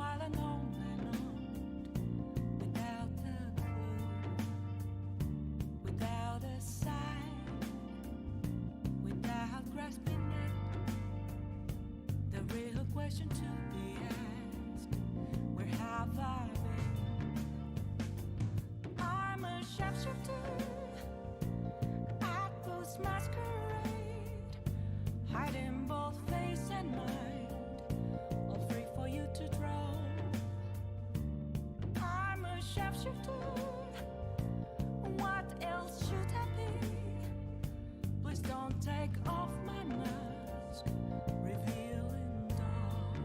while and on, without a clue, without a sign, without grasping it. The real question to be asked: where have I been? I'm a shapeshifter at Post Masquerade, hiding both face and mind, all free for you to draw. I'm a shapeshifter. What else should I be? Please don't take off my mask, revealing dark.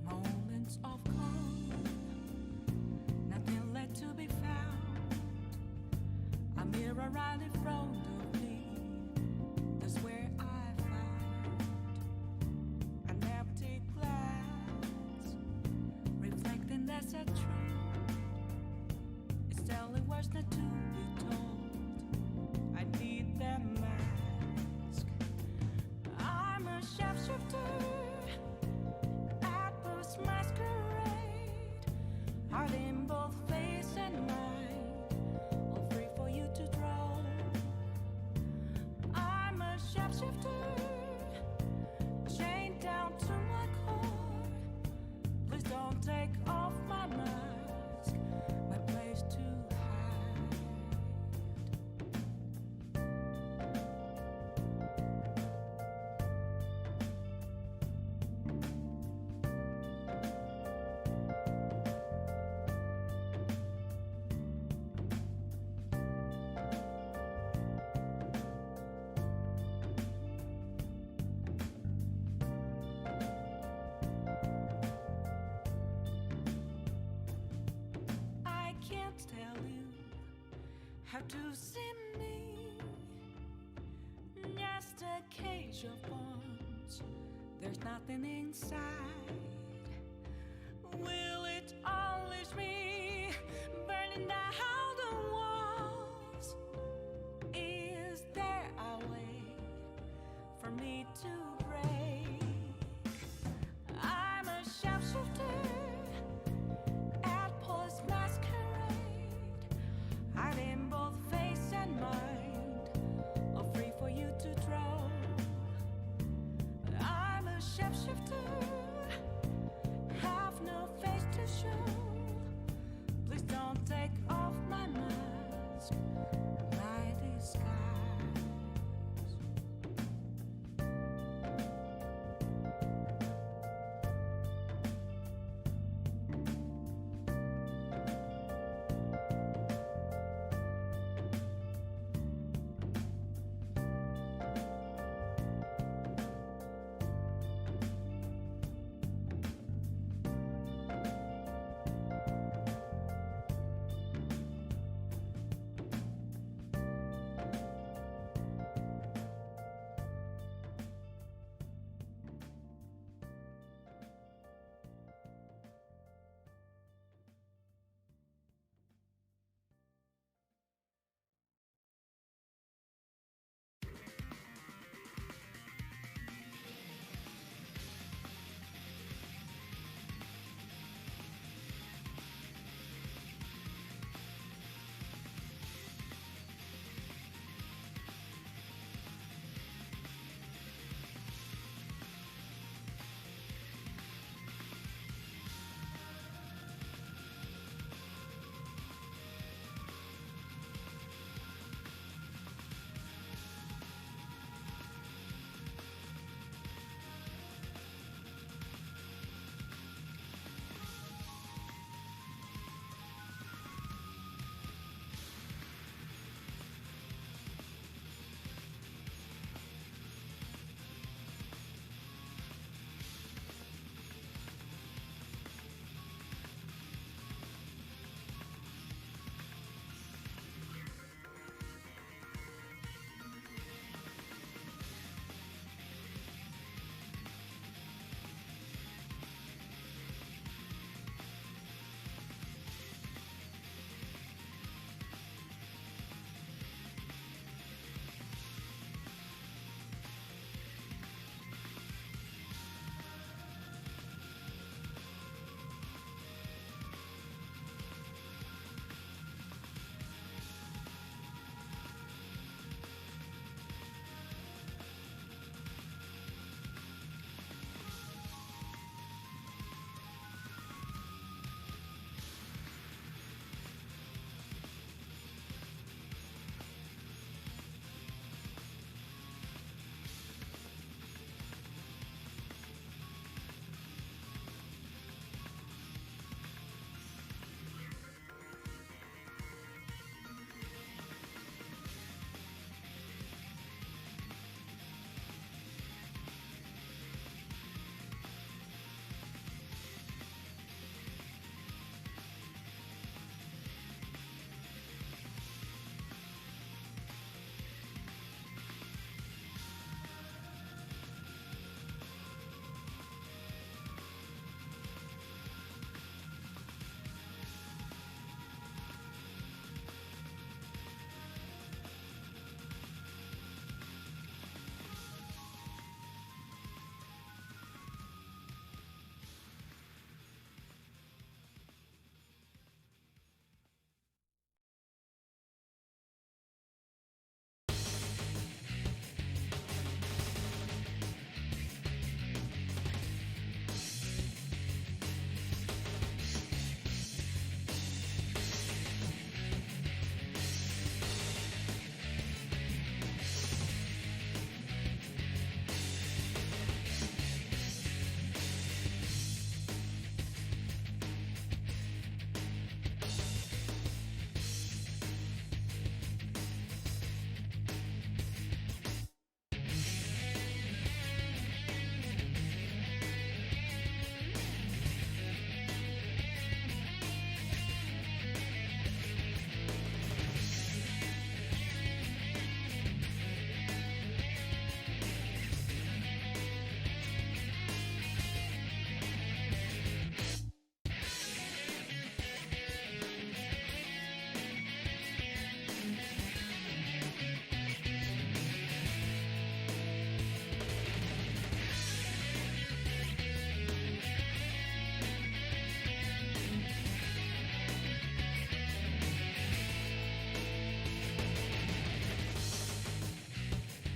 Moments of calm, nothing left to be found. A mirror right in front of me, that's where I found an empty glass, reflecting that's a truth. It's telling words not to be told. I need that mask. I'm a shapeshifter at Post Masquerade, hiding both face and mind, all free for you to draw. I'm a shapeshifter, chained down to my core. Please don't take off my mask, my place to hide. I can't tell you how to see me, just a cage of bones. There's nothing inside. Will it unleash me, burning down the walls? Is there a way for me to break? I'm a shapeshifter at Post Masquerade, hiding both face and mind, all free for you to draw. I'm a shapeshifter, have no face to show. Please don't take off my mask, my disguise.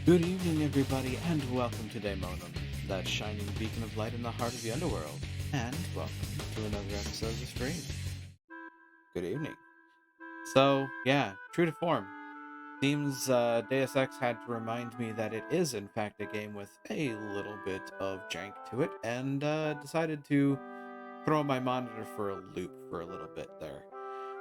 Good evening, everybody, and welcome to Daemonum, that shining beacon of light in the heart of the underworld. And welcome to another episode of the stream. Good evening. So, yeah, true to form. Seems Deus Ex had to remind me that it is, in fact, a game with a little bit of jank to it, and decided to throw my monitor for a loop for a little bit there.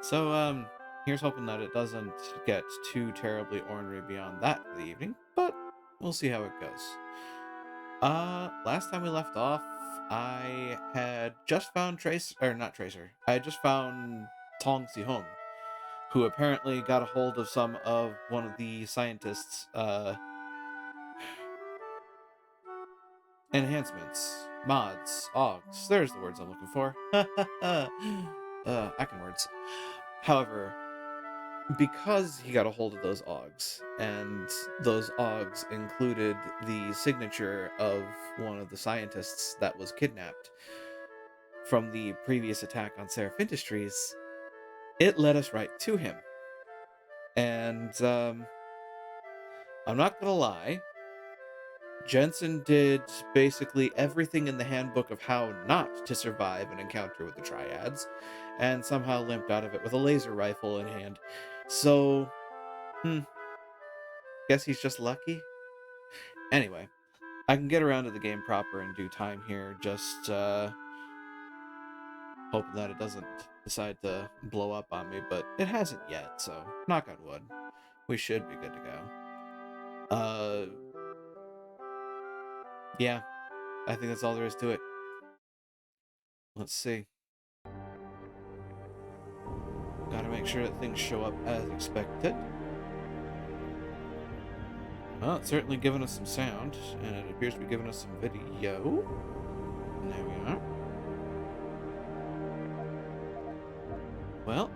So, here's hoping that it doesn't get too terribly ornery beyond that for the evening, but we'll see how it goes. Last time we left off, I had just found I had just found Tong Si-hung, who apparently got a hold of some of one of the scientists' enhancements, mods, augs. There's the words I'm looking for. Acting words. However, because he got a hold of those augs, and those augs included the signature of one of the scientists that was kidnapped from the previous attack on Seraph Industries, it led us right to him. And I'm not gonna lie, Jensen did basically everything in the handbook of how not to survive an encounter with the Triads, and somehow limped out of it with a laser rifle in hand. So, guess he's just lucky? Anyway, I can get around to the game proper in due time here, just hoping that it doesn't decide to blow up on me, but it hasn't yet, so knock on wood. We should be good to go. Yeah, I think that's all there is to it. Let's see. Gotta make sure that things show up as expected. Well, it's certainly given us some sound, and it appears to be giving us some video. And there we are. Well,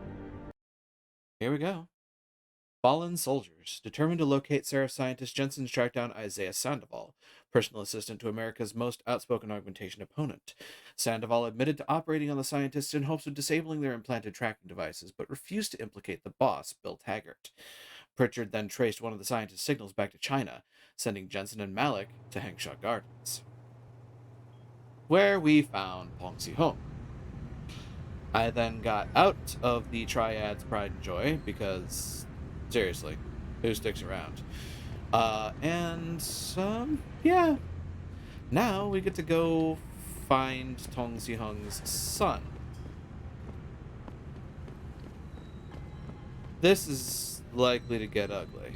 here we go. Fallen soldiers. Determined to locate Seraph scientist, Jensen tracked down Isaiah Sandoval, personal assistant to America's most outspoken augmentation opponent. Sandoval admitted to operating on the scientists in hopes of disabling their implanted tracking devices, but refused to implicate the boss, Bill Taggart. Pritchard then traced one of the scientist's signals back to China, sending Jensen and Malik to Hengsha Gardens, where we found Tong Si-hung. I then got out of the Triad's pride and joy, because, seriously, who sticks around? Yeah. Now we get to go find Tong Si-hung's son. This is likely to get ugly,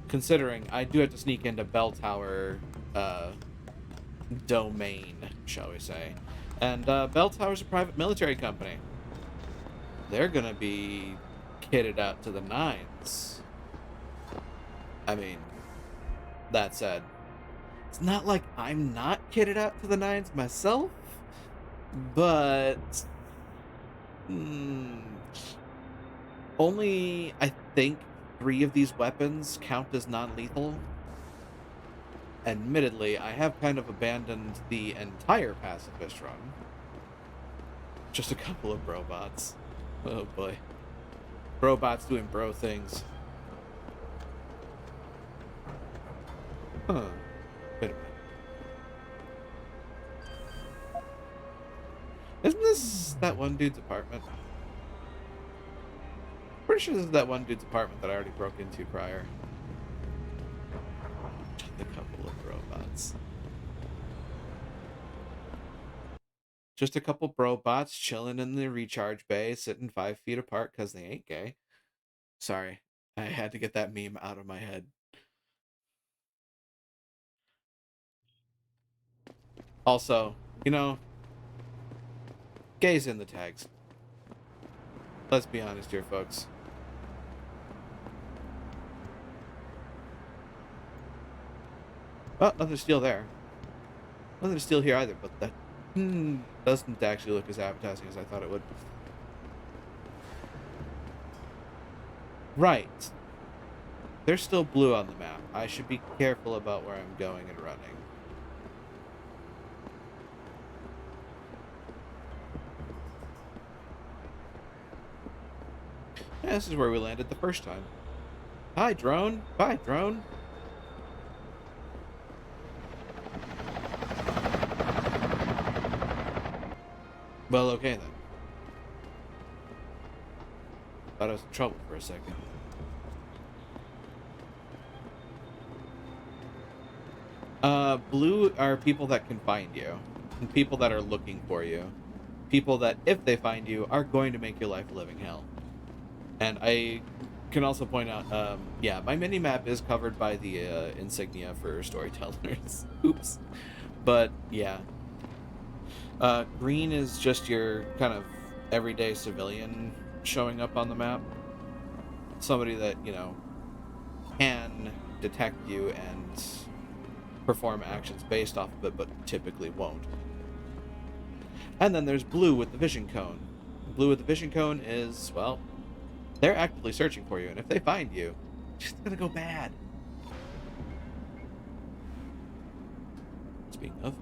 considering I do have to sneak into Bell Tower, domain, shall we say. And, Bell Tower's a private military company. They're gonna be kitted out to the nines. I mean, that said, it's not like I'm not kitted out to the nines myself, but only, I think, 3 of these weapons count as non-lethal. Admittedly, I have kind of abandoned the entire pacifist run. Just a couple of brobots. Oh boy. Brobots doing bro things. Huh. Wait a minute. Isn't this that one dude's apartment? Pretty sure this is that one dude's apartment that I already broke into prior. Just a couple of robots. Just a couple brobots chilling in the recharge bay, sitting 5 feet apart because they ain't gay. Sorry, I had to get that meme out of my head. Also, gays in the tags. Let's be honest here, folks. Well, nothing to steal there. Nothing to steal here either, but that doesn't actually look as appetizing as I thought it would. Right. There's still blue on the map. I should be careful about where I'm going and running. Yeah, this is where we landed the first time. Hi, drone. Bye, drone. Well, okay then. Thought I was in trouble for a second. Blue are people that can find you. And people that are looking for you. People that, if they find you, are going to make your life a living hell. And I can also point out, yeah, my mini-map is covered by the insignia for storytellers. Oops. But, yeah. Green is just your kind of everyday civilian showing up on the map. Somebody that, you know, can detect you and perform actions based off of it, but typically won't. And then there's blue with the vision cone. Blue with the vision cone is, well, they're actively searching for you, and if they find you, it's gonna go bad. Speaking of,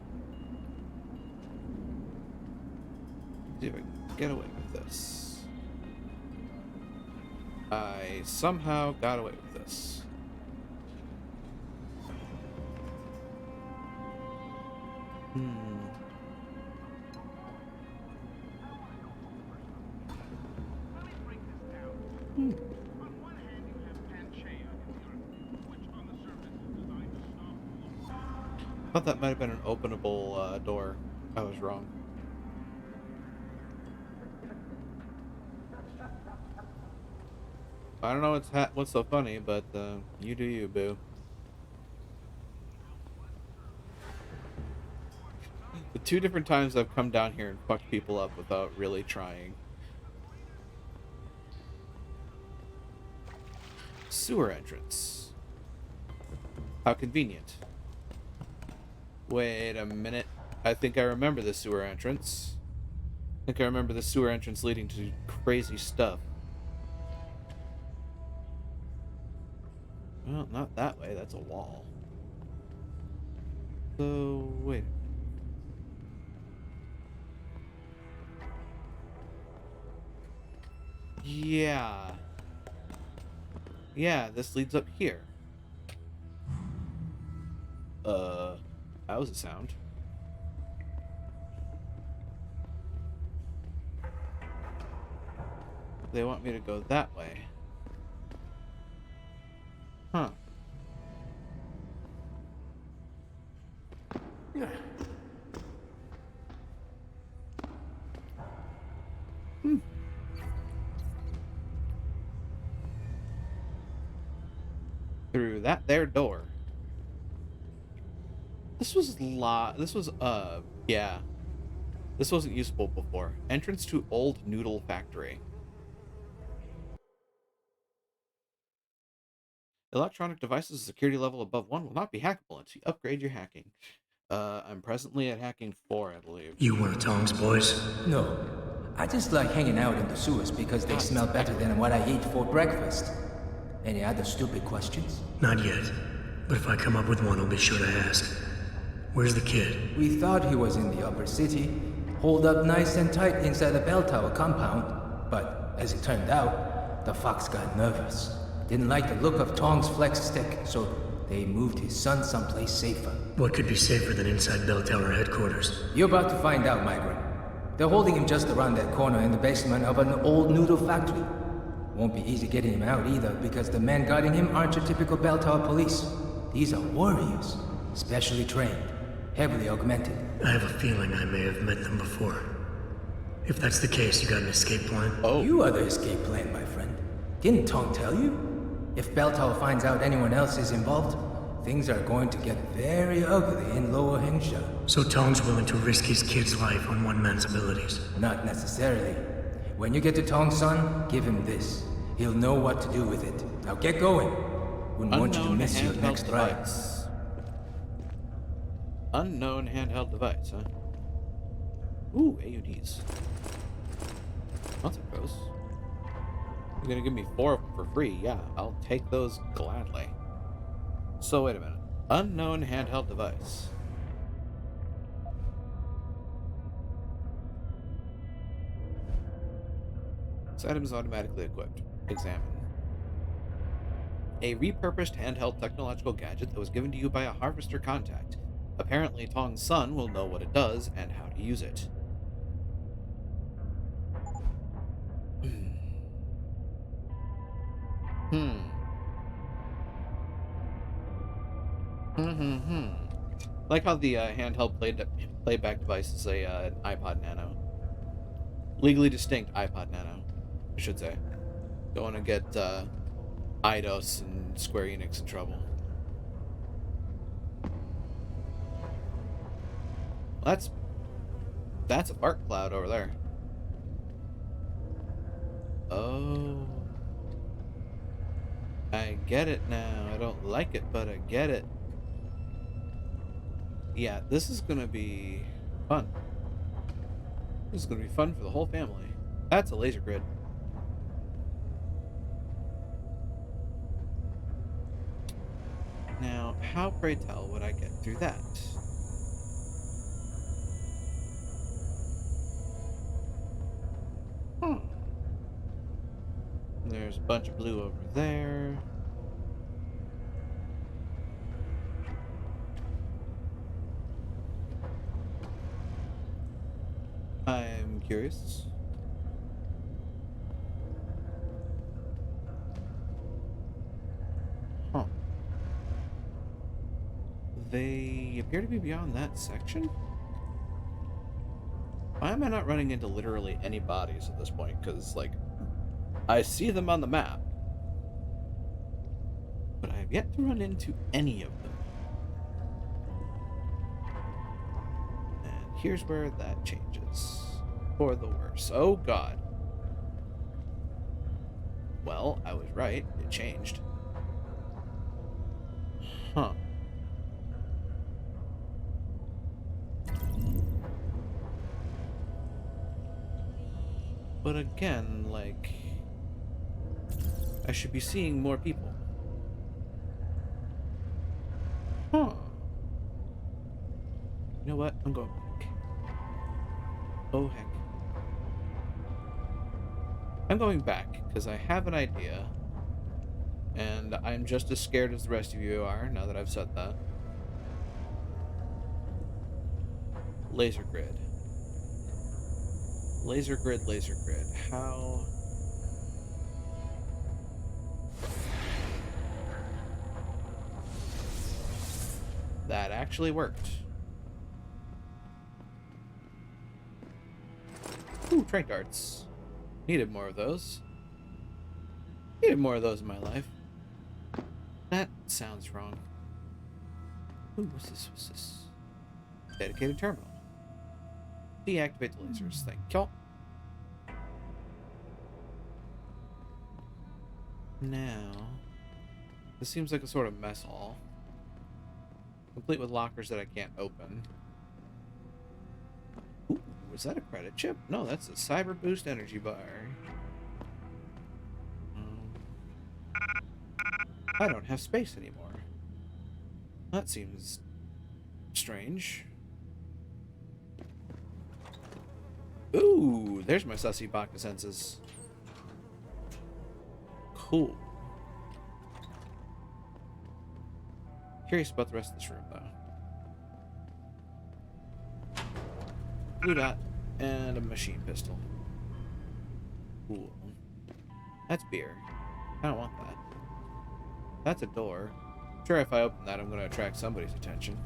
see if I can get away with this. I somehow got away with this. I thought that might have been an openable door. I was wrong. I don't know what's so funny, but you do you, boo. The 2 different times I've come down here and fucked people up without really trying. Sewer entrance. How convenient. Wait a minute. I think I remember the sewer entrance. I think I remember the sewer entrance leading to crazy stuff. Well, not that way. That's a wall. So, wait. Yeah. Yeah, this leads up here. That was a sound. They want me to go that way. Huh. Through that there door. This was yeah. This wasn't usable before. Entrance to old noodle factory. Electronic devices security level above 1 will not be hackable until you upgrade your hacking. I'm presently at hacking 4, I believe. You one of Tom's boys? No. I just like hanging out in the sewers because they smell better than what I eat for breakfast. Any other stupid questions? Not yet. But if I come up with one, I'll be sure to ask. Where's the kid? We thought he was in the upper city, holed up nice and tight inside the bell tower compound. But as it turned out, the fox got nervous. Didn't like the look of Tong's flex stick, so they moved his son someplace safer. What could be safer than inside bell tower headquarters? You're about to find out, Migrant. They're holding him just around that corner in the basement of an old noodle factory. Won't be easy getting him out either, because the men guarding him aren't your typical bell tower police. These are warriors, specially trained, heavily augmented. I have a feeling I may have met them before. If that's the case, you got an escape plan? Oh. You are the escape plan, my friend. Didn't Tong tell you? If Bell Tower finds out anyone else is involved, things are going to get very ugly in Lower Hengsha. So Tong's willing to risk his kid's life on one man's abilities? Not necessarily. When you get to Tong's son, give him this. He'll know what to do with it. Now get going. Wouldn't want you to miss your next ride. Unknown handheld device, huh? Ooh, AUDs. That's a gross. You're gonna give me 4 of them for free. Yeah, I'll take those gladly. So wait a minute. Unknown handheld device. This item is automatically equipped. Examine. A repurposed handheld technological gadget that was given to you by a harvester contact. Apparently, Tong's son will know what it does and how to use it. Like how the handheld playback device is an iPod Nano. Legally distinct iPod Nano, I should say. Don't want to get Eidos and Square Enix in trouble. Well, that's a fart cloud over there. Oh. I get it now. I don't like it, but I get it. Yeah, this is gonna be fun. This is gonna be fun for the whole family. That's a laser grid. Now, how, pray tell, would I get through that? There's a bunch of blue over there. I'm curious. Huh. They appear to be beyond that section? Why am I not running into literally any bodies at this point? Because, like, I see them on the map, but I have yet to run into any of them. And here's where that changes. For the worse. Oh, God. Well, I was right. It changed. Huh. But again, like, I should be seeing more people. Huh. You know what? I'm going back. Oh, heck. I'm going back, because I have an idea. And I'm just as scared as the rest of you are, now that I've said that. Laser grid. Laser grid, laser grid. How... That actually worked. Ooh, trank darts. Needed more of those. Needed more of those in my life. That sounds wrong. Ooh, what's this? What's this? Dedicated terminal. Deactivate the lasers. Thank you. Now, this seems like a sort of mess hall. Complete with lockers that I can't open. Ooh, is that a credit chip? No, that's a Cyber Boost energy bar. I don't have space anymore. That seems strange. Ooh, there's my sussy Bacca senses. Cool. Curious about the rest of this room, though. Blue dot and a machine pistol. Cool. That's beer. I don't want that. That's a door. Sure, if I open that, I'm going to attract somebody's attention.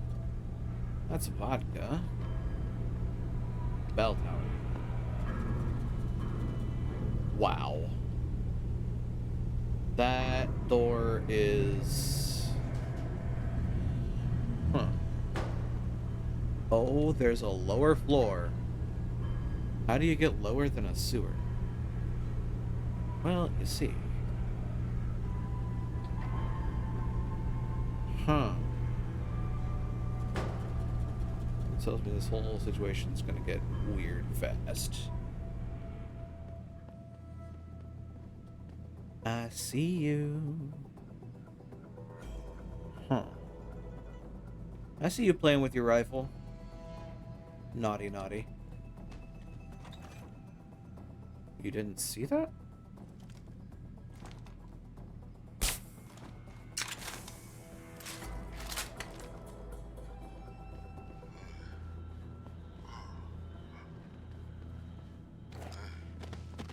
That's vodka. Bell tower. Wow. That door is... Huh. Oh, there's a lower floor. How do you get lower than a sewer? Well, you see. Huh. It tells me this whole situation's gonna get weird fast. I see you. Huh. I see you playing with your rifle. Naughty, naughty. You didn't see that?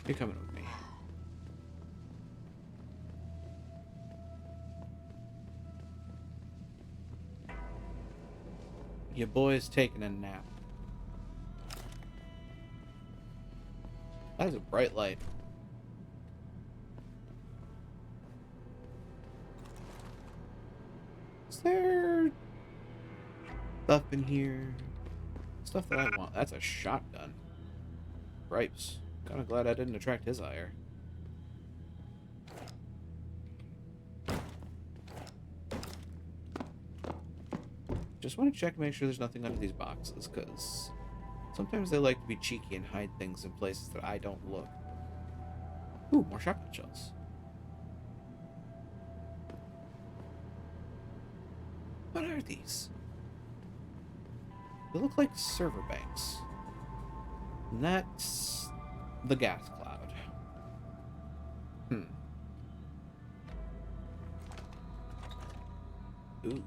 You're coming with me. Your boy's taking a nap. That is a bright light. Is there stuff in here? Stuff that I want. That's a shotgun. Gripes. Kinda glad I didn't attract his ire. Just want to check and make sure there's nothing under these boxes, because sometimes they like to be cheeky and hide things in places that I don't look. Ooh, more shotgun shells. What are these? They look like server banks. And that's the gas cloud. Ooh.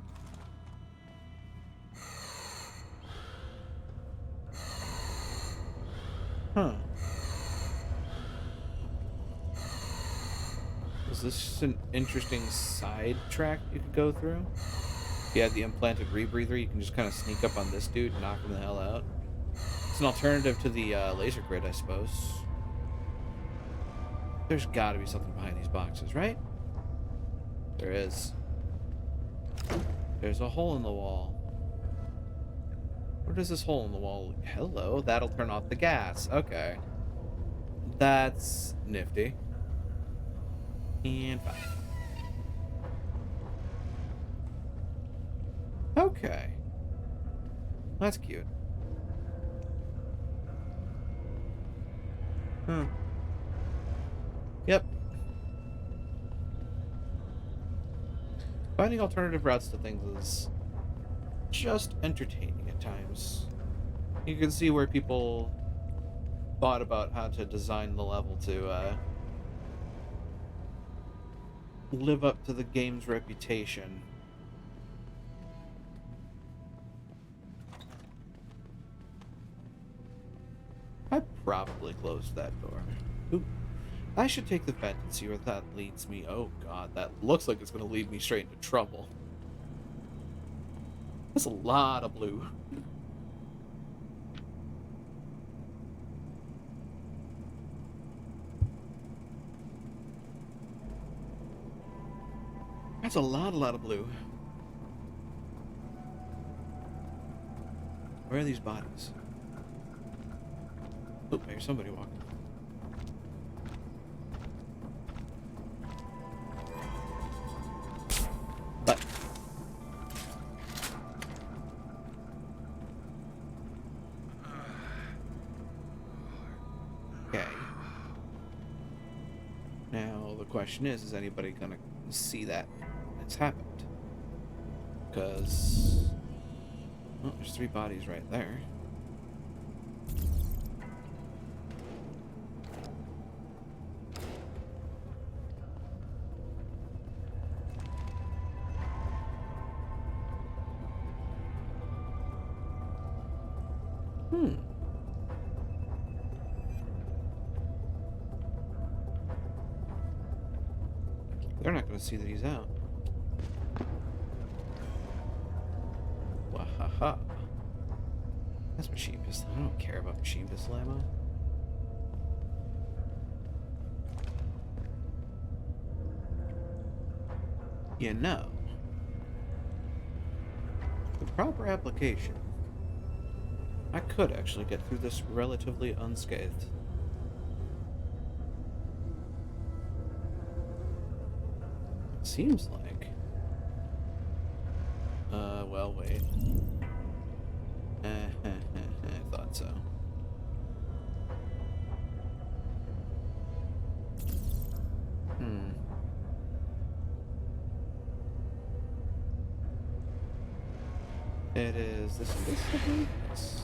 Huh. Is this an interesting side track you could go through? If you had the implanted rebreather, you can just kind of sneak up on this dude and knock him the hell out. It's an alternative to the laser grid, I suppose. There's got to be something behind these boxes, right? There is. There's a hole in the wall. Where does this hole in the wall? Hello, that'll turn off the gas. Okay. That's nifty. And 5. Okay. That's cute. Huh. Yep. Finding alternative routes to things is just entertaining at times. You can see where people thought about how to design the level to live up to the game's reputation. I probably closed that door. Ooh. I should take the vent and see where that leads me. Oh god, that looks like it's going to lead me straight into trouble. That's a lot of blue. That's a lot of blue. Where are these bodies? Oh, there's somebody walking. But okay. Now the question is anybody gonna see that it's happened? Because oh, there's 3 bodies right there. They're not going to see that he's out. Wahaha. That's machine pistol. I don't care about machine pistol ammo. You know, with proper application, I could actually get through this relatively unscathed. Seems like. Well, wait. I thought so. It is this, I believe? Yes.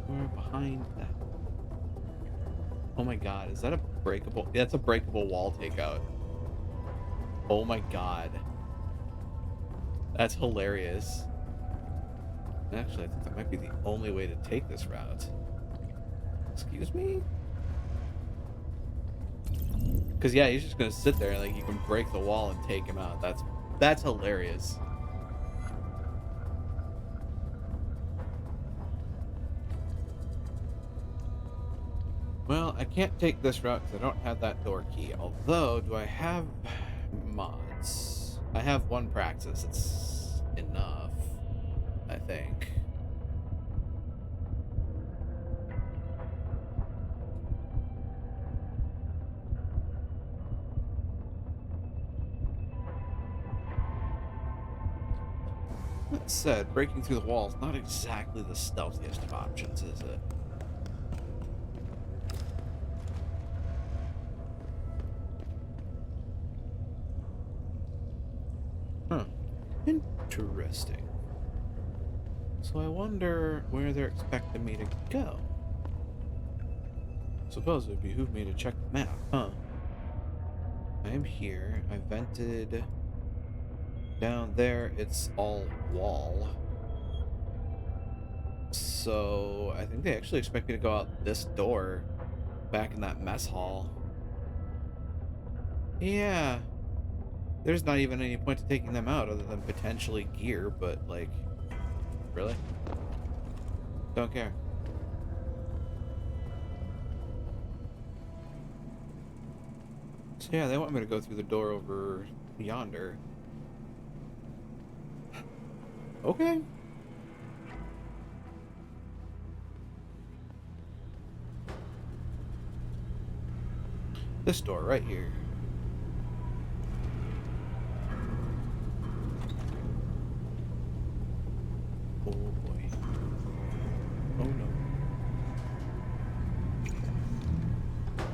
We're behind that. Oh my god, is that a breakable? Yeah, that's a breakable wall takeout. Oh my god. That's hilarious. Actually, I think that might be the only way to take this route. Excuse me? Because, yeah, he's just going to sit there and, like, you can break the wall and take him out. That's hilarious. Well, I can't take this route because I don't have that door key. Although, do I have mods? I have one praxis. It's enough, I think. That said, breaking through the wall is not exactly the stealthiest of options, is it? Huh. Interesting. So I wonder where they're expecting me to go. Suppose it would behoove me to check the map, huh? I am here. I vented down there. It's all wall. So I think they actually expect me to go out this door back in that mess hall. Yeah. There's not even any point to taking them out other than potentially gear, but like, really? Don't care. So yeah, they want me to go through the door over yonder. Okay. This door right here. Oh boy. Oh no.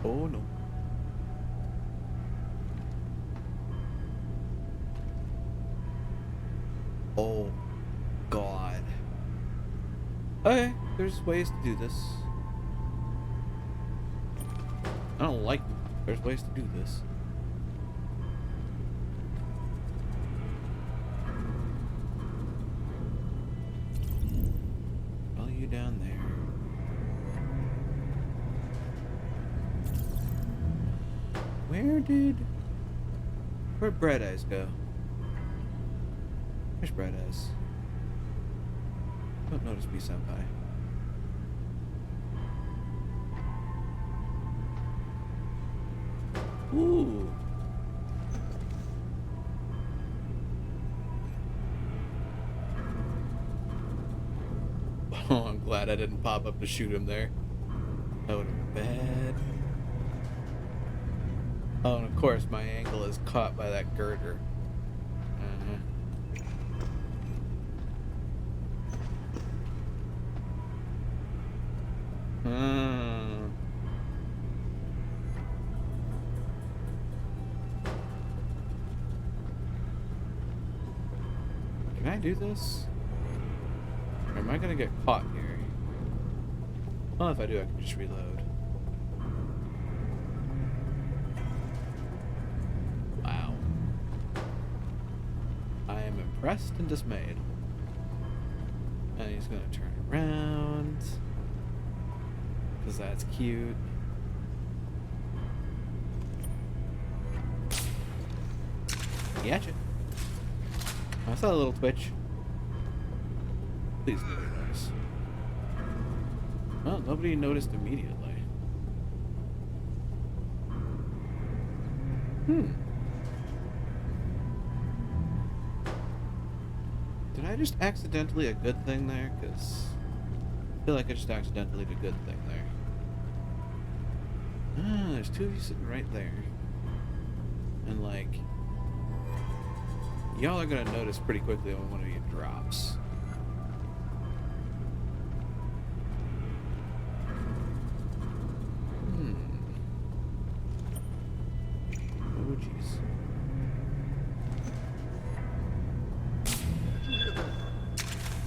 Oh no. Oh God. Okay, there's ways to do this. I don't like them. There's ways to do this. Follow you down there. Where'd Bread Eyes go? Where's Bread Eyes? Don't notice me, senpai. Ooh. Oh, I'm glad I didn't pop up to shoot him there. That would have been bad. Oh, and of course, my ankle is caught by that girder. Can I do this? Or am I gonna get caught here? Well, if I do, I can just reload. Wow. I am impressed and dismayed. And he's gonna turn around. Because that's cute. Gotcha. I saw a little twitch. Please nobody notice. Well, nobody noticed immediately. Did I just accidentally a good thing there? Because I feel like I just accidentally did a good thing there. Ah, there's two of you sitting right there. And like, y'all are gonna notice pretty quickly when one of you drops. Oh jeez.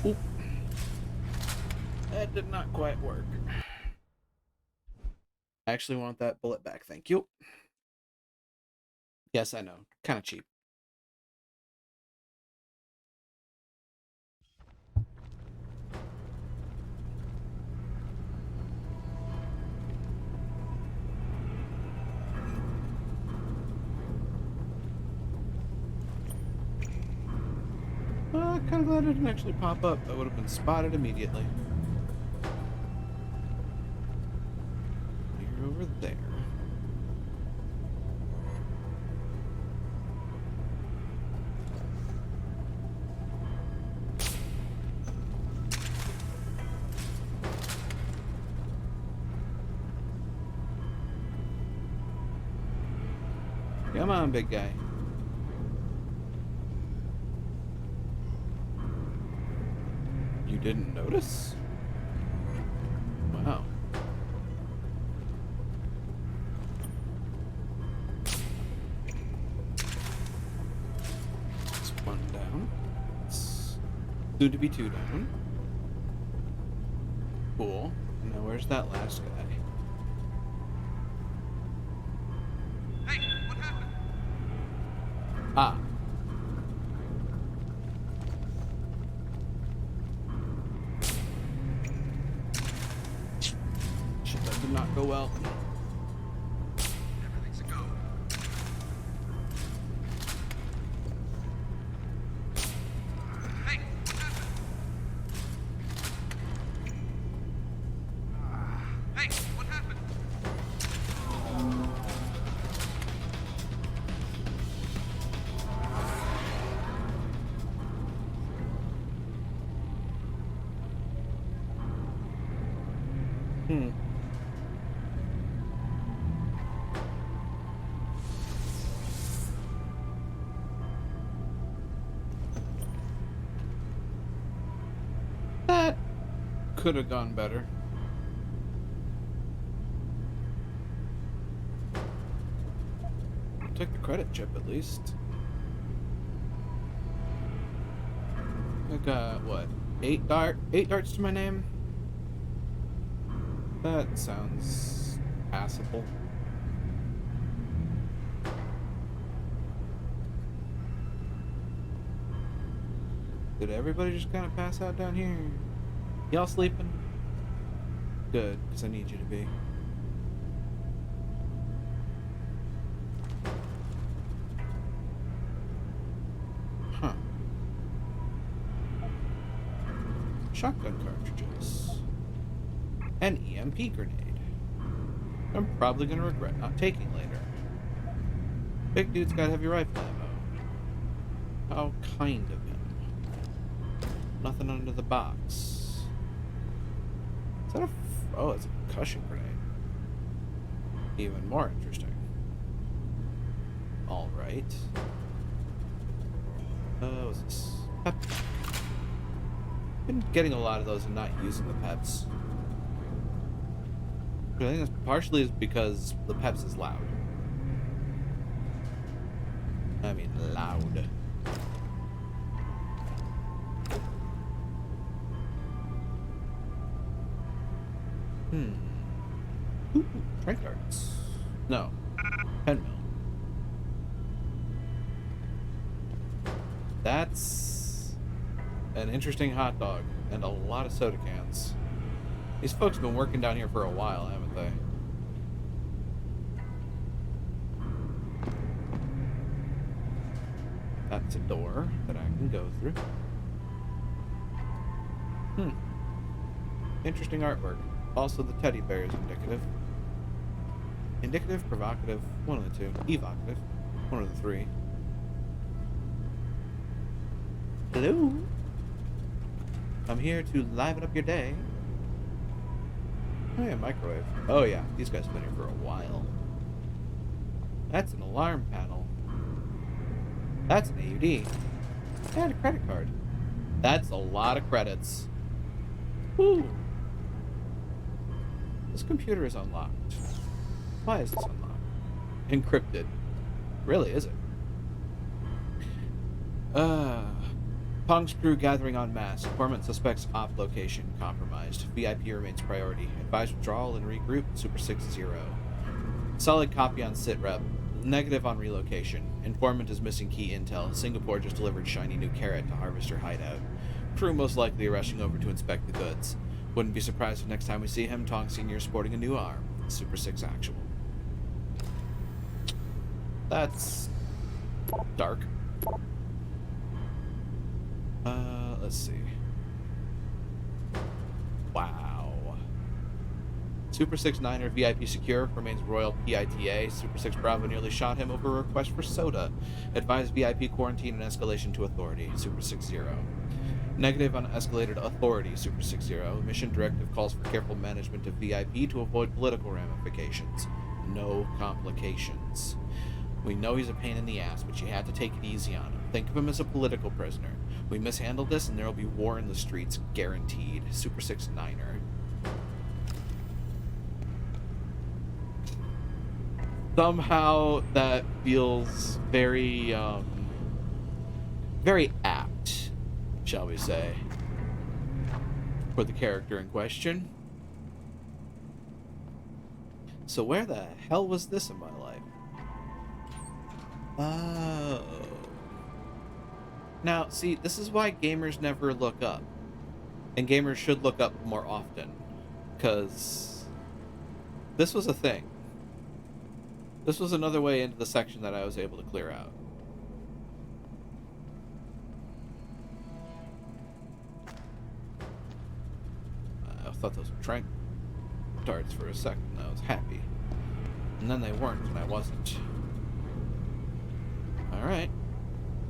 Oop. That did not quite work. I actually want that bullet back, thank you. Yes, I know. Kind of cheap. Kind of glad it didn't actually pop up. I would have been spotted immediately. You're over there. Come on, big guy. You didn't notice? Wow. It's one down. It's soon to be two down. Cool. Now where's that last guy? Hey, what happened? Ah. Shit, that did not go well. Everything's a go. Hey, what happened? Hey, what happened? Hmm. That could have gone better. Take the credit chip at least. I got what? 8 darts to my name? That sounds passable. Did everybody just kind of pass out down here? Y'all sleeping? Good, because I need you to be. Huh. Shotgun cartridges. An EMP grenade. I'm probably going to regret not taking later. Big dude's got heavy rifle ammo. How kind of him. Nothing under the box. Is that a... Oh, it's a concussion grenade. Even more interesting. Alright. What's this? Pep. Been getting a lot of those and not using the peps. I think it's partially because the peps is loud. I mean, loud. Ooh, trank darts. No. 10 mil. That's an interesting hot dog and a lot of soda cans. These folks have been working down here for a while, haven't they? That's a door that I can go through. Interesting artwork. Also, the teddy bear is indicative. Indicative, provocative, one of the two. Evocative, one of the three. Hello? I'm here to liven up your day. Oh yeah, microwave. Oh yeah, these guys have been here for a while. That's an alarm panel. That's an AUD. And a credit card. That's a lot of credits. Woo! This computer is unlocked. Why is this unlocked? Encrypted. Really, is it? Pong's crew gathering en masse. Informant suspects op location compromised. VIP remains priority. Advise withdrawal and regroup. Super 6-0. Solid copy on sitrep. Negative on relocation. Informant is missing key intel. Singapore just delivered shiny new carrot to Harvester hideout. Crew most likely rushing over to inspect the goods. Wouldn't be surprised if next time we see him, Tong Sr. sporting a new arm. Super 6 actual. That's dark. Let's see. Wow. Super 6 Niner VIP secure, remains Royal PITA. Super 6 Bravo nearly shot him over a request for soda. Advised VIP quarantine and escalation to authority. Super 60. Negative on escalated authority. Super 60. Mission directive calls for careful management of VIP to avoid political ramifications. No complications. We know he's a pain in the ass, but you have to take it easy on him. Think of him as a political prisoner. We mishandle this and there will be war in the streets, guaranteed. Super 6 Niner. Somehow that feels very, very apt, shall we say, for the character in question. So where the hell was this in my life? Oh. Now, see, this is why gamers never look up. And gamers should look up more often. Because this was a thing. This was another way into the section that I was able to clear out. I thought those were trank darts for a second. I was happy. And then they weren't, and I wasn't. Alright.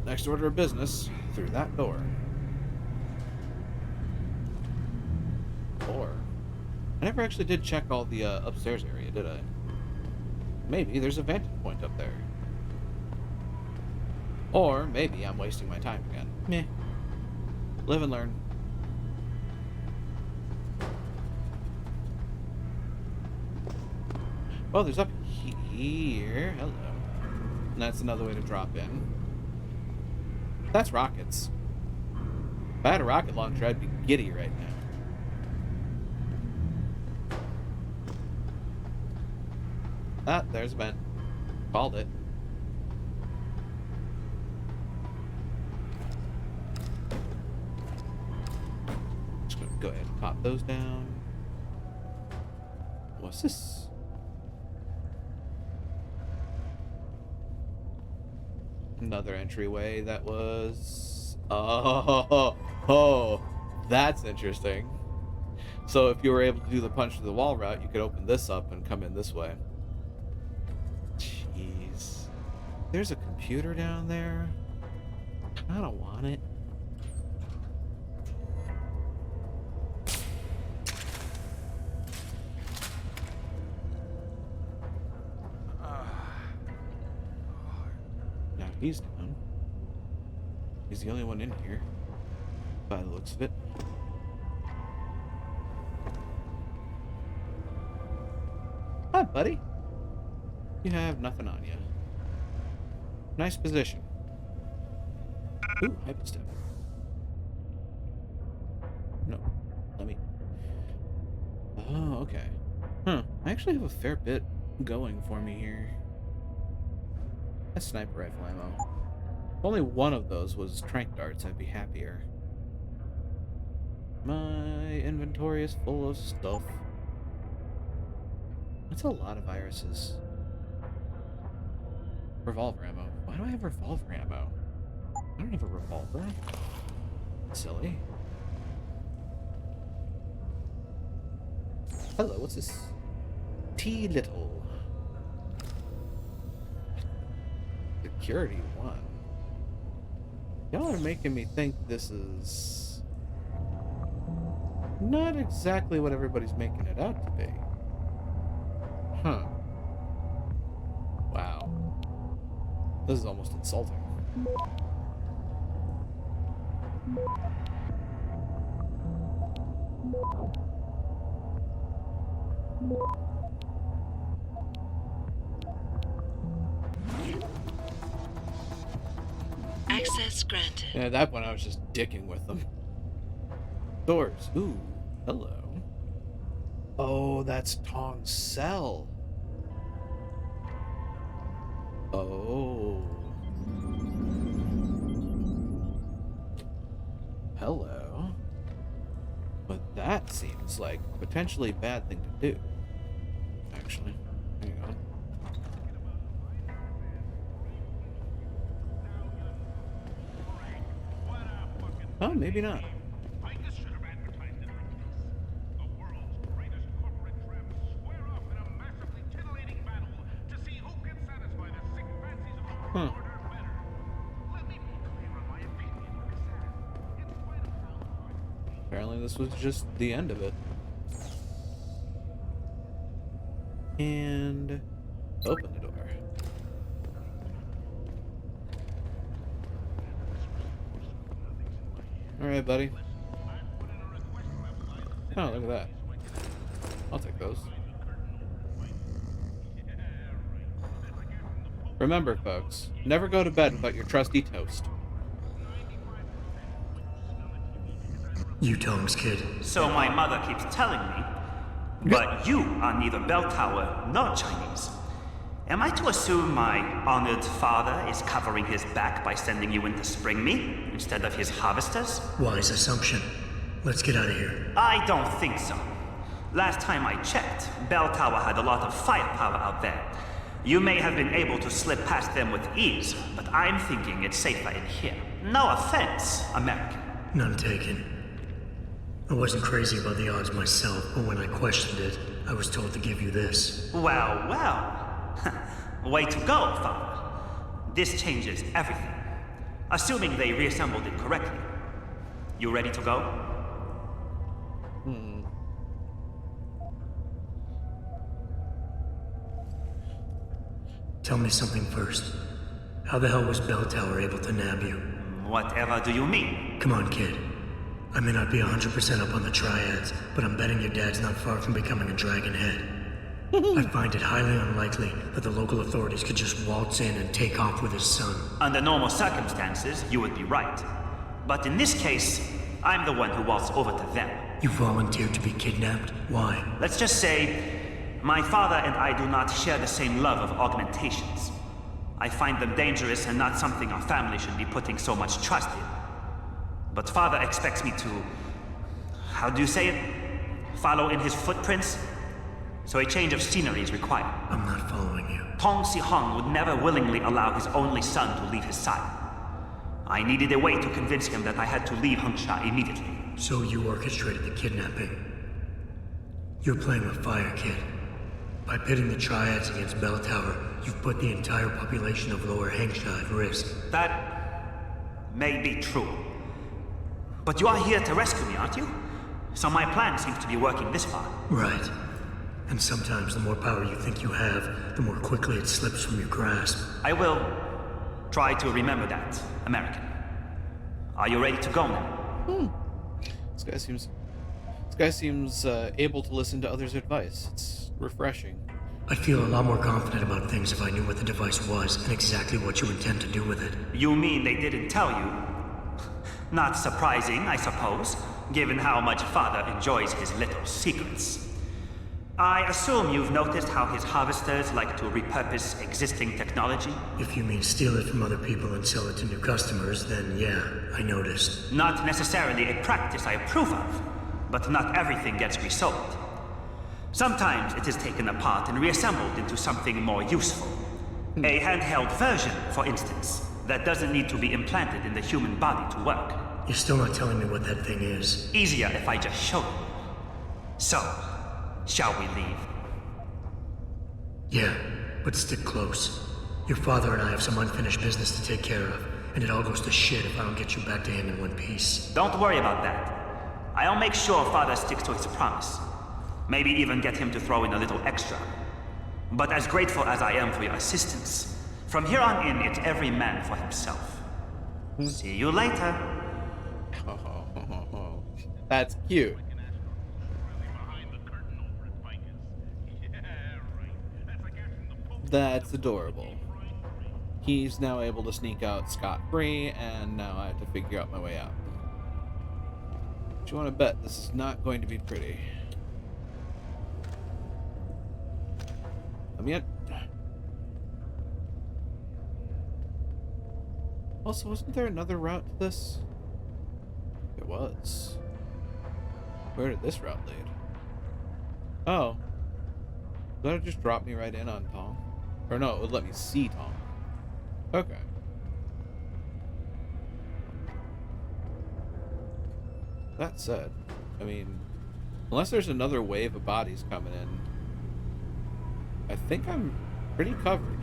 Next order of business, through that door. Or, I never actually did check all the upstairs area, did I? Maybe there's a vantage point up there. Or maybe I'm wasting my time again. Meh. Live and learn. Oh, there's up here. Hello. And that's another way to drop in. That's rockets. If I had a rocket launcher, I'd be giddy right now. Ah, there's a vent. Called it. Just gonna go ahead and pop those down. What's this? Another entryway that was... Oh, that's interesting. So if you were able to do the punch through the wall route, you could open this up and come in this way. Jeez. There's a computer down there. I don't want it. Now he's down. He's the only one in here, by the looks of it. Hi, buddy. You have nothing on you. Nice position. Ooh, hyperstep. No, let me... Oh, okay. Huh, I actually have a fair bit going for me here. That's sniper rifle ammo. If only one of those was trank darts, I'd be happier. My inventory is full of stuff. That's a lot of irises. Revolver ammo. Why do I have revolver ammo? I don't have a revolver. Silly. Hello, what's this? T little. Security 1. Y'all are making me think this is not exactly what everybody's making it out to be. Huh. Wow. This is almost insulting. Access granted. And at that point, I was just dicking with them. Doors. Ooh, hello. Oh, that's Tong's cell. Oh. Hello. But that seems like a potentially bad thing to do. Actually. Hang on. Oh, maybe not. Ficus should have advertised it like this. The world's greatest corporate tramps square off in a massively titillating battle to see who can satisfy the sick fancies of the world order better. Let me be clear on my opinion on this ad. In spite of how Apparently this was just the end of it. And open the door. Alright, buddy. Oh, look at that. I'll take those. Remember, folks, never go to bed without your trusty toast. You Tom's kid. So my mother keeps telling me. But you are neither bell tower nor Chinese. Am I to assume my honored father is covering his back by sending you in to spring me instead of his harvesters? Wise assumption. Let's get out of here. I don't think so. Last time I checked, Bell Tower had a lot of firepower out there. You may have been able to slip past them with ease, but I'm thinking it's safer in here. No offense, American. None taken. I wasn't crazy about the odds myself, but when I questioned it, I was told to give you this. Well, well. Way to go, Father. This changes everything. Assuming they reassembled it correctly. You ready to go? Tell me something first. How the hell was Bell Tower able to nab you? Whatever do you mean? Come on, kid. I may not be 100% up on the triads, but I'm betting your dad's not far from becoming a dragon head. I find it highly unlikely that the local authorities could just waltz in and take off with his son. Under normal circumstances, you would be right. But in this case, I'm the one who waltzed over to them. You volunteered to be kidnapped? Why? Let's just say, my father and I do not share the same love of augmentations. I find them dangerous and not something our family should be putting so much trust in. But father expects me to... how do you say it? Follow in his footprints? So a change of scenery is required. I'm not following you. Tong Si-hung would never willingly allow his only son to leave his side. I needed a way to convince him that I had to leave Hengsha immediately. So you orchestrated the kidnapping. You're playing with fire, kid. By pitting the triads against Bell Tower, you've put the entire population of Lower Hengsha at risk. That may be true. But you are here to rescue me, aren't you? So my plan seems to be working this far. Right. And sometimes the more power you think you have, the more quickly it slips from your grasp. I will try to remember that, American. Are you ready to go now? This guy seems able to listen to others' advice. It's refreshing. I'd feel a lot more confident about things if I knew what the device was and exactly what you intend to do with it. You mean they didn't tell you? Not surprising, I suppose, given how much father enjoys his little secrets. I assume you've noticed how his harvesters like to repurpose existing technology? If you mean steal it from other people and sell it to new customers, then yeah, I noticed. Not necessarily a practice I approve of, but not everything gets resold. Sometimes it is taken apart and reassembled into something more useful. A handheld version, for instance, that doesn't need to be implanted in the human body to work. You're still not telling me what that thing is. Easier if I just show you. So, shall we leave? Yeah, but stick close. Your father and I have some unfinished business to take care of, and it all goes to shit if I don't get you back to him in one piece. Don't worry about that. I'll make sure father sticks to his promise. Maybe even get him to throw in a little extra. But as grateful as I am for your assistance, from here on in, it's every man for himself. See you later. That's cute. That's adorable. He's now able to sneak out scot-free, and now I have to figure out my way out. But you want to bet this is not going to be pretty. Also, wasn't there another route to this? There was. Where did this route lead? Oh. Did it just drop me right in on Tong? Or no, it would let me see Tong. Okay. That said, I mean, unless there's another wave of bodies coming in, I think I'm pretty covered.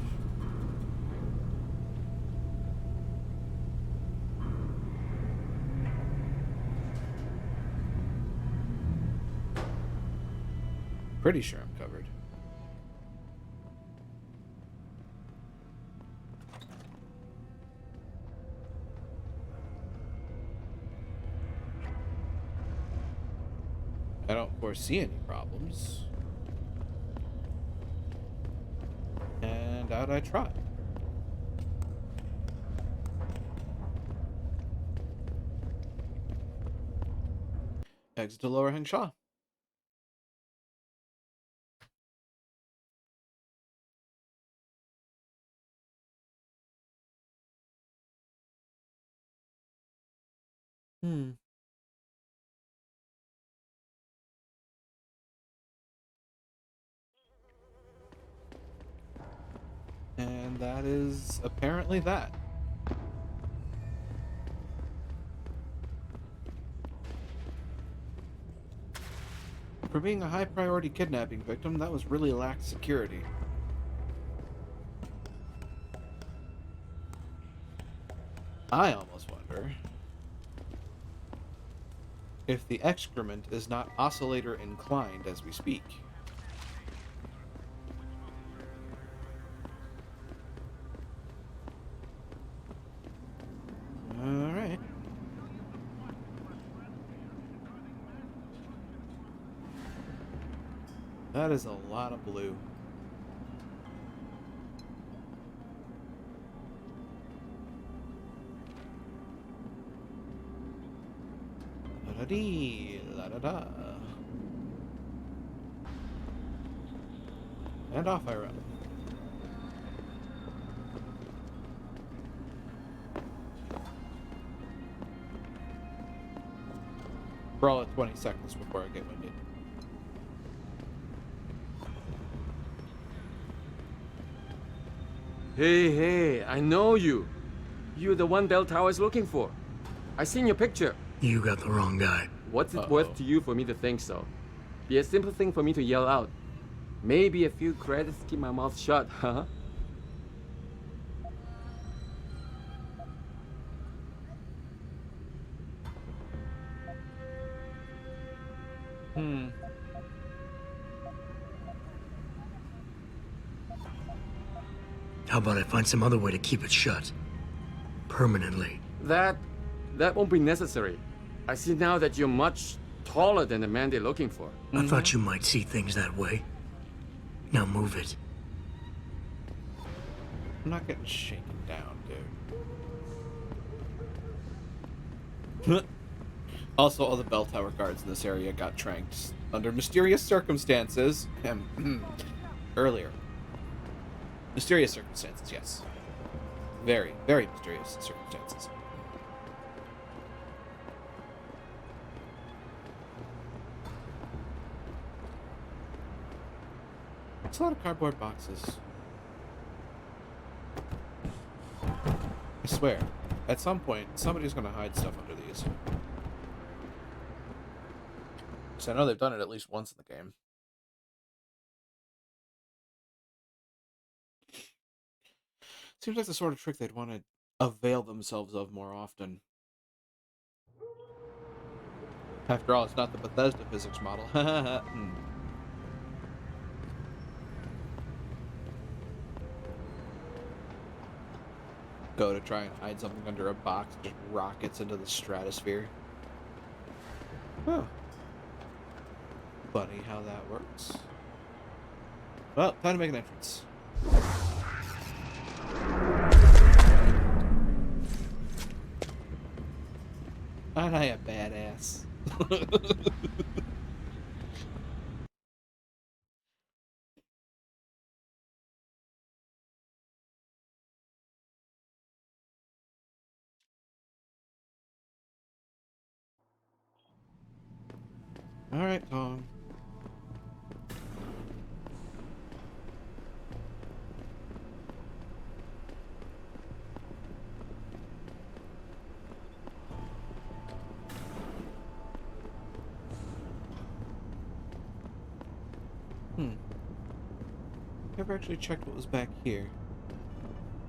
Pretty sure I'm covered. I don't foresee any problems. And out I trot. Exit to Lower Hengsha. Hmm. And that is apparently that. For being a high priority kidnapping victim, that was really lax security. I almost wonder if the excrement is not oscillator inclined as we speak. Alright. That is a lot of blue. La-da-dee, la-da-da. And off I run. For all of 20 seconds before I get winded. Hey, I know you. You're the one Bell Tower is looking for. I seen your picture. You got the wrong guy. What's it worth to you for me to think so? Be a simple thing for me to yell out. Maybe a few credits keep my mouth shut, huh? How about I find some other way to keep it shut? Permanently. That won't be necessary. I see now that you're much taller than the man they're looking for. I thought you might see things that way. Now move it. I'm not getting shaken down, dude. Also, all the bell tower guards in this area got tranked under mysterious circumstances. Earlier. Mysterious circumstances, yes. Very, very mysterious circumstances. It's a lot of cardboard boxes. I swear, at some point, somebody's gonna hide stuff under these. So I know they've done it at least once in the game. Seems like the sort of trick they'd want to avail themselves of more often. After all, it's not the Bethesda physics model. Go to try and hide something under a box, just rockets into the stratosphere. Huh. Funny how that works. Well, time to make an entrance. Aren't I a badass? Alright, Tom. never actually checked what was back here.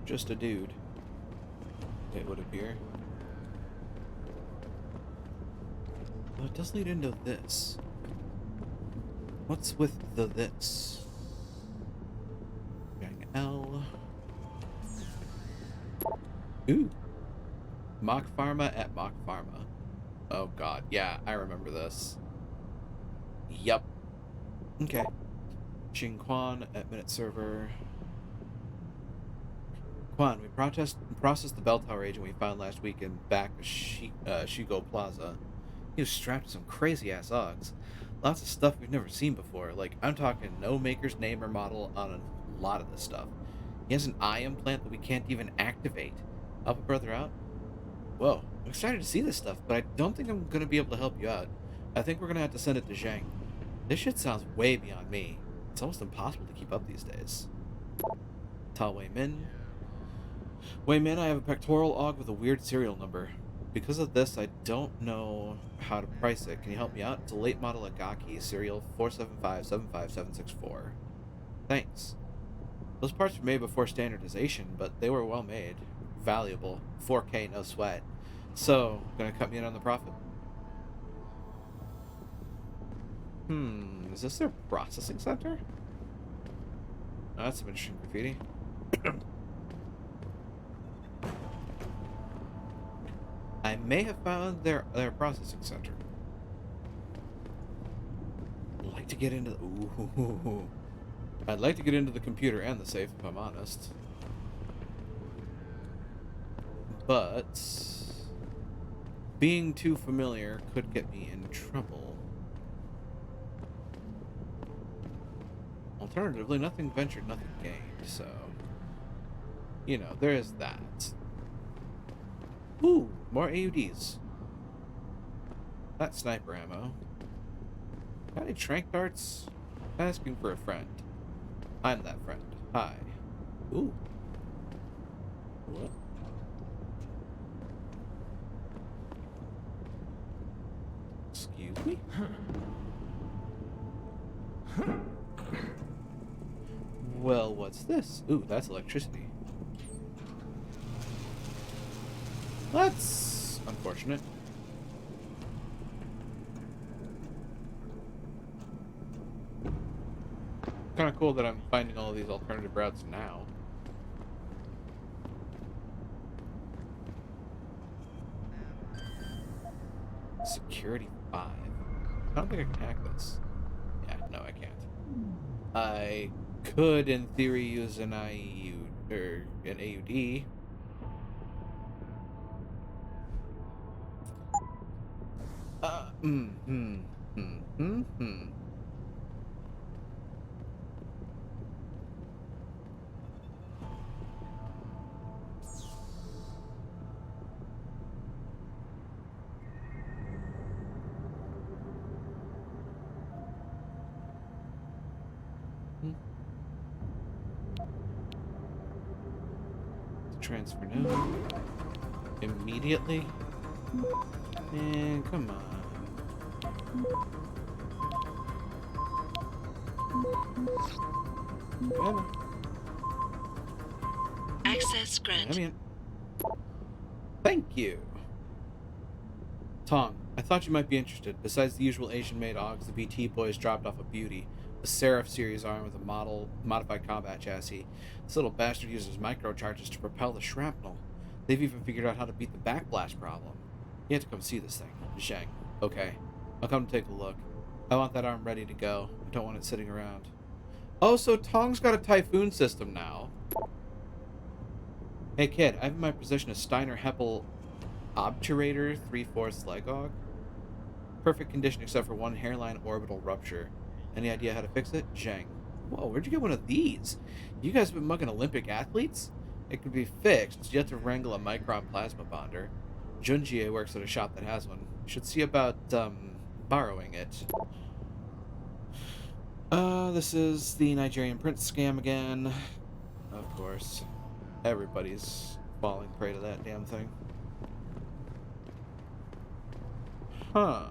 Just a dude. It would appear. Well, it does lead into this. What's with the this? Gang L. Ooh. Mock Pharma at Mock Pharma. Oh god, yeah, I remember this. Yup. Okay. Ching Quan at Minute Server. Quan, we processed the bell tower agent we found last week in back of Shigo Plaza. He was strapped to some crazy ass Augs. Lots of stuff we've never seen before. Like, I'm talking no maker's name or model on a lot of this stuff. He has an eye implant that we can't even activate. Help a brother out? Whoa, I'm excited to see this stuff, but I don't think I'm going to be able to help you out. I think we're going to have to send it to Zhang. This shit sounds way beyond me. It's almost impossible to keep up these days. Ta Wei Min. Wei Min, I have a pectoral Aug with a weird serial number. Because of this, I don't know how to price it. Can you help me out? It's a late model Agaki, serial 475-75764. Thanks. Those parts were made before standardization, but they were well made. Valuable. 4K, no sweat. So, gonna cut me in on the profit. Is this their processing center? Oh, that's some interesting graffiti. I may have found their processing center. I'd like to get into the... Ooh. I'd like to get into the computer and the safe, if I'm honest. But... being too familiar could get me in trouble. Alternatively, nothing ventured, nothing gained, so... you know, there is that. Ooh, more AUDs. That sniper ammo. Got any trank darts? Asking for a friend. I'm that friend. Hi. Ooh. What? Excuse me? Well, what's this? Ooh, that's electricity. That's unfortunate. Kind of cool that I'm finding all of these alternative routes now. Security 5. I don't think I can hack this. Yeah, no, I can't. I could, in theory, use an IEU or an AUD. Transfer now. Immediately. And come on. Come on. Access granted. Thank you. Tong, I thought you might be interested. Besides the usual Asian-made Augs, the BT boys dropped off a beauty. The Seraph series arm with a modified combat chassis. This little bastard uses microcharges to propel the shrapnel. They've even figured out how to beat the backblast problem. You have to come see this thing. Zhang. Okay. I'll come take a look. I want that arm ready to go. I don't want it sitting around. Oh, so Tong's got a Typhoon system now. Hey kid, I have in my possession a Steiner Heppel Obturator 3/4 Legog. Perfect condition except for one hairline orbital rupture. Any idea how to fix it? Zhang. Whoa, where'd you get one of these? You guys been mugging Olympic athletes? It could be fixed. You have to wrangle a micron plasma bonder. Junjie works at a shop that has one. You should see about, borrowing it. This is the Nigerian prince scam again. Of course. Everybody's falling prey to that damn thing. Huh.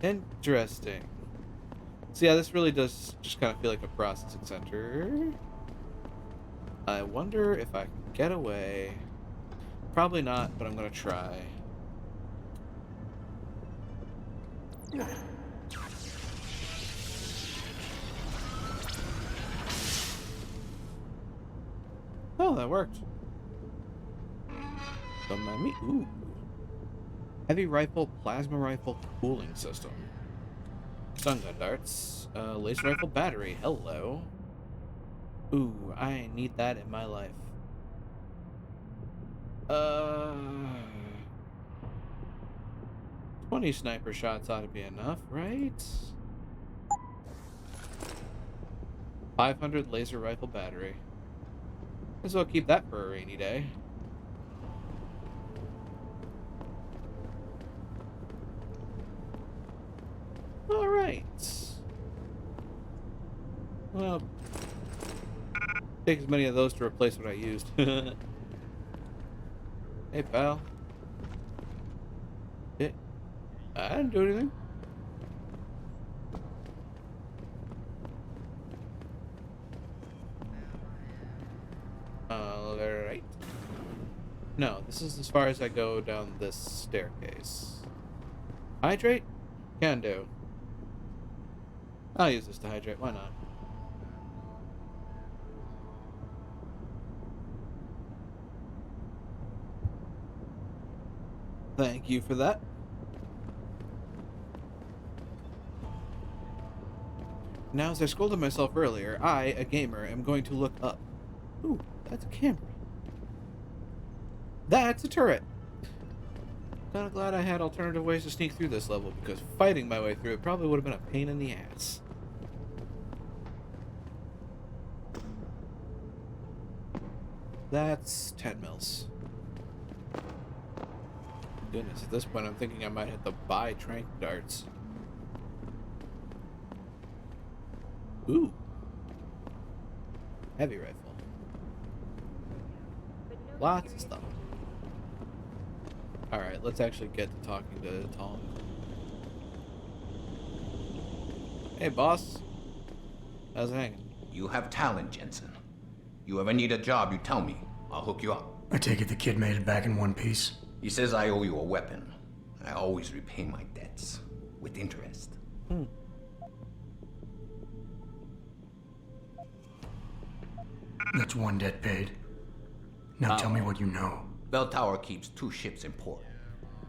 Interesting. So yeah, this really does just kind of feel like a processing center. I wonder if I can get away. Probably not, but I'm gonna try. Oh, that worked. Ooh. Heavy rifle, plasma rifle, cooling system. Stun gun darts. Laser rifle battery. Hello. Ooh, I need that in my life. 20 sniper shots ought to be enough, right? 500 laser rifle battery. Might as well keep that for a rainy day. Alright. Well, take as many of those to replace what I used. Hey, pal. Yeah, I didn't do anything. Alright. No, this is as far as I go down this staircase. Hydrate? Can do. I'll use this to hydrate, why not? Thank you for that. Now, as I scolded myself earlier, I, a gamer, am going to look up. Ooh, that's a camera. That's a turret! Kinda glad I had alternative ways to sneak through this level, because fighting my way through it probably would have been a pain in the ass. That's 10 mils. Goodness, at this point I'm thinking I might have to buy trank darts. Ooh. Heavy rifle. Lots of stuff. Alright, let's actually get to talking to Tom. Hey, boss. How's it hanging? You have talent, Jensen. You ever need a job, you tell me. I'll hook you up. I take it the kid made it back in one piece. He says I owe you a weapon. I always repay my debts. With interest. That's one debt paid. Now tell me what you know. Bell Tower keeps 2 ships in port.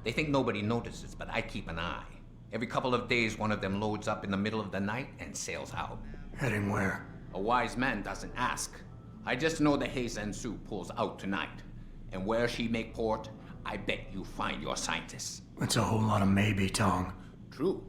They think nobody notices, but I keep an eye. Every couple of days, one of them loads up in the middle of the night and sails out. Heading where? A wise man doesn't ask. I just know the Heizen Su pulls out tonight. And where she make port, I bet you find your scientists. That's a whole lot of maybe, Tong. True.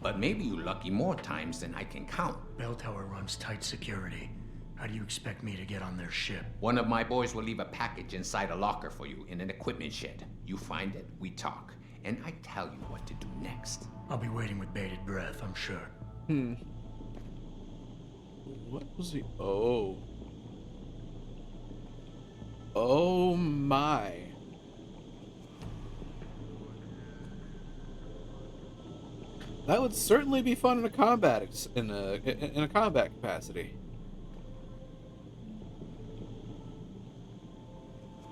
But maybe you lucky more times than I can count. Bell Tower runs tight security. How do you expect me to get on their ship? One of my boys will leave a package inside a locker for you in an equipment shed. You find it, we talk, and I tell you what to do next. I'll be waiting with bated breath, I'm sure. What was he? Oh. Oh my. That would certainly be fun in a combat in a combat capacity.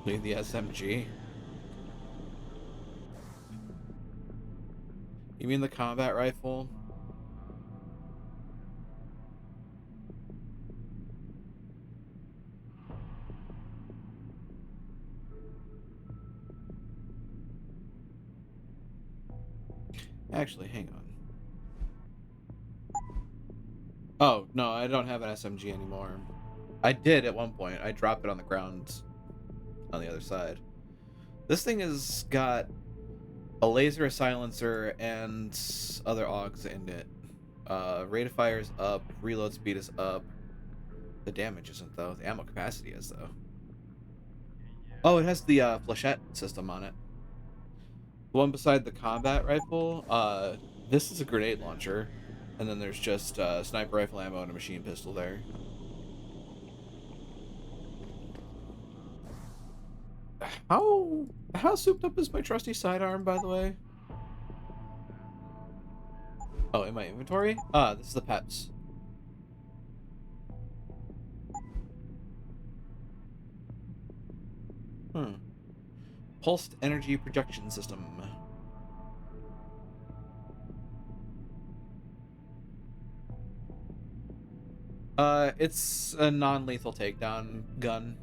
Leave the SMG. You mean the combat rifle? Actually, hang on. Oh, no, I don't have an SMG anymore. I did at one point. I dropped it on the ground on the other side. This thing has got a laser, a silencer, and other augs in it. Rate of fire is up, reload speed is up. The damage isn't, though. The ammo capacity is, though. Oh, it has the flechette system on it. The one beside the combat rifle, this is a grenade launcher. And then there's just sniper rifle ammo and a machine pistol there. How souped up is my trusty sidearm, by the way? Oh, in my inventory? Ah, this is the peps. Pulsed energy projection system. It's a non-lethal takedown gun.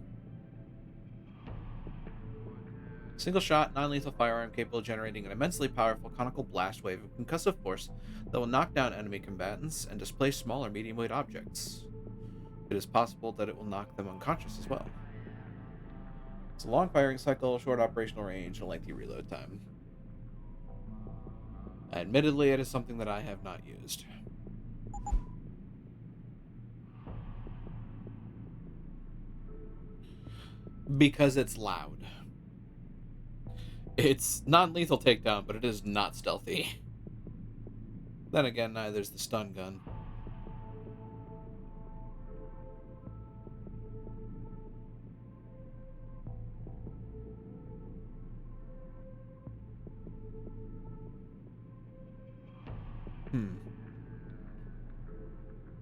Single shot, non-lethal firearm capable of generating an immensely powerful conical blast wave of concussive force that will knock down enemy combatants and displace small or medium-weight objects. It is possible that it will knock them unconscious as well. It's a long firing cycle, short operational range, and a lengthy reload time. Admittedly, it is something that I have not used. Because it's loud. It's non-lethal takedown, but it is not stealthy. Then again, neither is the stun gun.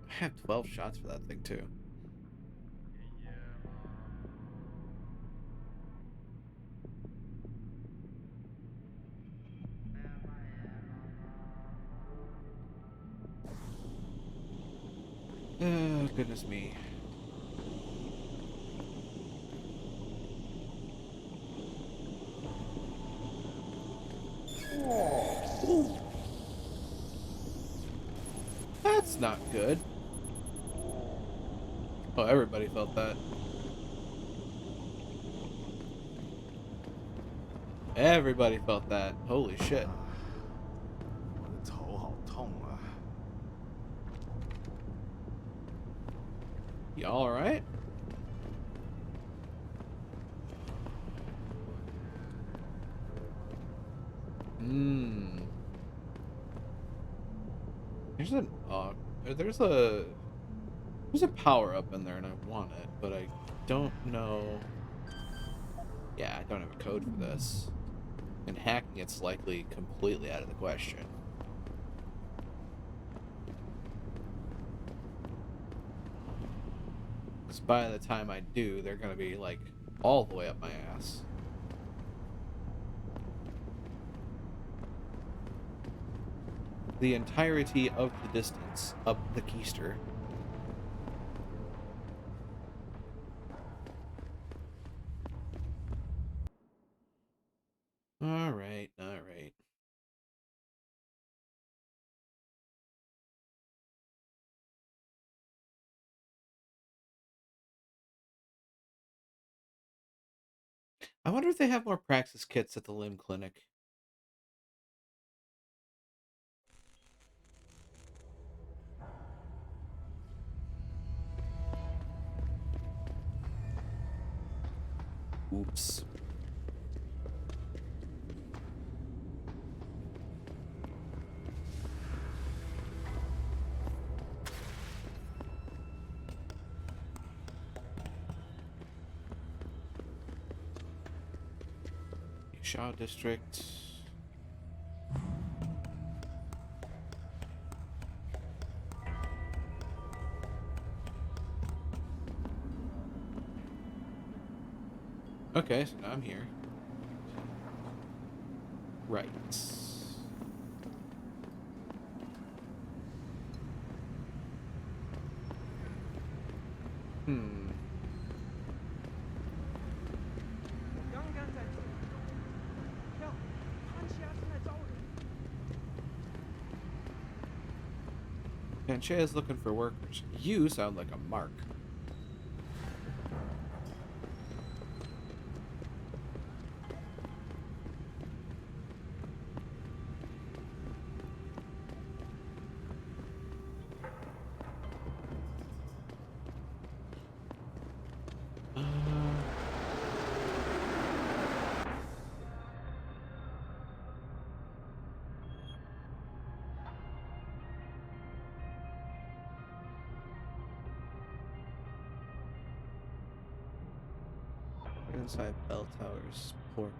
I have 12 shots for that thing, too. Oh, goodness me. That's not good. Oh, everybody felt that. Everybody felt that. Holy shit. 我的头好痛啊！ Y'all alright? There's an there's a power up in there and I want it, but I don't know. Yeah, I don't have a code for this. And hacking it's likely completely out of the question. Because by the time I do, they're gonna be like all the way up my ass. The entirety of the distance up the keister. Alright, alright. I wonder if they have more praxis kits at the limb clinic. Oops. Shaw District. Okay, so now I'm here. Right. Hmm. 我刚刚在这里，跳，潘奇亚正在招人。 Panchea is looking for workers. You sound like a mark. Inside bell towers port.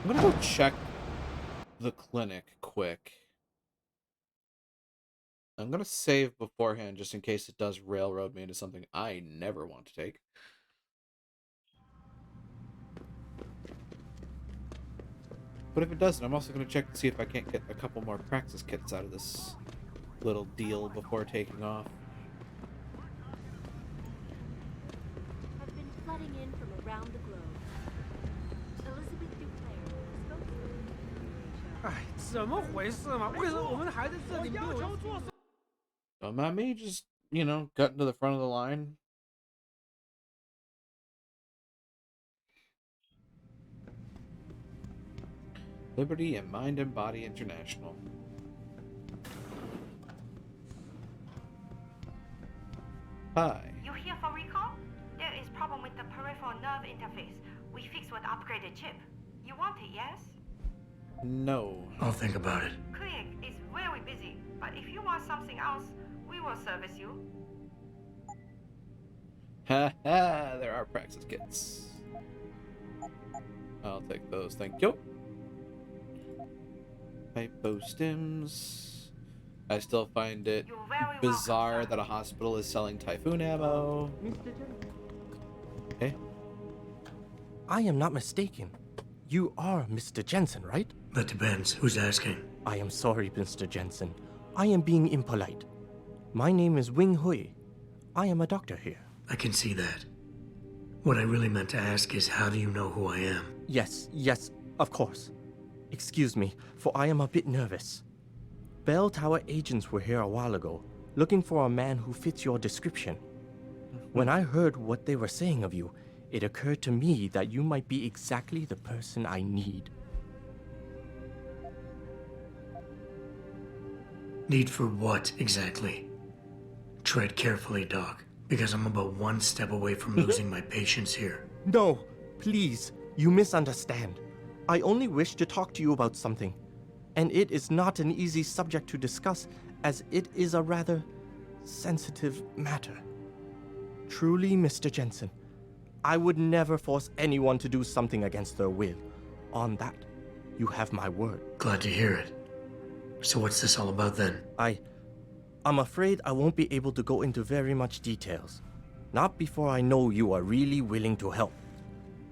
I'm gonna go check the clinic quick. I'm gonna save beforehand just in case it does railroad me into something I never want to take. But if it doesn't, I'm also gonna check to see if I can't get a couple more praxis kits out of this little deal before taking off. Have been flooding in from around the globe. Elizabeth Duclair, spokeswoman. 哎，怎么回事嘛？为什么我们还在这里没有人做？ Don't mind me, just, you know, cutting to the front of the line. Liberty and Mind and Body International. Hi. You here for recall? There is problem with the peripheral nerve interface. We fixed with upgraded chip. You want it, yes? No. I'll think about it. Clinic is very busy, but if you want something else, we will service you. Ha ha, there are praxis kits. I'll take those, thank you. Hypostims. I still find it You're very bizarre welcome, that a hospital is selling Typhoon ammo. Okay. I am not mistaken. You are Mr. Jensen, right? That depends. Who's asking? I am sorry, Mr. Jensen. I am being impolite. My name is Wing Hui. I am a doctor here. I can see that. What I really meant to ask is, how do you know who I am? Yes, of course. Excuse me, for I am a bit nervous. Bell Tower agents were here a while ago, looking for a man who fits your description. When I heard what they were saying of you, it occurred to me that you might be exactly the person I need. Need for what, exactly? Tread carefully, Doc, because I'm about one step away from losing my patience here. No, please, you misunderstand. I only wish to talk to you about something. And it is not an easy subject to discuss, as it is a rather sensitive matter. Truly, Mr. Jensen, I would never force anyone to do something against their will. On that, you have my word. Glad to hear it. So what's this all about then? I'm afraid I won't be able to go into very much details. Not before I know you are really willing to help.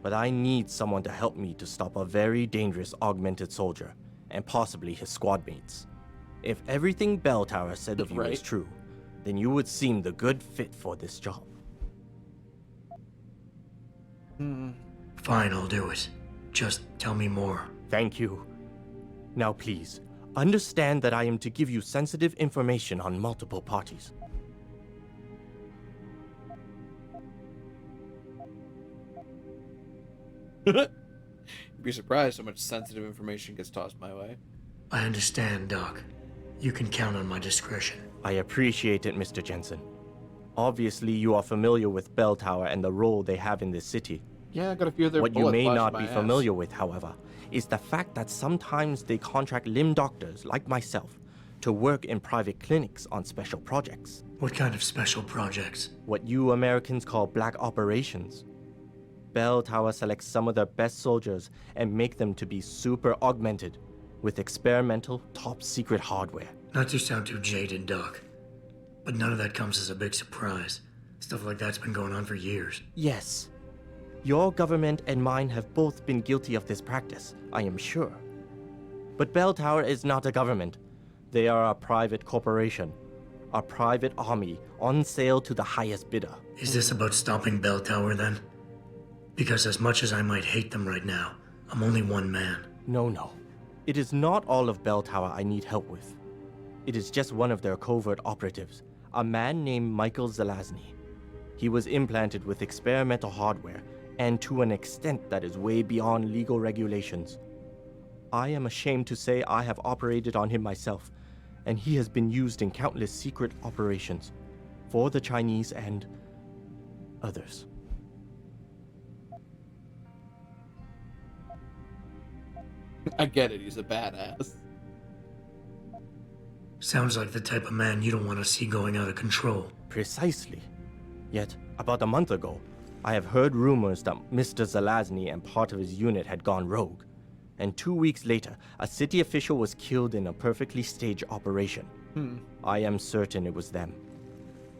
But I need someone to help me to stop a very dangerous augmented soldier, and possibly his squad mates. If everything Bell Tower said of you is true, then you would seem the good fit for this job. Fine, I'll do it. Just tell me more. Thank you. Now please, understand that I am to give you sensitive information on multiple parties. You'd be surprised how much sensitive information gets tossed my way. I understand, Doc. You can count on my discretion. I appreciate it, Mr. Jensen. Obviously, you are familiar with Bell Tower and the role they have in this city. Yeah, I got a few of their What you bullets may lodged not in be my ass. familiar with, however, is the fact that sometimes they contract limb doctors like myself to work in private clinics on special projects. What kind of special projects? What you Americans call black operations. Bell Tower selects some of their best soldiers and make them to be super augmented with experimental, top-secret hardware. Not to sound too jaded, Doc, but none of that comes as a big surprise. Stuff like that's been going on for years. Yes. Your government and mine have both been guilty of this practice, I am sure. But Bell Tower is not a government. They are a private corporation. A private army on sale to the highest bidder. Is this about stopping Bell Tower then? Because as much as I might hate them right now, I'm only one man. No. It is not all of Bell Tower I need help with. It is just one of their covert operatives, a man named Michael Zelazny. He was implanted with experimental hardware, and to an extent that is way beyond legal regulations. I am ashamed to say I have operated on him myself, and he has been used in countless secret operations for the Chinese and others. I get it, he's a badass. Sounds like the type of man you don't want to see going out of control. Precisely. Yet, about a month ago, I have heard rumors that Mr. Zelazny and part of his unit had gone rogue, and 2 weeks later, a city official was killed in a perfectly staged operation. I am certain it was them.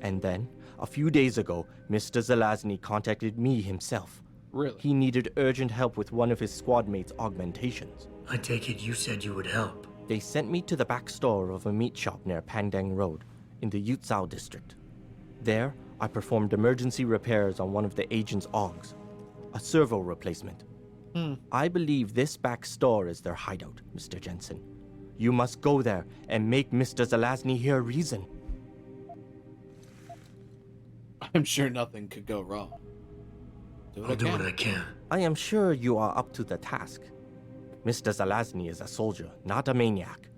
And then, a few days ago, Mr. Zelazny contacted me himself. Really? He needed urgent help with one of his squad mates' augmentations. I take it you said you would help. They sent me to the back store of a meat shop near Pandang Road, in the Yutzao district. There, I performed emergency repairs on one of the agent's augs, a servo replacement. I believe this back store is their hideout, Mr. Jensen. You must go there and make Mr. Zelazny hear reason. I'm sure nothing could go wrong. I'll do what I can. I am sure you are up to the task. Mr. Zelazny is a soldier, not a maniac.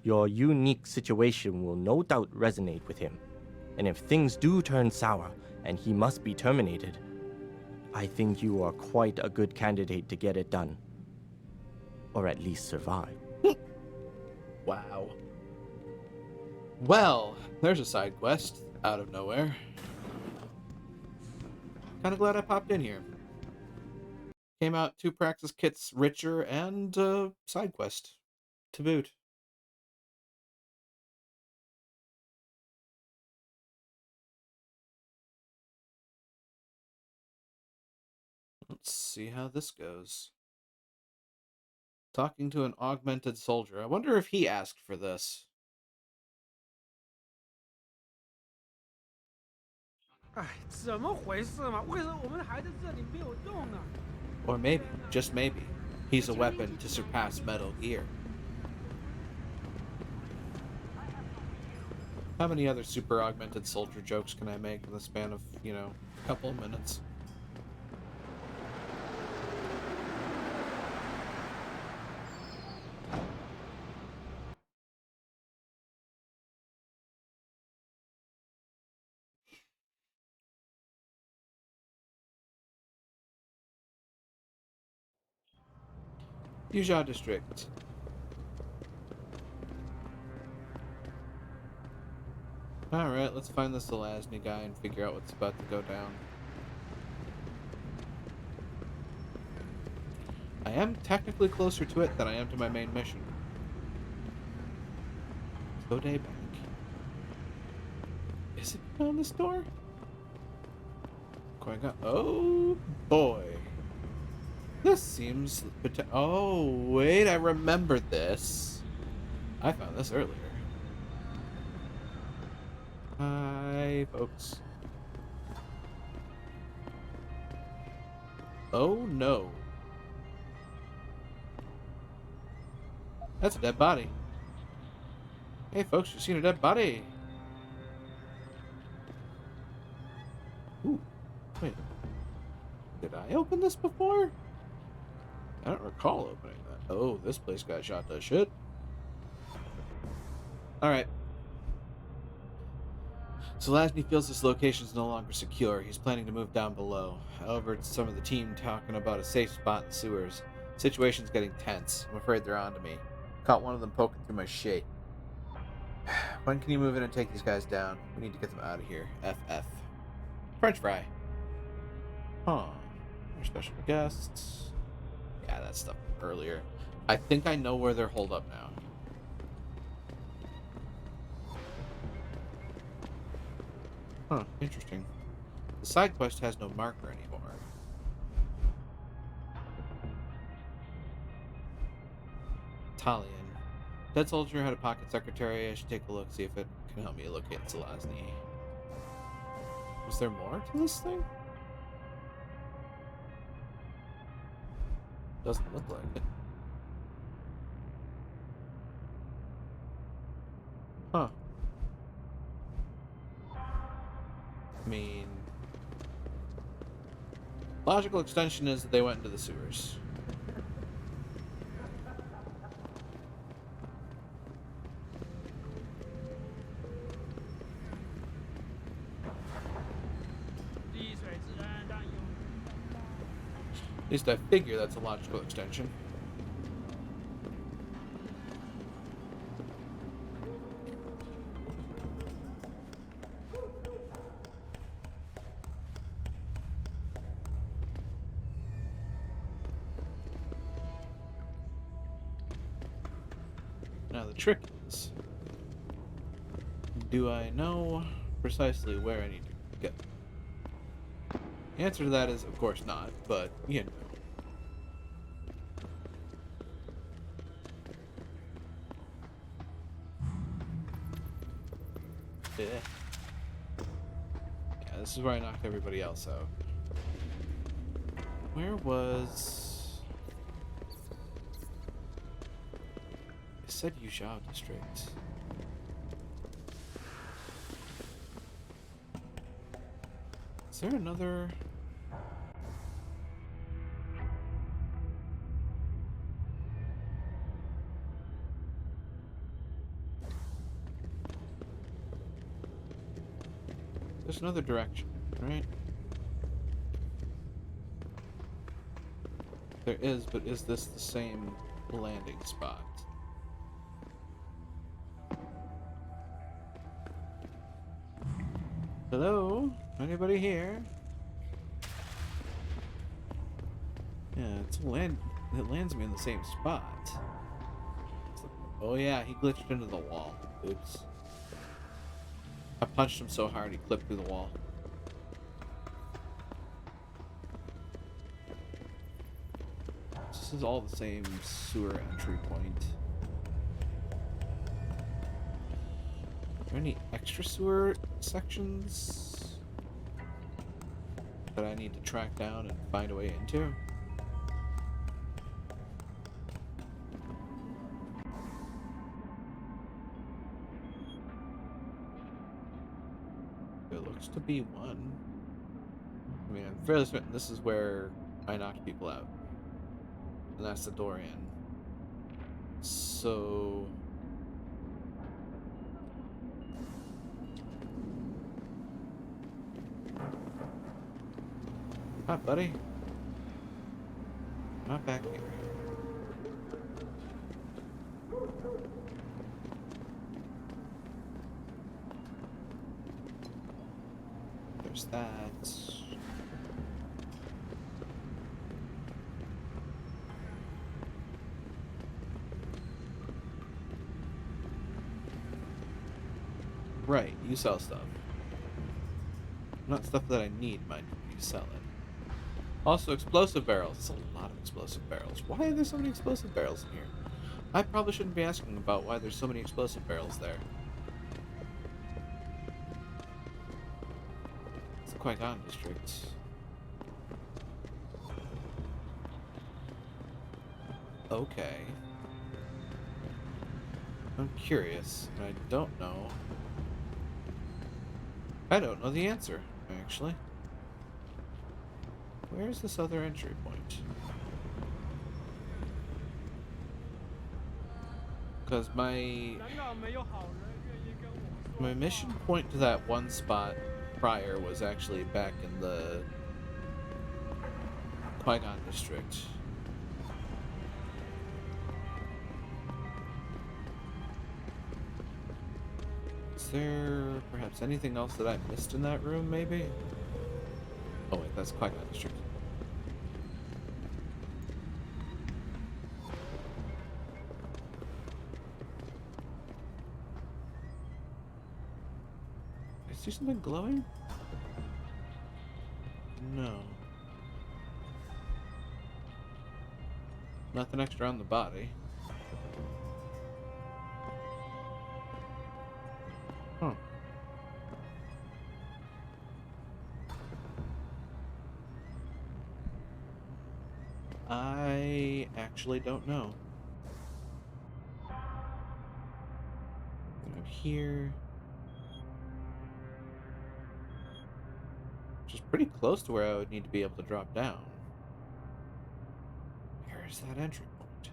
Your unique situation will no doubt resonate with him. And if things do turn sour and he must be terminated, I think you are quite a good candidate to get it done. Or at least survive. Wow. Well, there's a side quest out of nowhere. Kind of glad I popped in here. Came out 2 practice kits richer and side quest to boot. Let's see how this goes. Talking to an augmented soldier. I wonder if he asked for this. 哎，怎么回事嘛？为什么我们还在这里没有动呢？ Or maybe, just maybe, he's a weapon to surpass Metal Gear. How many other super augmented soldier jokes can I make in the span of, a couple of minutes? Yuzhou District. Alright, let's find this Zelazny guy and figure out what's about to go down. I am technically closer to it than I am to my main mission. Code Bank. Is it on this door? Going on. Oh boy. This seems... Oh, wait, I remember this. I found this earlier. Hi, folks. Oh, no. That's a dead body. Hey, folks, you seen a dead body? Ooh, wait. Did I open this before? I don't recall opening that. Oh, this place got shot to shit. Alright. Zelazny feels this location is no longer secure. He's planning to move down below. However, it's some of the team talking about a safe spot in sewers. Situation's getting tense. I'm afraid they're onto me. Caught one of them poking through my shade. When can you move in and take these guys down? We need to get them out of here. FF. French fry. Huh. Our special guests. Yeah, that stuff earlier. I think I know where they're holed up now. Huh, interesting. The side quest has no marker anymore. Talion. Dead soldier had a pocket secretary. I should take a look, see if it can help me locate Zelazny. Was there more to this thing? Doesn't look like it. Huh. I mean... Logical extension is that they went into the sewers. At least I figure that's a logical extension. Now the trick is, do I know precisely where I need to go? The answer to that is, of course not, but, you know. Yeah, this is where I knocked everybody else out. Where was... I said Yuzhou district. Is there another... There's another direction, right? There is, but is this the same landing spot? Hello? Anybody here? Yeah, it lands me in the same spot. Oh yeah, he glitched into the wall. Oops. I punched him so hard he clipped through the wall. This is all the same sewer entry point. Are there any extra sewer sections that I need to track down and find a way into? There looks to be one. I mean, I'm fairly certain this is where I knocked people out. And that's the door in. So... Hi, buddy. Not back here. There's that. Right, you sell stuff. Not stuff that I need, mind you, you sell it. Also, explosive barrels. That's a lot of explosive barrels. Why are there so many explosive barrels in here? I probably shouldn't be asking about why there's so many explosive barrels there. It's the Qui-Gon district. Okay. I'm curious, and I don't know. I don't know the answer, actually. Where's this other entry point? Because my mission point to that one spot prior was actually back in the Qui-Gon district. Is there perhaps anything else that I missed in that room, maybe? Oh wait, that's Qui-Gon district. I see something glowing? No. Nothing extra on the body. Huh. I actually don't know. I'm here. Which is pretty close to where I would need to be able to drop down. Where's that entry point?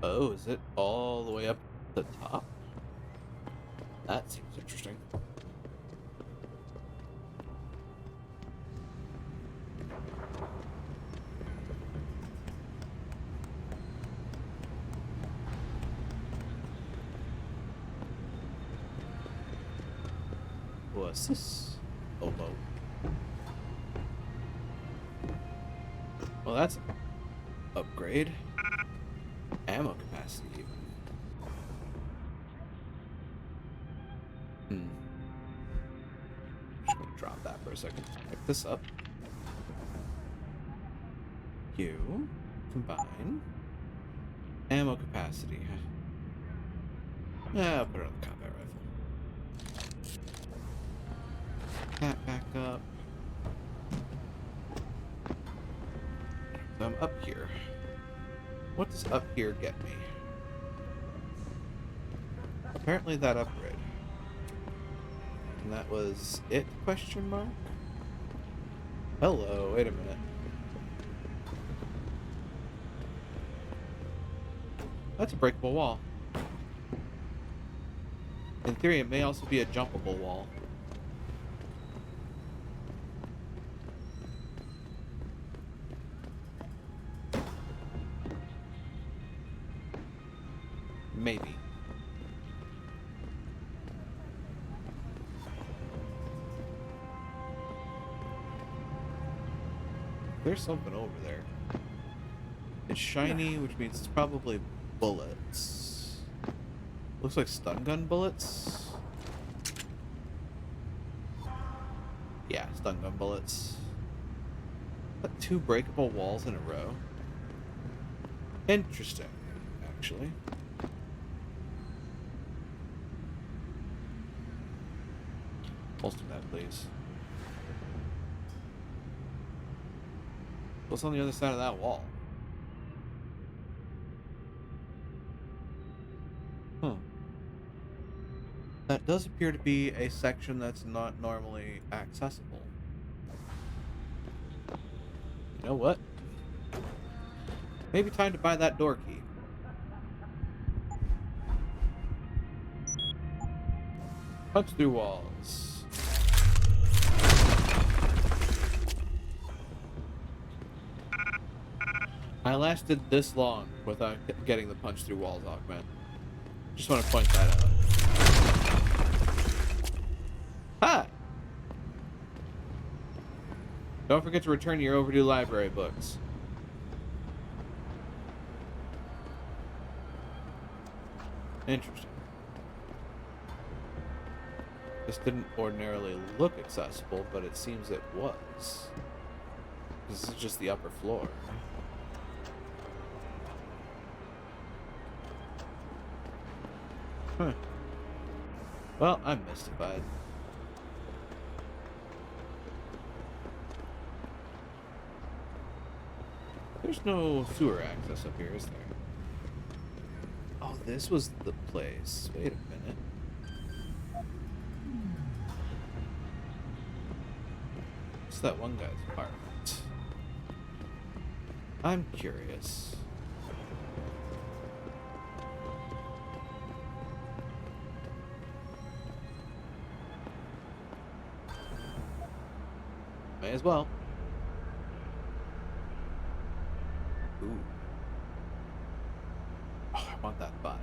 Oh, is it all the way up the top? That seems interesting. What's this? Oh, no. Well, that's an upgrade. ammo capacity even. Just gonna drop that for a second. Pick this up. You combine ammo capacity. Yeah, I'll put it on the combat rifle. That back up. So I'm up here. What does up here get me? Apparently that upgrade. And that was it, question mark? Hello, wait a minute. That's a breakable wall. In theory, it may also be a jumpable wall. Maybe. There's something over there. It's shiny, which means it's probably bullets. Looks like stun gun bullets. Yeah, stun gun bullets. Got 2 breakable walls in a row. Interesting, actually. Holster that, please. What's on the other side of that wall? Huh. That does appear to be a section that's not normally accessible. You know what? Maybe time to buy that door key. Punch through walls. I lasted this long without getting the punch through walls augment. Just want to point that out. Hi! Don't forget to return your overdue library books. Interesting. This didn't ordinarily look accessible, but it seems it was. This is just the upper floor. Huh. Well, I'm mystified. There's no sewer access up here, is there? Oh, this was the place. Wait a minute. What's that one guy's apartment? I'm curious. May as well. Ooh. Oh, I want that 5.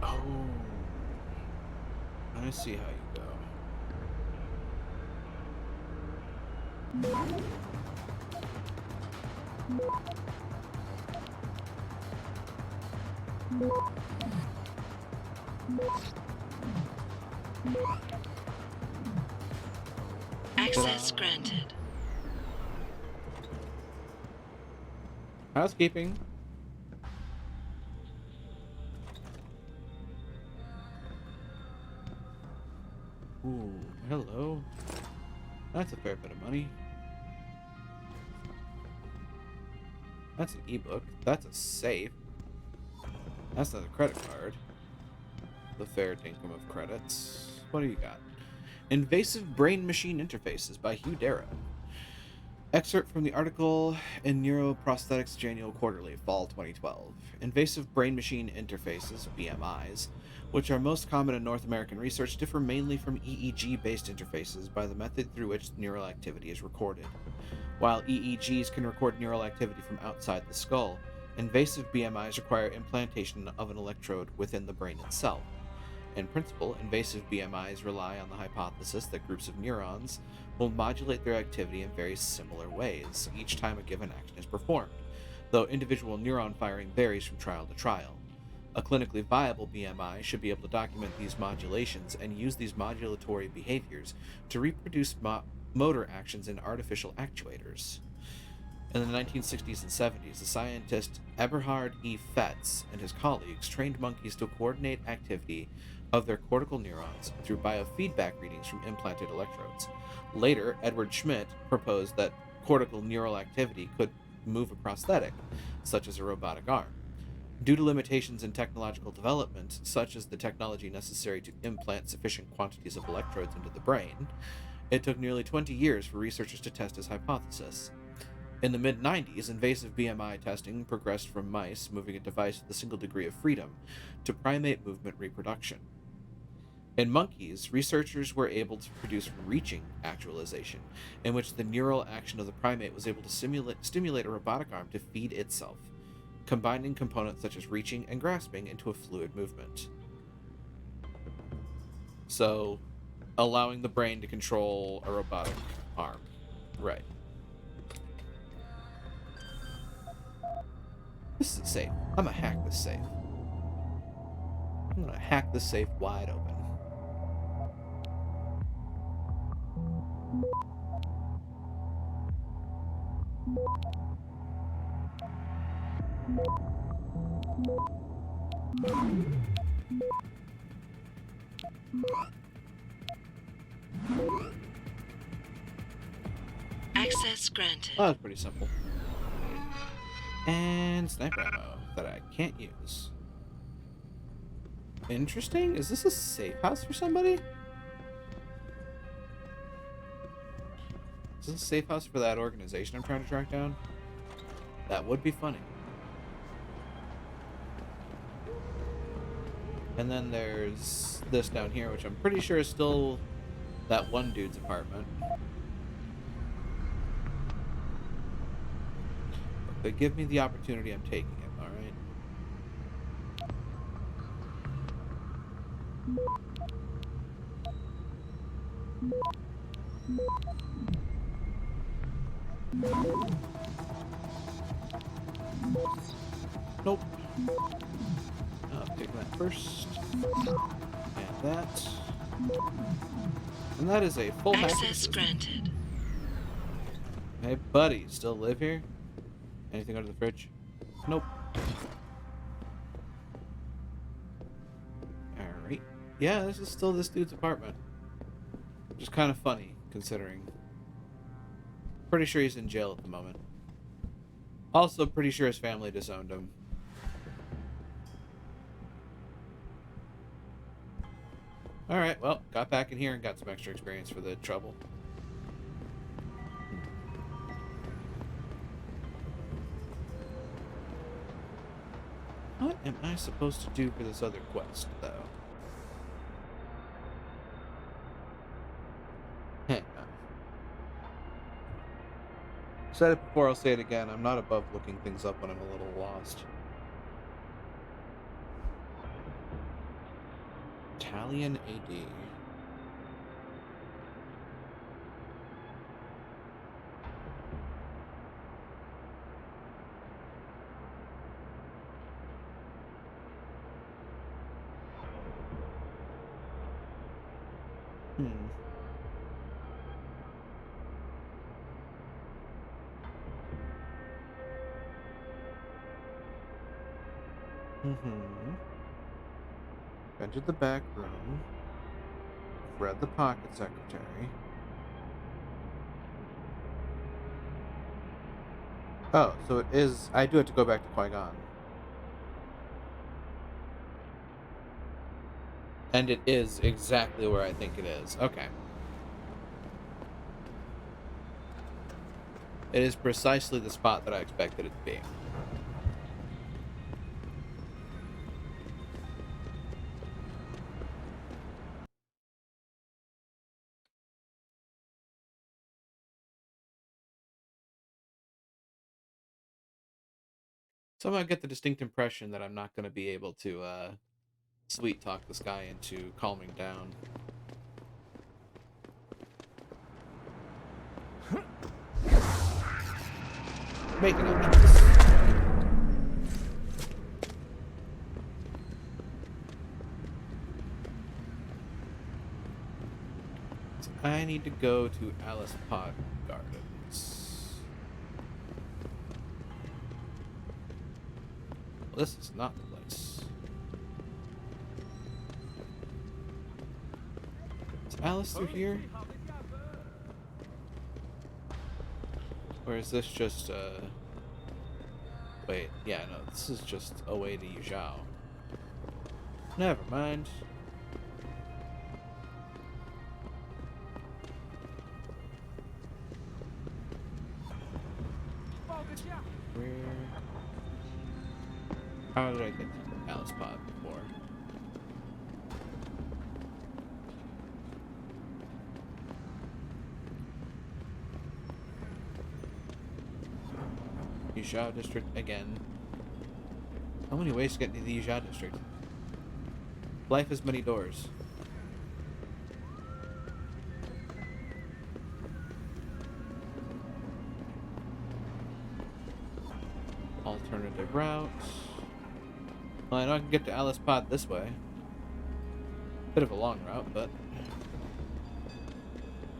Oh. I see how you go. Access granted. Housekeeping. Ooh, hello. That's a fair bit of money. That's an ebook. That's a safe. That's not a credit card. The fair dinkum of credits. What do you got? Invasive Brain-Machine Interfaces by Hugh Darrow. Excerpt from the article in Neuroprosthetics Janual Quarterly, Fall 2012. Invasive brain-machine interfaces, BMIs, which are most common in North American research, differ mainly from EEG-based interfaces by the method through which neural activity is recorded. While EEGs can record neural activity from outside the skull, invasive BMIs require implantation of an electrode within the brain itself. In principle, invasive BMIs rely on the hypothesis that groups of neurons will modulate their activity in very similar ways each time a given action is performed. though individual neuron firing varies from trial to trial. A clinically viable BMI should be able to document these modulations and use these modulatory behaviors to reproduce motor actions in artificial actuators. In the 1960s and 70s, the scientist Eberhard E. Fetz and his colleagues trained monkeys to coordinate activity of their cortical neurons through biofeedback readings from implanted electrodes. Later, Edward Schmidt proposed that cortical neural activity could move a prosthetic, such as a robotic arm. Due to limitations in technological development, such as the technology necessary to implant sufficient quantities of electrodes into the brain, it took nearly 20 years for researchers to test his hypothesis. In the mid-90s, invasive BMI testing progressed from mice moving a device with a single degree of freedom to primate movement reproduction. In monkeys, researchers were able to produce reaching actualization, in which the neural action of the primate was able to stimulate a robotic arm to feed itself, combining components such as reaching and grasping into a fluid movement. So, allowing the brain to control a robotic arm. Right. This is safe. I'm gonna hack this safe. I'm gonna hack this safe wide open. Access granted. Oh, that's pretty simple. And sniper ammo that I can't use. Interesting. Is this a safe house for somebody? Is this a safe house for that organization I'm trying to track down? That would be funny. And then there's this down here, which I'm pretty sure is still that one dude's apartment. If they give me the opportunity, I'm taking it, alright? Nope. Take that first. And that. And that is a full access granted. Hey, buddy, still live here? Anything under the fridge? Nope. Alright. Yeah, this is still this dude's apartment. Which is kind of funny, considering. Pretty sure he's in jail at the moment. Also, pretty sure his family disowned him. Alright, well, got back in here and got some extra experience for the trouble. What am I supposed to do for this other quest, though? Hang on. Said it before, I'll say it again. I'm not above looking things up when I'm a little lost. Italian AD. Entered the back room. Read the pocket secretary. Oh, so it is... I do have to go back to Qui-Gon. And it is exactly where I think it is. Okay. It is precisely the spot that I expected it to be. Somehow I get the distinct impression that I'm not going to be able to sweet talk this guy into calming down. Making a choice. I need to go to Alice Pod Gardens. Well, this is not the place. Is Alice through here? Or is this just, Wait, yeah, no, this is just a way to Yuzhou. Never mind. Where... How did I get to Alice Pod before? Yuzhou District again. How many ways to get to the Yuzhou District? Life has many doors. Alternative routes. Well, I know I can get to Alice Pod this way. Bit of a long route, but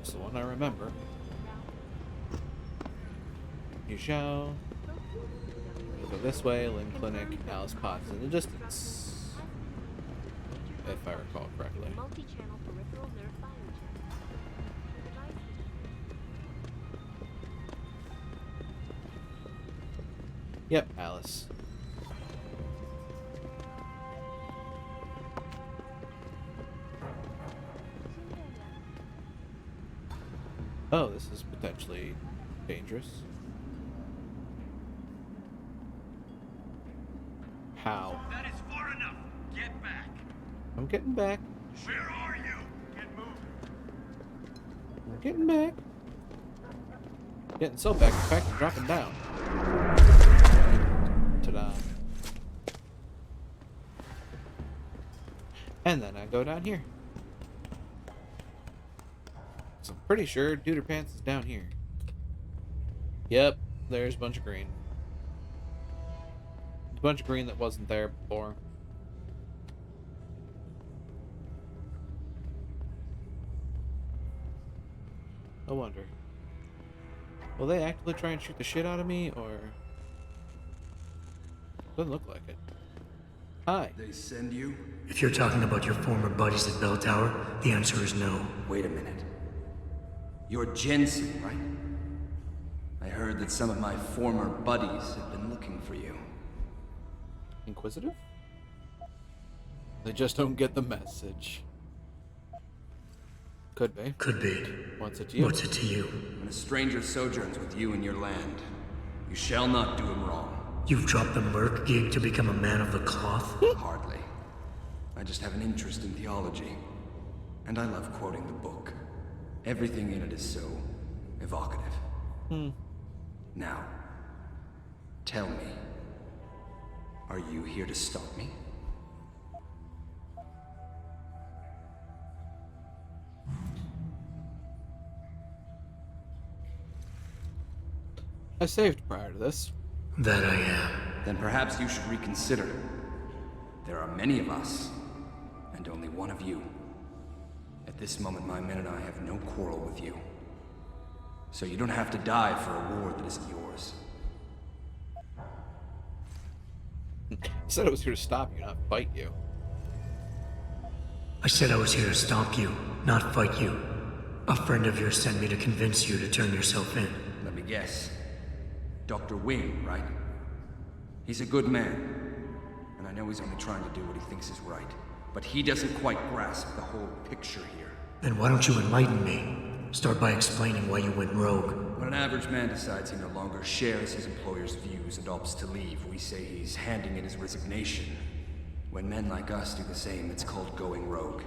it's the one I remember. Yuzhou. Go this way, Limb Clinic, Alice Pod's in the distance. If I recall correctly. Multi-channel peripheral nerve biochip. Yep, Alice. Oh, this is potentially dangerous. How? That is far enough. Get back. I'm getting back. Where are you? Get moving. I'm getting back. Getting so back, in fact, I'm dropping down. Ta-da. And then I go down here. So I'm pretty sure Duder Pants is down here. Yep, there's a bunch of green. A bunch of green that wasn't there before. I wonder. Will they actively try and shoot the shit out of me, or... Doesn't look like it. Hi. They send you? If you're talking about your former buddies at Bell Tower, the answer is no. Wait a minute. You're Jensen, right? I heard that some of my former buddies have been looking for you. Inquisitive? They just don't get the message. Could be. Could be. What's it to you? What's it to you? When a stranger sojourns with you in your land, you shall not do him wrong. You've dropped the merc gig to become a man of the cloth? Hardly. I just have an interest in theology. And I love quoting the book. Everything in it is so evocative. Now, tell me, are you here to stop me? I saved prior to this. That I am. Then perhaps you should reconsider. There are many of us, and only one of you. At this moment, my men and I have no quarrel with you. So you don't have to die for a war that isn't yours. I said I was here to stop you, not fight you. I said I was here to stop you, not fight you. A friend of yours sent me to convince you to turn yourself in. Let me guess. Dr. Wing, right? He's a good man. And I know he's only trying to do what he thinks is right. But he doesn't quite grasp the whole picture here. Then why don't you enlighten me? Start by explaining why you went rogue. When an average man decides he no longer shares his employer's views and opts to leave, we say he's handing in his resignation. When men like us do the same, it's called going rogue.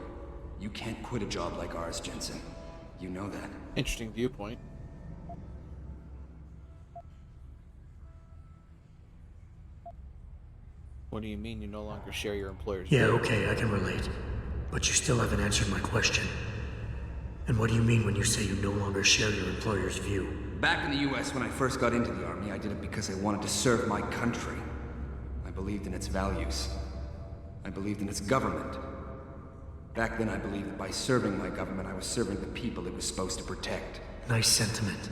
You can't quit a job like ours, Jensen. You know that. Interesting viewpoint. What do you mean you no longer share your employer's Yeah, view? okay, I can relate. But you still haven't answered my question. And what do you mean when you say you no longer share your employer's view? Back in the US, when I first got into the army, I did it because I wanted to serve my country. I believed in its values. I believed in its government. Back then I believed that by serving my government, I was serving the people it was supposed to protect. Nice sentiment.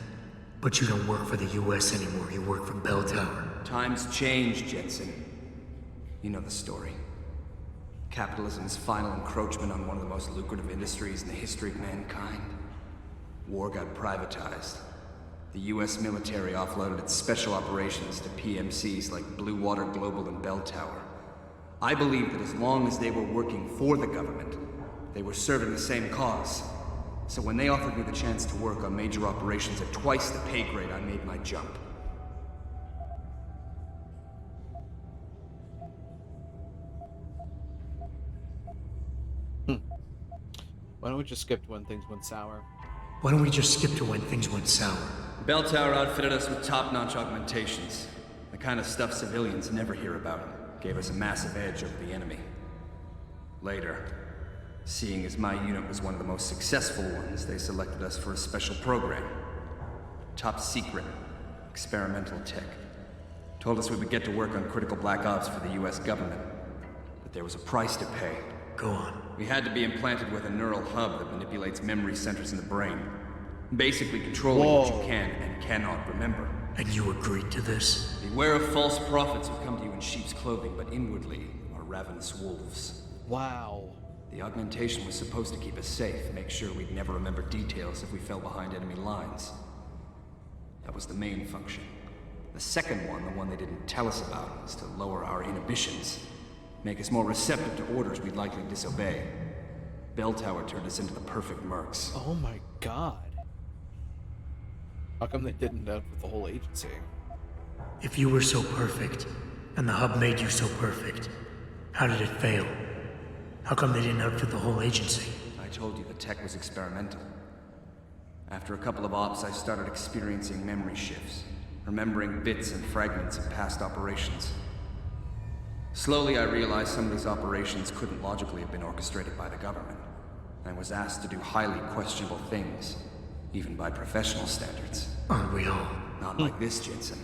But you don't work for the US anymore, you work for Bell Tower. Times change, Jensen. You know the story. Capitalism's final encroachment on one of the most lucrative industries in the history of mankind. War got privatized. The US military offloaded its special operations to PMCs like Blue Water Global and Bell Tower. I believed that as long as they were working for the government, they were serving the same cause. So when they offered me the chance to work on major operations at twice the pay grade, I made my jump. Why don't we just skip to when things went sour? Why don't we just skip to when things went sour? Bell Tower outfitted us with top-notch augmentations. The kind of stuff civilians never hear about. Gave us a massive edge over the enemy. Later, seeing as my unit was one of the most successful ones, they selected us for a special program. Top secret, experimental tech. Told us we would get to work on critical black ops for the US government. But there was a price to pay. Go on. We had to be implanted with a neural hub that manipulates memory centers in the brain. Basically controlling what you can and cannot remember. And you agreed to this? Beware of false prophets who come to you in sheep's clothing, but inwardly are ravenous wolves. Wow. The augmentation was supposed to keep us safe, make sure we'd never remember details if we fell behind enemy lines. That was the main function. The second one, the one they didn't tell us about, was to lower our inhibitions. Make us more receptive to orders we'd likely disobey. Bell Tower turned us into the perfect mercs. Oh my god. How come they didn't outfit the whole agency? If you were so perfect, and the hub made you so perfect, how did it fail? How come they didn't outfit the whole agency? I told you the tech was experimental. After a couple of ops, I started experiencing memory shifts, remembering bits and fragments of past operations. Slowly, I realized some of these operations couldn't logically have been orchestrated by the government. I was asked to do highly questionable things, even by professional standards. Aren't we all? Not like this, Jensen.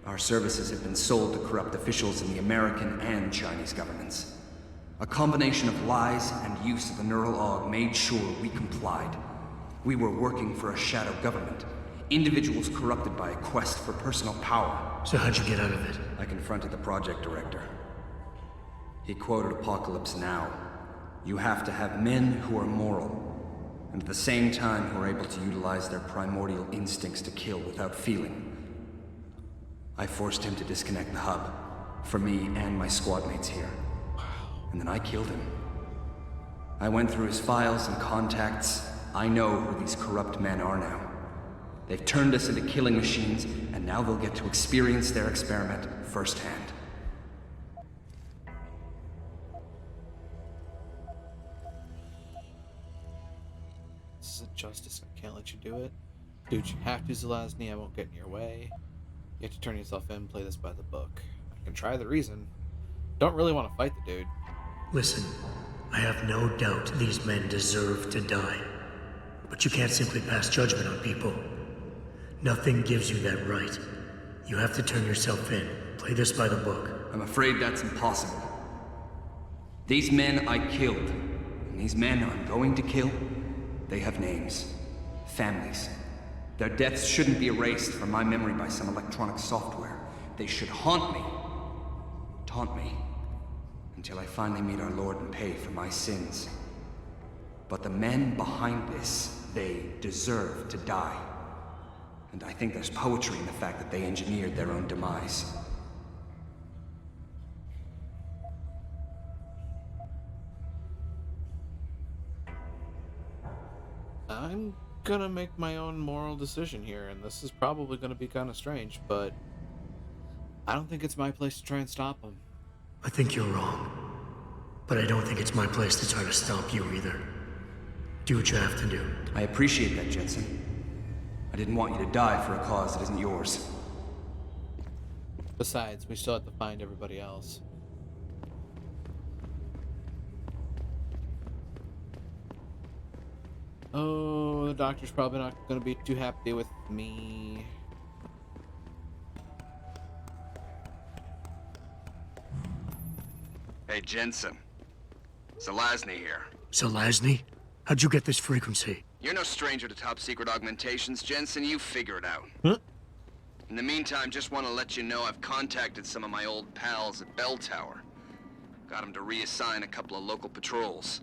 Our services have been sold to corrupt officials in the American and Chinese governments. A combination of lies and use of the neural aug made sure we complied. We were working for a shadow government. Individuals corrupted by a quest for personal power. So how'd you get out of it? I confronted the project director. He quoted Apocalypse Now. You have to have men who are moral, and at the same time who are able to utilize their primordial instincts to kill without feeling. I forced him to disconnect the hub, for me and my squad mates here. And then I killed him. I went through his files and contacts. I know who these corrupt men are now. They've turned us into killing machines, and now they'll get to experience their experiment firsthand. This is injustice. I can't let you do it. Dude, you have to, Zelazny. I won't get in your way. You have to turn yourself in, play this by the book. I can try the reason. Don't really want to fight the dude. Listen, I have no doubt these men deserve to die. But you can't simply pass judgment on people. Nothing gives you that right. You have to turn yourself in. Play this by the book. I'm afraid that's impossible. These men I killed, and these men I'm going to kill, they have names, families. Their deaths shouldn't be erased from my memory by some electronic software. They should haunt me, taunt me, until I finally meet our Lord and pay for my sins. But the men behind this, they deserve to die. And I think there's poetry in the fact that they engineered their own demise. I'm gonna make my own moral decision here, and this is probably gonna be kind of strange, but I don't think it's my place to try and stop them. I think you're wrong. But I don't think it's my place to try to stop you either. Do what you have to do. I appreciate that, Jensen. I didn't want you to die for a cause that isn't yours. Besides, we still have to find everybody else. Oh, the doctor's probably not going to be too happy with me. Hey, Jensen. Zelazny here. Zelazny? How'd you get this frequency? You're no stranger to top secret augmentations, Jensen. You figure it out. Huh? In the meantime, just want to let you know I've contacted some of my old pals at Bell Tower. Got them to reassign a couple of local patrols.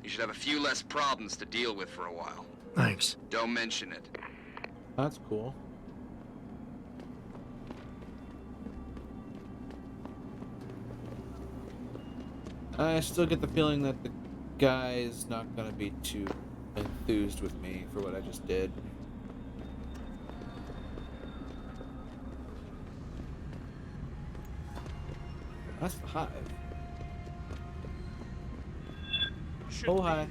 You should have a few less problems to deal with for a while. Thanks. Don't mention it. That's cool. I still get the feeling that the guy's not gonna be too enthused with me for what I just did. That's the hive. Oh, hi.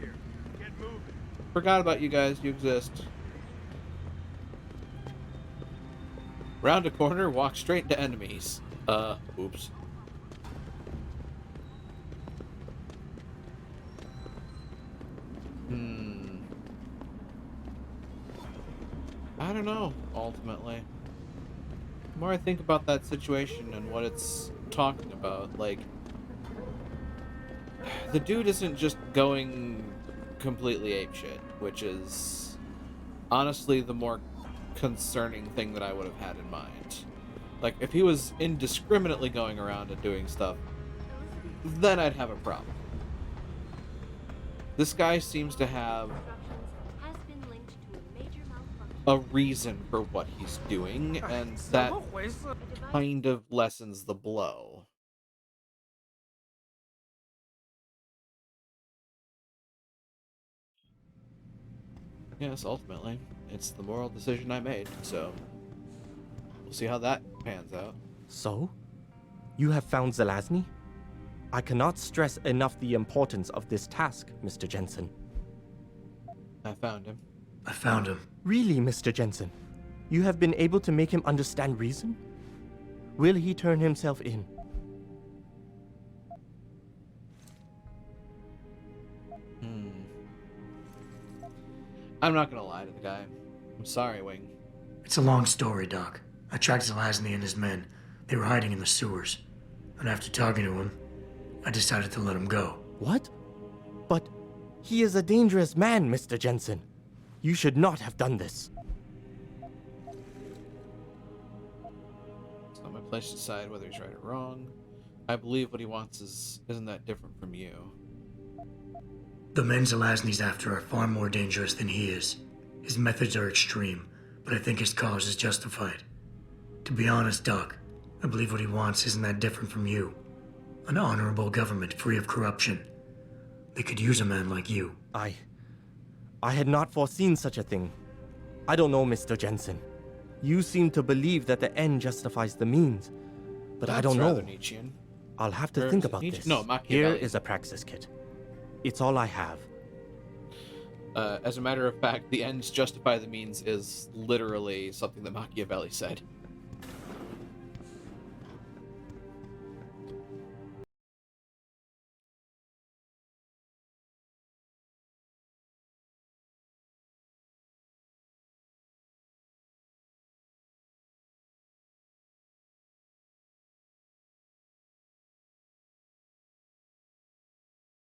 Forgot about you guys. You exist. Round a corner, walk straight into enemies. Oops. I don't know, ultimately. The more I think about that situation and what it's talking about, like, the dude isn't just going completely apeshit, which is honestly the more concerning thing that I would have had in mind. Like, if he was indiscriminately going around and doing stuff, then I'd have a problem. This guy seems to have a reason for what he's doing, and that kind of lessens the blow. Yes, ultimately, it's the moral decision I made, so we'll see how that pans out. So? You have found Zelazny? I cannot stress enough the importance of this task, Mr. Jensen. I found him. I found him. Really, Mr. Jensen? You have been able to make him understand reason? Will he turn himself in? I'm not gonna lie to the guy. I'm sorry, Wing. It's a long story, Doc. I tracked Zelazny and his men. They were hiding in the sewers. And after talking to him, I decided to let him go. What? But he is a dangerous man, Mr. Jensen. You should not have done this. It's not my place to decide whether he's right or wrong. I believe what he wants isn't that different from you. The men Zelazny's after are far more dangerous than he is. His methods are extreme, but I think his cause is justified. To be honest, Doc, I believe what he wants isn't that different from you. An honorable government free of corruption. They could use a man like you. I had not foreseen such a thing. I don't know, Mr. Jensen. You seem to believe that the end justifies the means, but That's I don't rather know. Nietzschean. I'll have to Or think is it about Nietzsche? this. No, Here Machiavelli. is a praxis kit. It's all I have. As a matter of fact, the ends justify the means is literally something that Machiavelli said.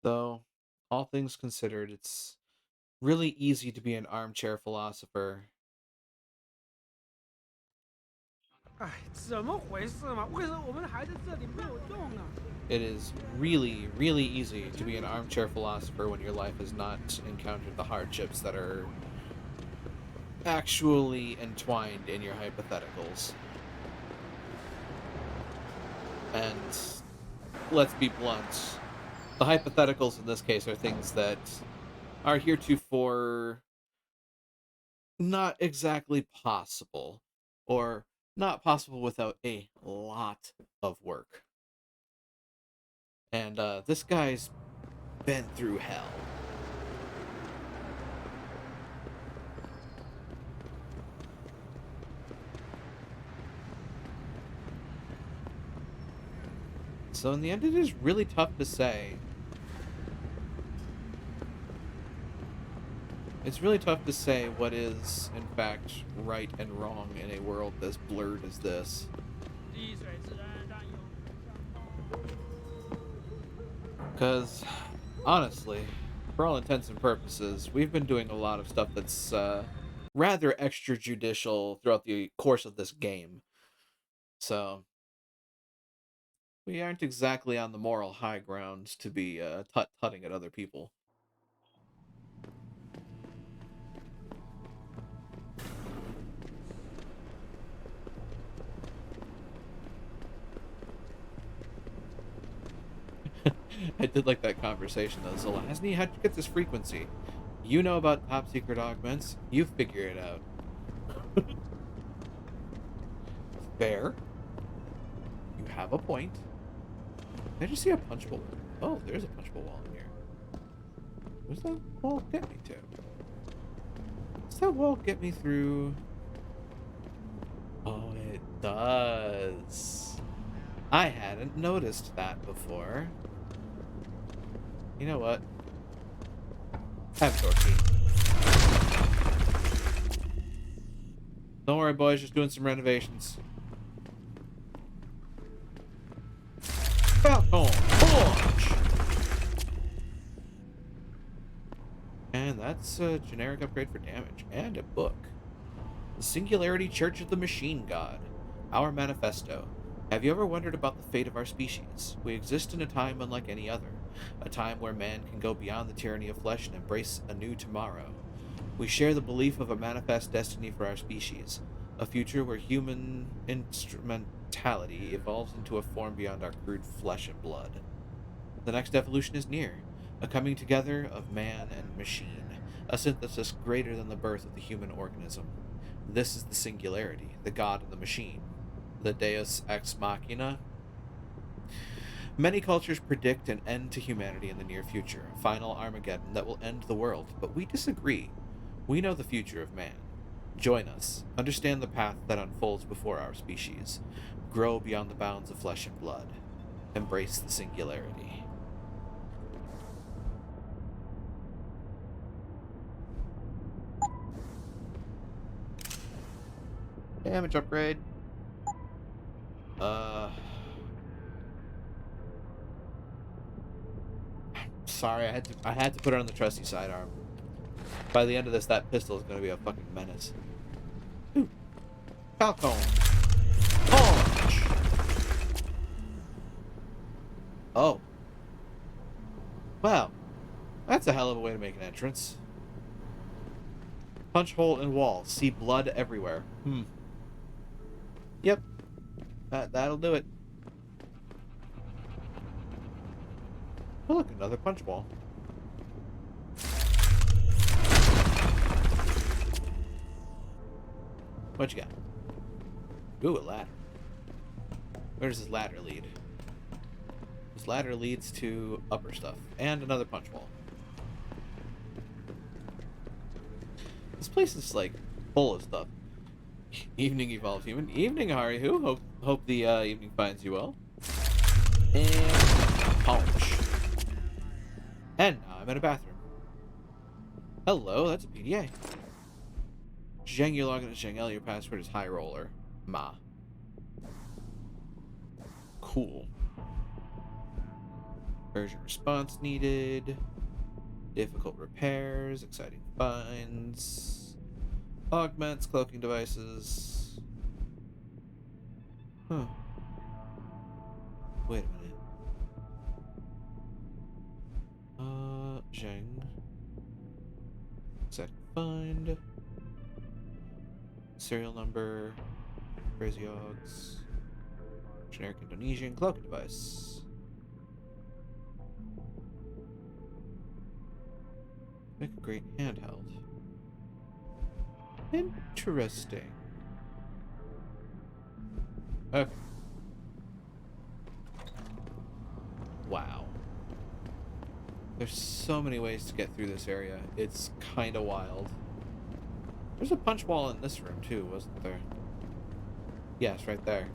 So, all things considered, it's really easy to be an armchair philosopher. 哎，怎么回事嘛？为什么我们还在这里没有用啊？ It is really, really easy to be an armchair philosopher when your life has not encountered the hardships that are actually entwined in your hypotheticals. And let's be blunt, the hypotheticals in this case are things that are heretofore not exactly possible, or not possible without a lot of work. And this guy's been through hell. So in the end, it is really tough to say. It's really tough to say what is, in fact, right and wrong in a world as blurred as this. 滴水之恩，但有 Because honestly, for all intents and purposes, we've been doing a lot of stuff that's rather extrajudicial throughout the course of this game. So, we aren't exactly on the moral high ground to be tut-tutting at other people. I did like that conversation though. Zelazny, how'd you get this frequency? You know about top secret augments. You figure it out. Fair. You have a point. I just see a punchable. Oh, there's a punchable wall in here. What's that wall get me to? Does that wall get me through? Oh, it does. I hadn't noticed that before. You know what? Have door key. Don't worry, boys. Just doing some renovations. Falcon launch. And that's a generic upgrade for damage and a book. The Singularity Church of the Machine God. Our manifesto. Have you ever wondered about the fate of our species? We exist in a time unlike any other. A time where man can go beyond the tyranny of flesh and embrace a new tomorrow. We share the belief of a manifest destiny for our species. A future where human instrumentality evolves into a form beyond our crude flesh and blood. The next evolution is near. A coming together of man and machine. A synthesis greater than the birth of the human organism. This is the singularity, the god and the machine. The Deus ex machina. Many cultures predict an end to humanity in the near future, a final Armageddon that will end the world, but we disagree. We know the future of man. Join us. Understand the path that unfolds before our species. Grow beyond the bounds of flesh and blood. Embrace the singularity. Damage upgrade. Sorry, I had to put it on the trusty sidearm. By the end of this, that pistol is going to be a fucking menace. Ooh. Falcon. Launch. Oh. Wow. That's a hell of a way to make an entrance. Punch hole in wall. See blood everywhere. Yep. That'll do it. Oh, look, another punch wall. What you got? Ooh, a ladder. Where does this ladder lead? This ladder leads to upper stuff. And another punch wall. This place is, like, full of stuff. Evening evolves human. Evening, Harihu. Hope the evening finds you well. And punch. And now I'm in a bathroom. Hello, that's a PDA. Zheng, you log into Zheng, your password is High Roller. Ma. Cool. Urgent response needed. Difficult repairs. Exciting finds. Augments, cloaking devices. Huh. Wait a minute. Zheng. Exciting find. Serial number. Crazy Ogs. Generic Indonesian cloaking device. Make a great handheld. Interesting. Okay. Wow. There's so many ways to get through this area. It's kind of wild. There's a punch wall in this room too, wasn't there? Yes, right there.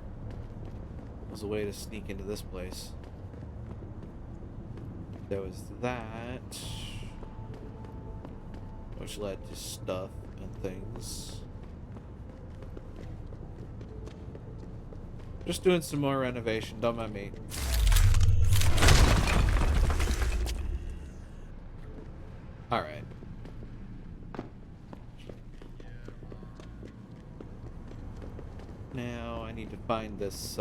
There's a way to sneak into this place. There was that, which led to stuff and things. Just doing some more renovation, don't mind me. Alright. Now I need to find this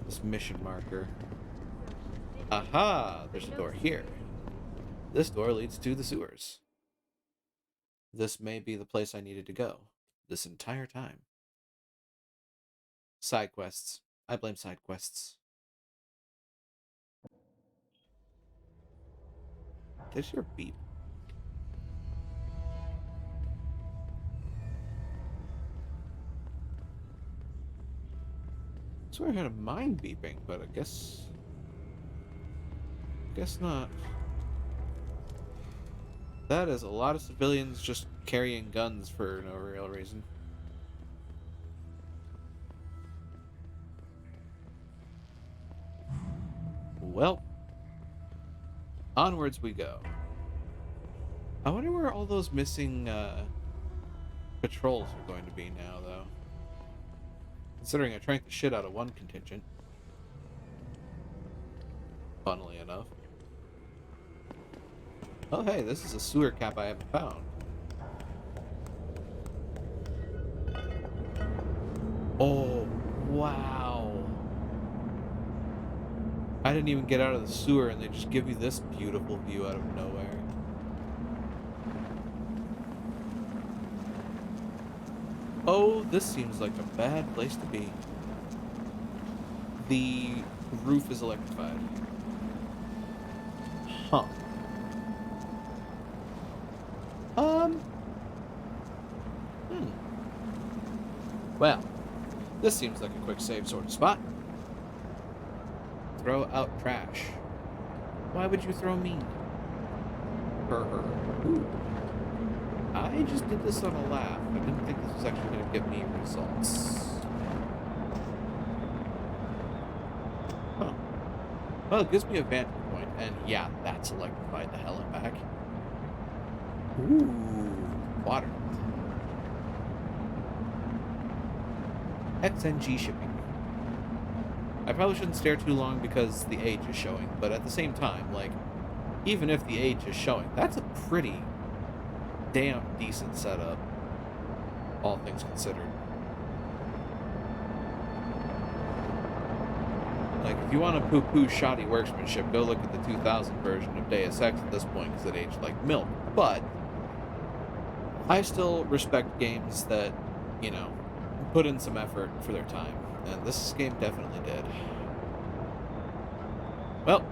this mission marker. Aha! There's a door here. This door leads to the sewers. This may be the place I needed to go this entire time. Side quests. I blame side quests. Did your beep? I swear I heard a mine beeping, but I guess not. That is a lot of civilians just carrying guns for no real reason. Well, onwards we go. I wonder where all those missing patrols are going to be now, though. Considering I tranked the shit out of one contingent. Funnily enough. Oh hey, this is a sewer cap I haven't found. Oh, wow. I didn't even get out of the sewer and they just give you this beautiful view out of nowhere. Oh, this seems like a bad place to be. The roof is electrified. Huh. Well, this seems like a quick save sort of spot. Throw out trash. Why would you throw me? Ooh. I just did this on a laugh. I didn't think this was actually going to give me results. Huh. Well, it gives me a vantage point, and yeah, that's electrified the hell and back. Ooh, water. XNG shipping. I probably shouldn't stare too long because the age is showing, but at the same time, like, even if the age is showing, that's a pretty damn decent setup, all things considered. Like, if you want to poo-poo shoddy workmanship, go look at the 2000 version of Deus Ex at this point, because it aged like milk. But I still respect games that, you know, put in some effort for their time, and this game definitely did. Well,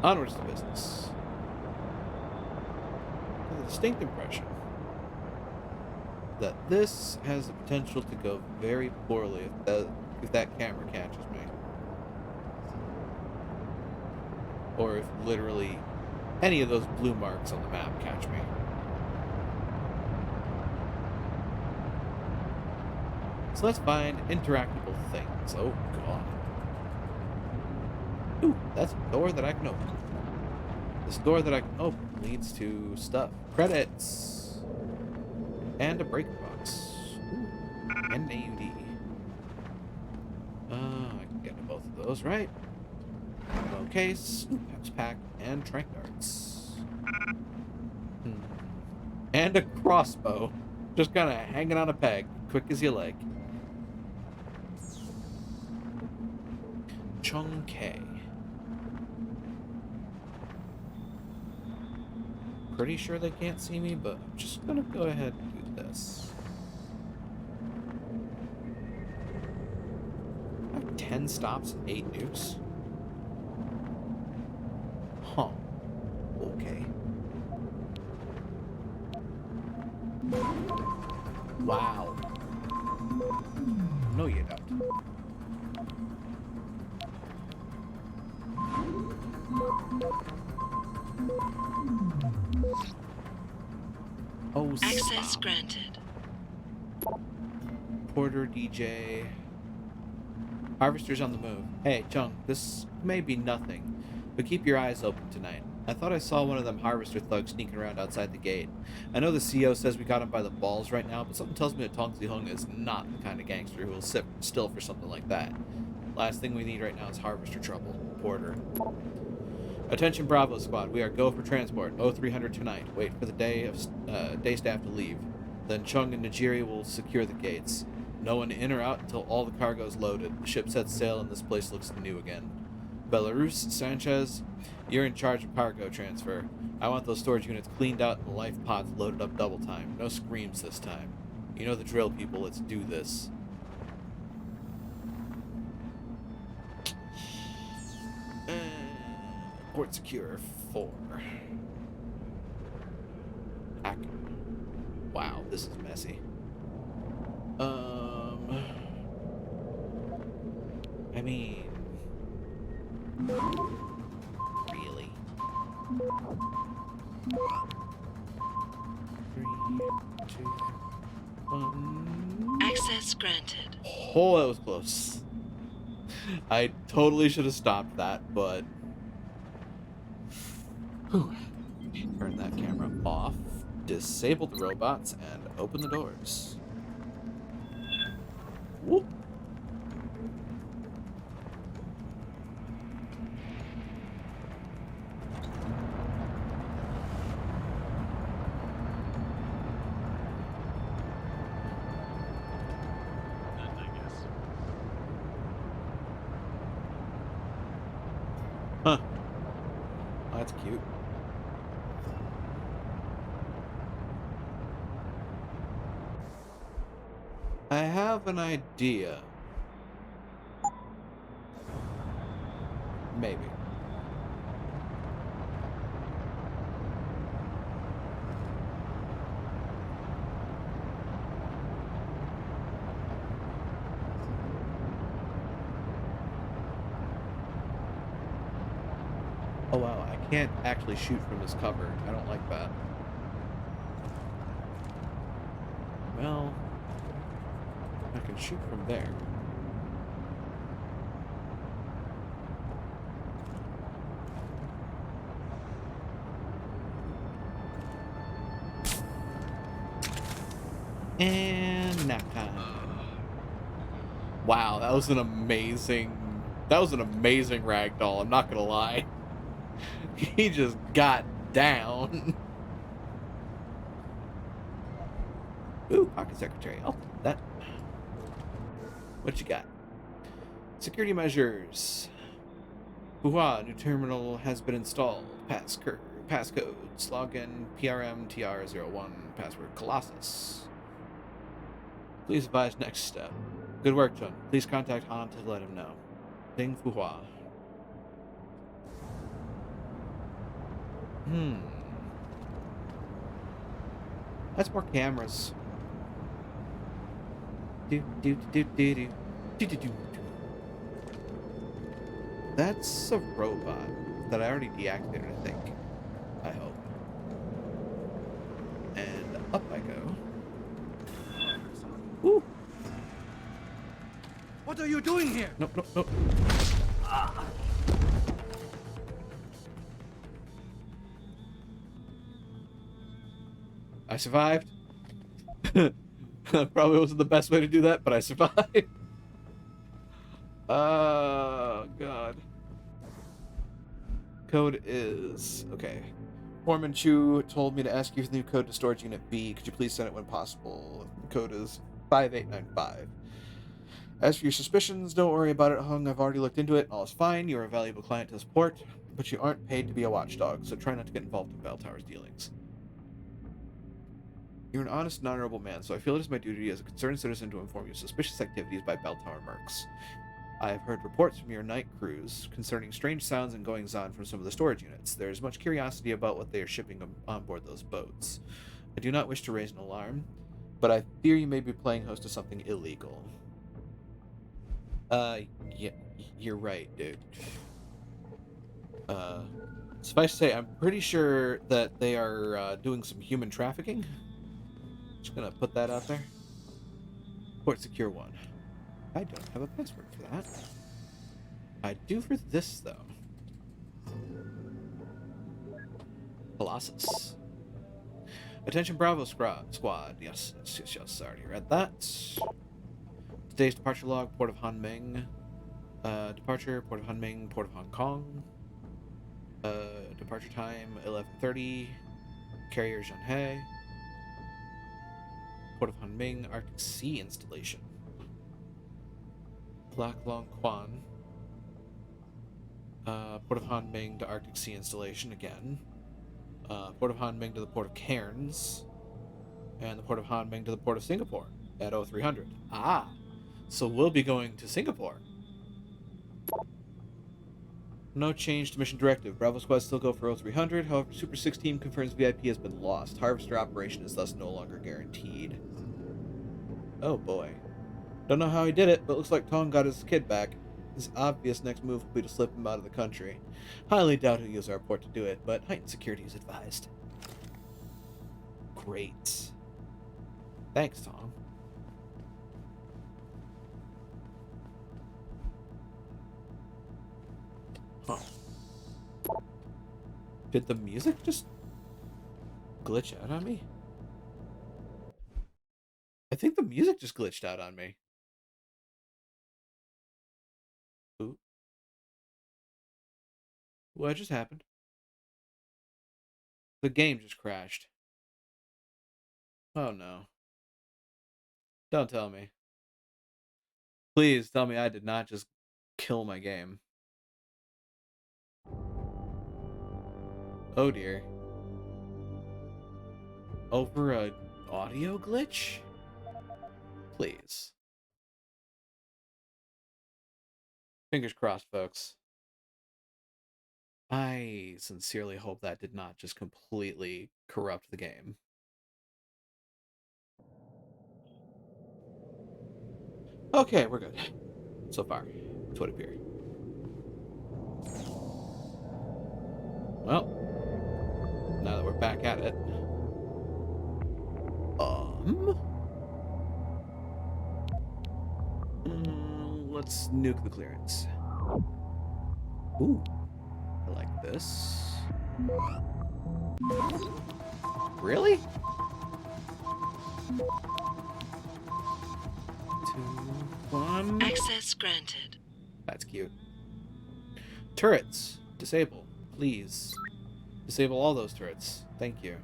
onwards to business. I have a distinct impression that this has the potential to go very poorly if that camera catches me. Or if literally any of those blue marks on the map catch me. So let's find interactable things. Oh god. Ooh, that's a door that I can open. This door that I can open leads to stuff. Credits! And a breaker box. Ooh. And an AUD. I can get to both of those, right? Ammo case, Peps pack, and trank darts. And a crossbow. Just kind of hanging on a peg, quick as you like. Chung K. Pretty sure they can't see me, but I'm just gonna go ahead and do this. I have 10 stops and 8 nukes. Huh. Okay. Wow. No, you don't. Oh, Access stop. granted. Porter DJ. Harvester's on the move. Hey, Chung, this may be nothing, but keep your eyes open tonight. I thought I saw one of them harvester thugs sneaking around outside the gate. I know the CO says we got him by the balls right now, but something tells me that Tong Zi-hung is not the kind of gangster who will sit still for something like that. Last thing we need right now is harvester trouble. Porter. Attention Bravo Squad, we are go for transport. 0300 tonight. Wait for the day staff to leave. Then Chung and Najiri will secure the gates. No one in or out until all the cargo is loaded. The ship sets sail and this place looks new again. Belarus, Sanchez, you're in charge of cargo transfer. I want those storage units cleaned out and the life pods loaded up double time. No screams this time. You know the drill, people. Let's do this. Port secure 4. Hack. Wow, this is messy. I mean, really? 3, 2, 1. Access granted. Oh, that was close. I totally should have stopped that, but turn that camera off, disable the robots, and open the doors. Whoop. Huh. Oh, that's cute. I have an idea. Maybe. Oh wow, I can't actually shoot from this cover. I don't like that. Well, I can shoot from there. And nap time. Wow, that was an amazing ragdoll, I'm not gonna lie. He just got down. Ooh, pocket secretary. I'll take that. What you got? Security measures. Hoo-ha, new terminal has been installed. Passcodes. Login PRM TR01. Password Colossus. Please advise next step. Good work, Chun. Please contact Han to let him know. Ding Fuhua. That's more cameras. That's a robot that I already deactivated, I think. I hope. And up I go. Woo! What are you doing here? Nope. I survived. Probably wasn't the best way to do that, but I survived. Oh, God. Code is... Okay. Foreman Chu told me to ask you for the new code to storage unit B. Could you please send it when possible? The code is 5895. As for your suspicions, don't worry about it, Hung. I've already looked into it. All is fine. You're a valuable client to this port, but you aren't paid to be a watchdog, so try not to get involved in Bell Tower's dealings. You're an honest and honorable man, so I feel it is my duty as a concerned citizen to inform you of suspicious activities by Bell Tower mercs. I have heard reports from your night crews concerning strange sounds and goings-on from some of the storage units. There is much curiosity about what they are shipping on board those boats. I do not wish to raise an alarm, but I fear you may be playing host to something illegal. Yeah, you're right, dude. Suffice to say, I'm pretty sure that they are doing some human trafficking. Just gonna put that out there. Port secure 1. I don't have a password for that. I do for this, though. Colossus. Attention Bravo Squad. Yes, I already read that. Today's departure log, Port of Hanming. Departure, Port of Hanming, Port of Hong Kong. Departure time 11:30. Carrier Zhanghe. Port of Hanming Arctic Sea installation. Black Long Quan. Port of Hanming to Arctic Sea installation again. Port of Hanming to the Port of Cairns. And the Port of Hanming to the Port of Singapore at 0300. Ah, so we'll be going to Singapore. No change to mission directive. Bravo Squad still go for 0300. However, Super 6 team confirms VIP has been lost. Harvester operation is thus no longer guaranteed. Oh boy. Don't know how he did it, but looks like Tong got his kid back. His obvious next move will be to slip him out of the country. Highly doubt he'll use our port to do it, but heightened security is advised. Great. Thanks, Tom. Huh. Did the music just glitch out on me? I think the music just glitched out on me. Ooh. What just happened? The game just crashed. Oh no. Don't tell me. Please tell me I did not just kill my game. Oh dear. Over a audio glitch? Please. Fingers crossed, folks. I sincerely hope that did not just completely corrupt the game. Okay, we're good. So far. It would appear. Well, now that we're back at it. Let's nuke the clearance. Ooh, I like this. Really? 2, 1. Access granted. That's cute. Turrets. Disable. Please. Disable all those turrets. Thank you.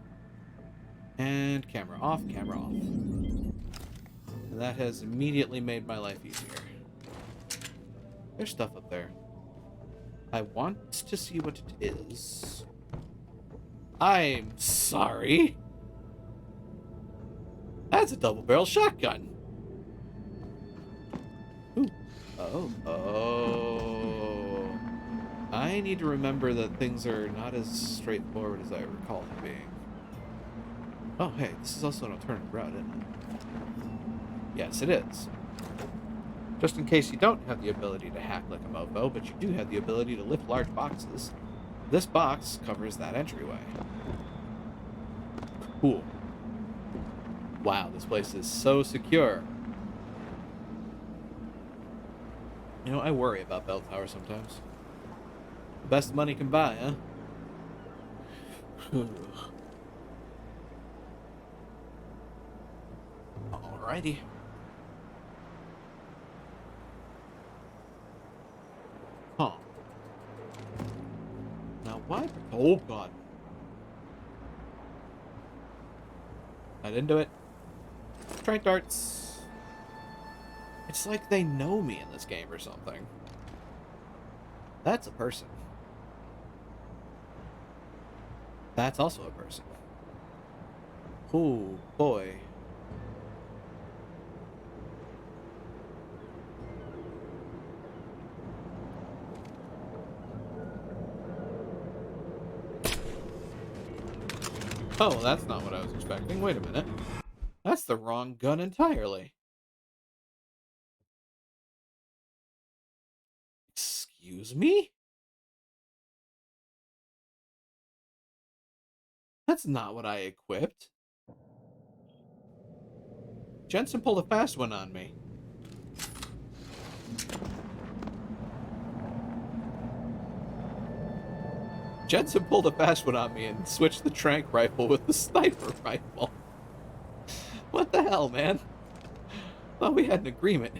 And camera off, camera off. And that has immediately made my life easier. There's stuff up there. I want to see what it is. I'm sorry. That's a double-barrel shotgun. Ooh. Oh. I need to remember that things are not as straightforward as I recall them being. Oh, hey, this is also an alternative route, isn't it? Yes, it is. Just in case you don't have the ability to hack like a mofo, but you do have the ability to lift large boxes. This box covers that entryway. Cool. Wow, this place is so secure. You know, I worry about bell towers sometimes. The best money can buy, huh? Alrighty. Huh. Now why? Oh god. I didn't do it. Strike darts. It's like they know me in this game or something. That's a person. That's also a person. Oh boy. Oh, that's not what I was expecting. Wait a minute. That's the wrong gun entirely. Excuse me? That's not what I equipped. Jensen pulled a fast one on me. Jensen pulled a fast one on me and switched the tranq rifle with the sniper rifle. What the hell, man? Thought we had an agreement.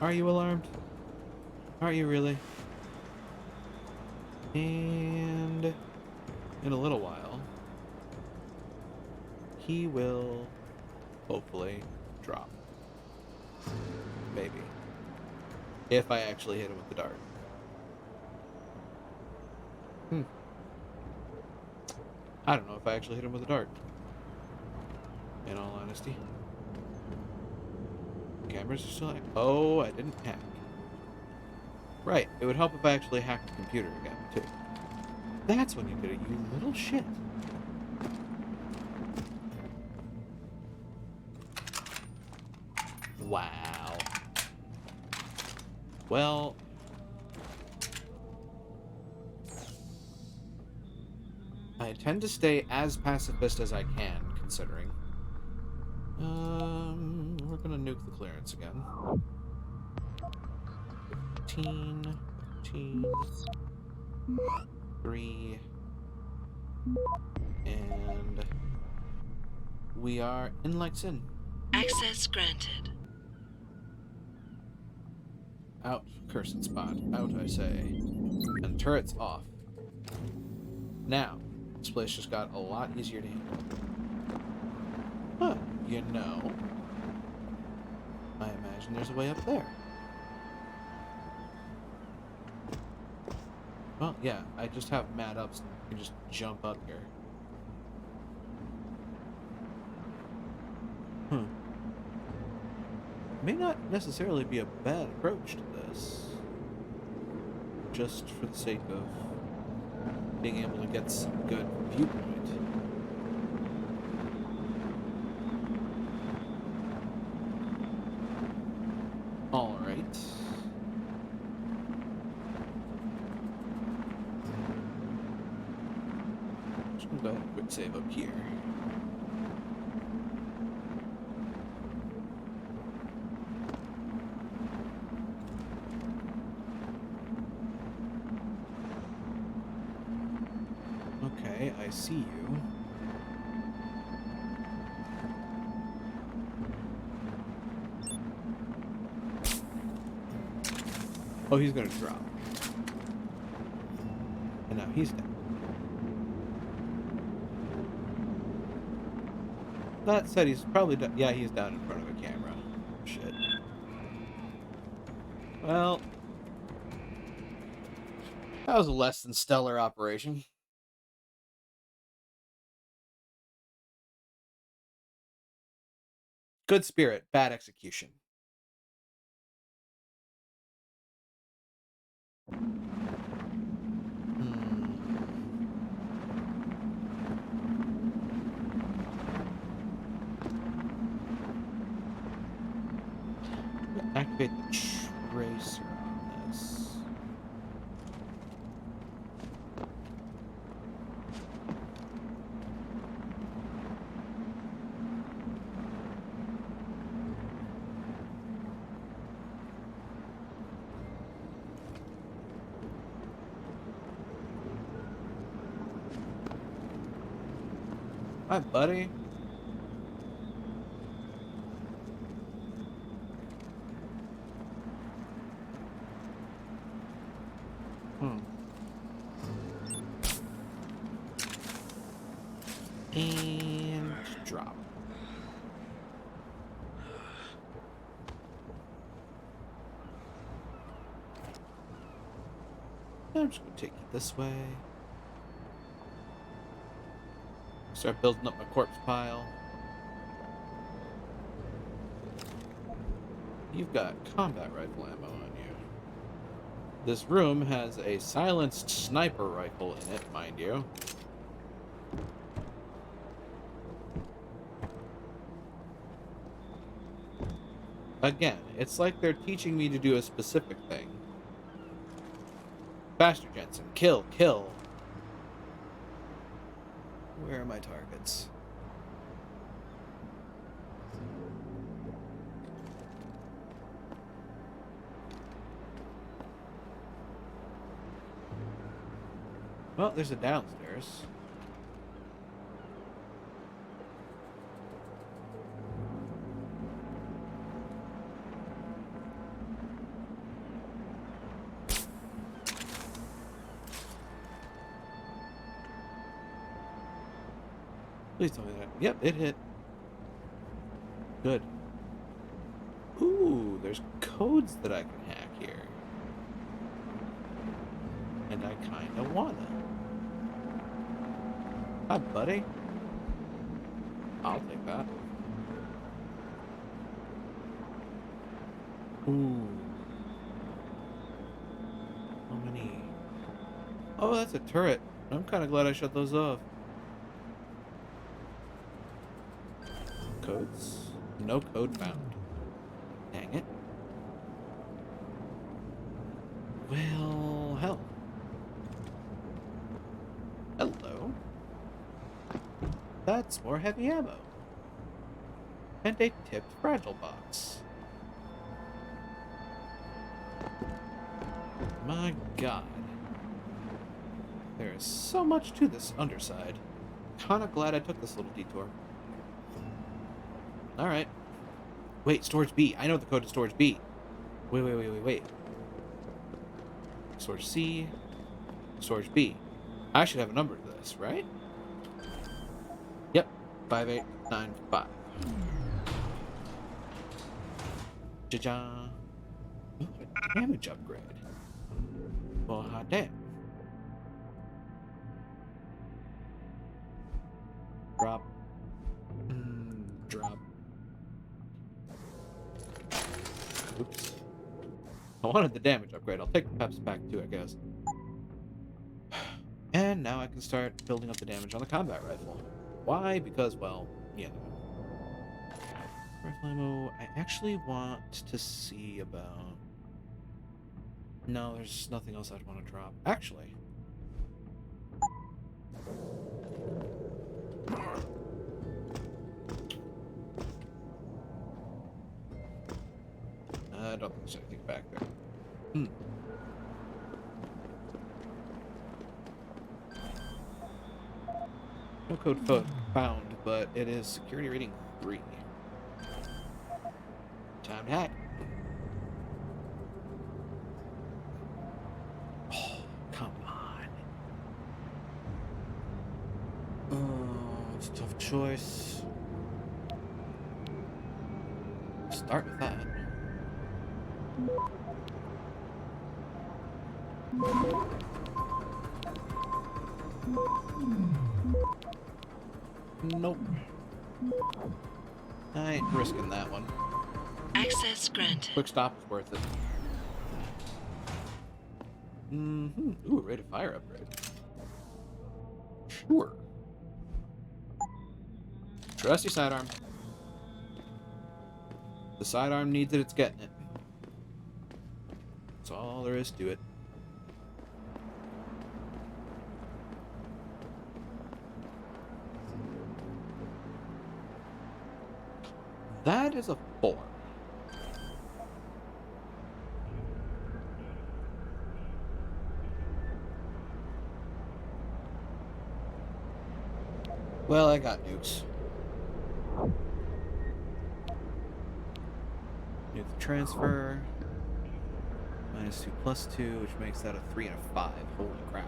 Are you alarmed? Are you really? And in a little while, he will hopefully drop. Maybe. If I actually hit him with the dart. I don't know if I actually hit him with a dart. In all honesty. Cameras are still... Oh, I didn't hack. Right, it would help if I actually hacked the computer again, too. That's when you did it, you little shit. Wow. Well... I intend to stay as pacifist as I can, considering. We're gonna nuke the clearance again. 15, 3, and we are in Lexington. Access granted. Out, cursed spot. Out, I say. And turret's off. Now, this place just got a lot easier to handle. Huh, you know. I imagine there's a way up there. Well, yeah, I just have mad ups and can just jump up here. May not necessarily be a bad approach to this. Just for the sake of being able to get some good viewpoint. Alright. Just gonna go ahead and quick save up here. Okay, I see you. Oh, he's gonna drop. And now he's dead. That said, he's probably yeah, he's down in front of a camera. Shit. Well, that was a less than stellar operation. Good spirit, bad execution. Activate the tracer on this. Hi, buddy. And drop. I'm just going to take you this way. Start building up my corpse pile. You've got combat rifle ammo on you. This room has a silenced sniper rifle in it, mind you. Again, it's like they're teaching me to do a specific thing. Faster, Jensen. Kill, kill. Where are my targets? Well, there's a downstairs. Please tell me that. Yep, it hit. Good. Ooh, there's codes that I can hack here. And I kinda wanna. Hi, buddy. I'll take that. Ooh. How many? Oh, that's a turret. I'm kinda glad I shut those off. Codes? No code found. Dang it. Well, hell. Hello. That's more heavy ammo. And a tipped fragile box. My god. There is so much to this underside. Kinda glad I took this little detour. Alright. Wait, storage B. I know the code to storage B. Wait. Storage C. Storage B. I should have a number to this, right? Yep. 5895. Ja-ja. Ooh, a damage upgrade. Well, hot damn. Drop. Drop. Oops. I wanted the damage upgrade. I'll take the peps back too, I guess. And now I can start building up the damage on the combat rifle. Why? Because, well, you know. Rifle ammo, I actually want to see about... No, there's nothing else I'd want to drop. Actually. I don't think there's anything back there. No code found, but it is security rating 3. Time to hack. Oh, come on. Oh, it's a tough choice. Start with that. Nope. I ain't risking that one. Access granted. Quick stop is worth it. Ooh, a rate of fire upgrade. Sure. Trusty sidearm. The sidearm needs it, it's getting it. That's all there is to it. That is a 4. Well, I got nukes. Nuke the transfer. -2 +2, which makes that a 3 and a 5. Holy crap.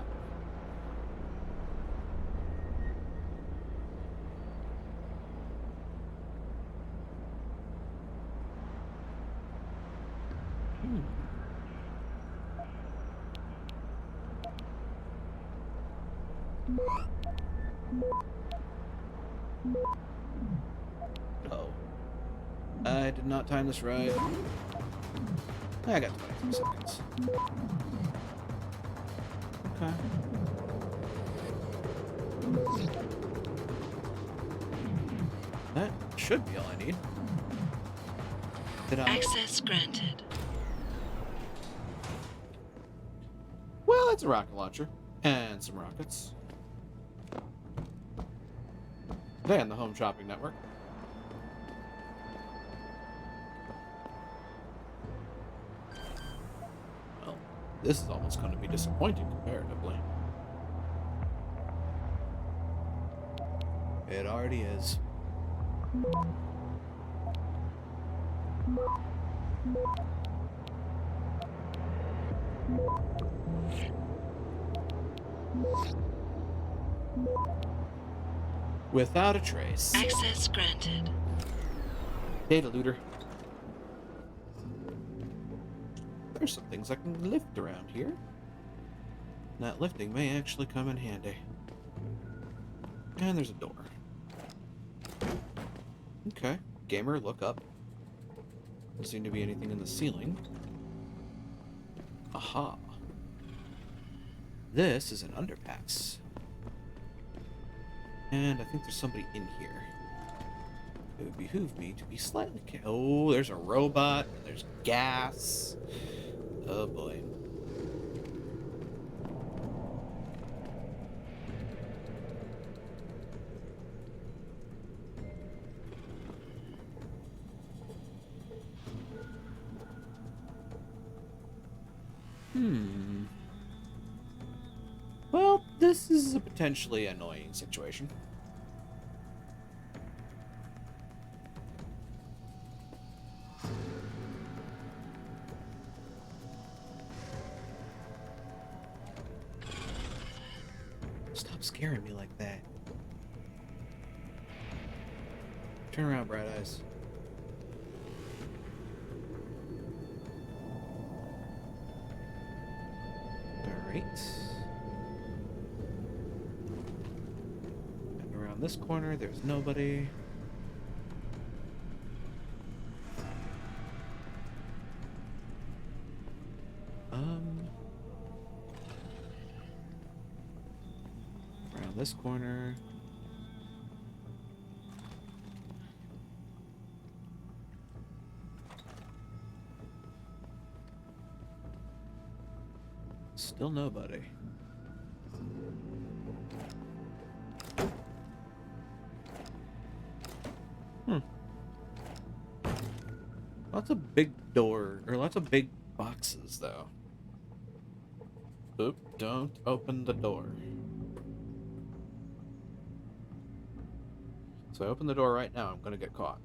Oh. I did not time this right. I got 23 seconds. Okay. That should be all I need. Did I? Access granted. Well, it's a rocket launcher. And some rockets. Today on the Home Shopping Network. Well, this is almost going to be disappointing comparatively. It already is. Without a trace. Access granted. Data looter. There's some things I can lift around here. That lifting may actually come in handy. And there's a door. Okay. Gamer, look up. Doesn't seem to be anything in the ceiling. Aha. This is an underpass. And I think there's somebody in here. It would behoove me to be slightly oh, there's a robot, and there's gas. Oh boy. Well, this is a potentially annoying situation. Stop scaring me like that. Turn around, Bright Eyes. Alright. And around this corner, there's nobody. Around this corner. Still nobody. Lots of big lots of big boxes, though. Oop, don't open the door. So I open the door right now, I'm gonna get caught.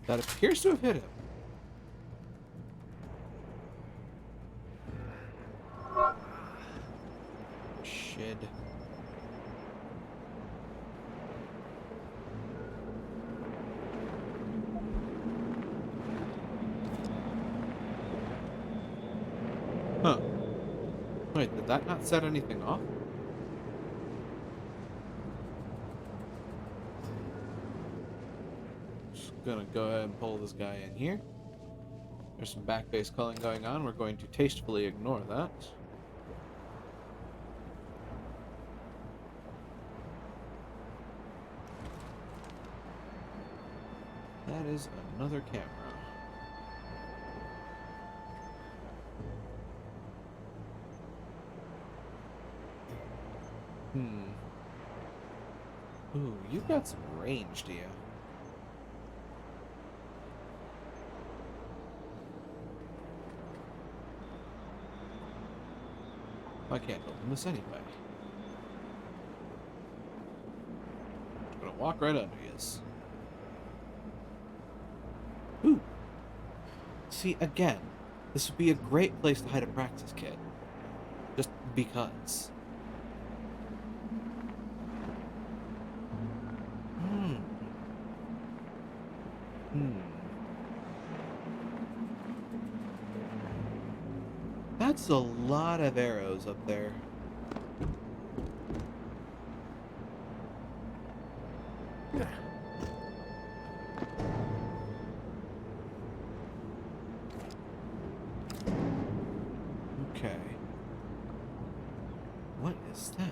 That appears to have hit him. Shit. Huh. Wait, did that not set anything off? Just gonna go ahead and pull this guy in here. There's some back base culling going on. We're going to tastefully ignore that. That is another camera. Ooh, you've got some range, do you? I can't open this anyway. I'm gonna walk right under his. Ooh. See, again, this would be a great place to hide a practice kit. Just because. That's a lot of arrows up there. Okay. What is that?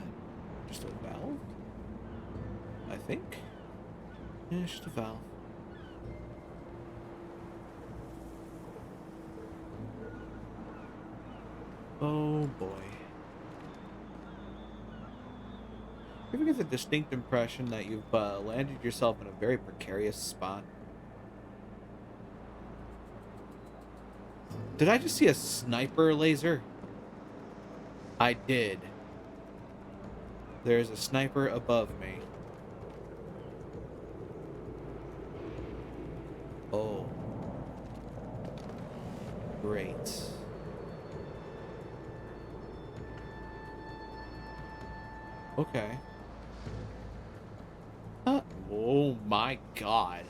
Just a valve? I think. Yeah, it's just a valve. Oh boy. You ever get the distinct impression that you've landed yourself in a very precarious spot? Did I just see a sniper laser? I did. There's a sniper above me. Oh. Great. Okay. Oh my god.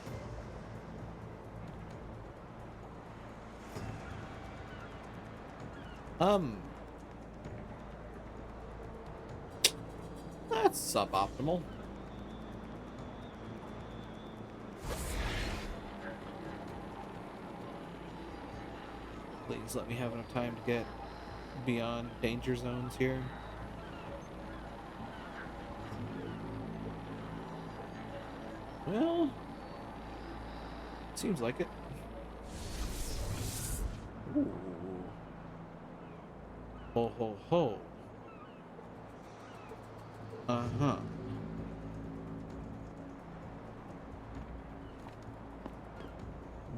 That's suboptimal. Please let me have enough time to get beyond danger zones here. Well, seems like it. Ooh. Ho ho ho. Uh-huh.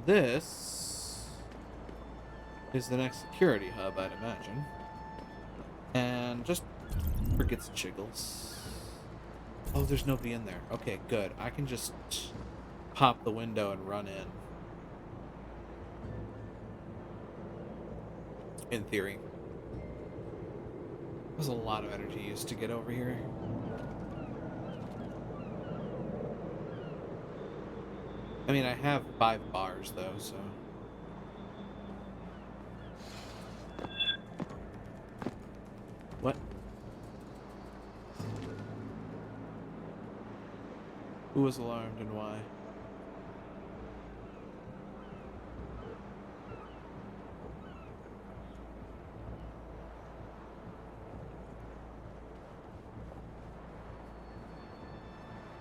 This is the next security hub, I'd imagine. And just forgets chiggles. Oh, there's nobody in there. Okay, good. I can just pop the window and run in. In theory. There's a lot of energy used to get over here. I mean, I have 5 bars, though, so... What? Who was alarmed and why?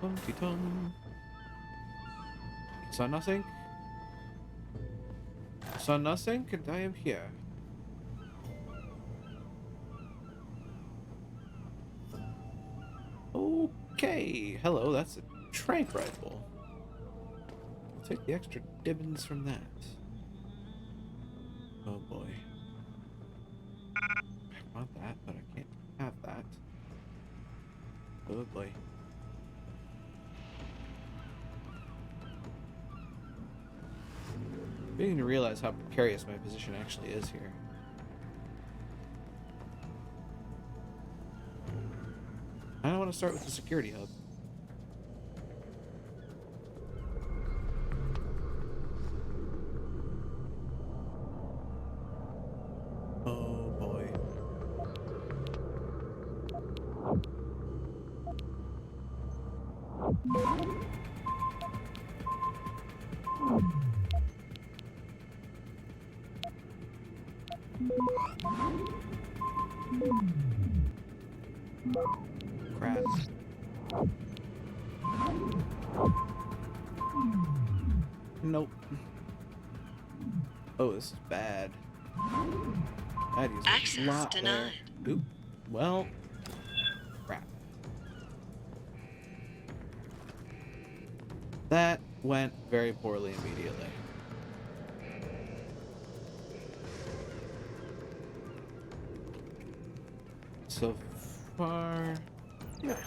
Tum-ti-tum. Saw nothing? Saw nothing, and I am here. Okay, hello, that's a trank rifle. I'll take the extra dividends from that. Oh boy. I want that, but I can't have that. Oh boy. Beginning to realize how precarious my position actually is here. I don't want to start with the security hub. Oh boy. Crap. Nope. Oh, this is bad. That is Access a lot denied. there. Oop. Well, crap. That went very poorly immediately. So far, yeah.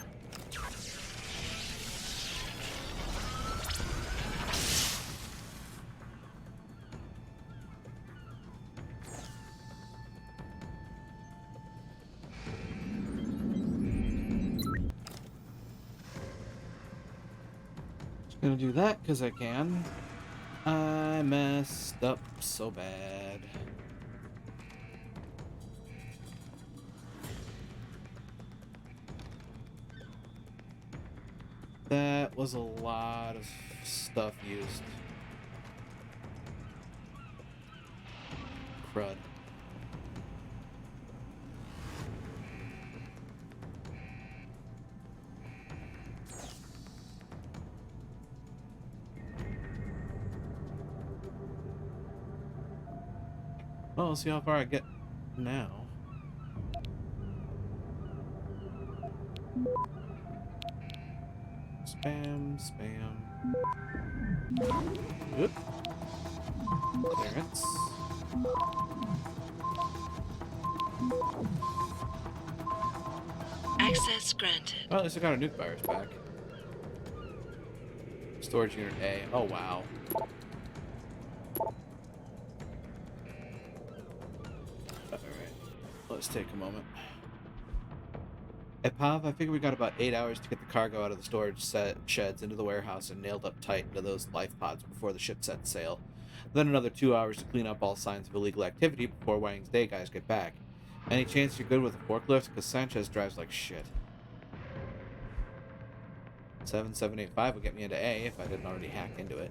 Just gonna do that because I can. I messed up so bad. That was a lot of stuff used. Crud. Well, let's see how far I get now. Spam, spam. Oop. Clearance. Access granted. Well, at least I got a nuke virus back. Storage unit A. Oh, wow. Alright, let's take a moment. At Pav, I figure we got about 8 hours to get the cargo out of the storage sheds into the warehouse and nailed up tight into those life pods before the ship sets sail. Then another 2 hours to clean up all signs of illegal activity before Wang's Day guys get back. Any chance you're good with a forklift? Because Sanchez drives like shit. 7785 would get me into A if I didn't already hack into it.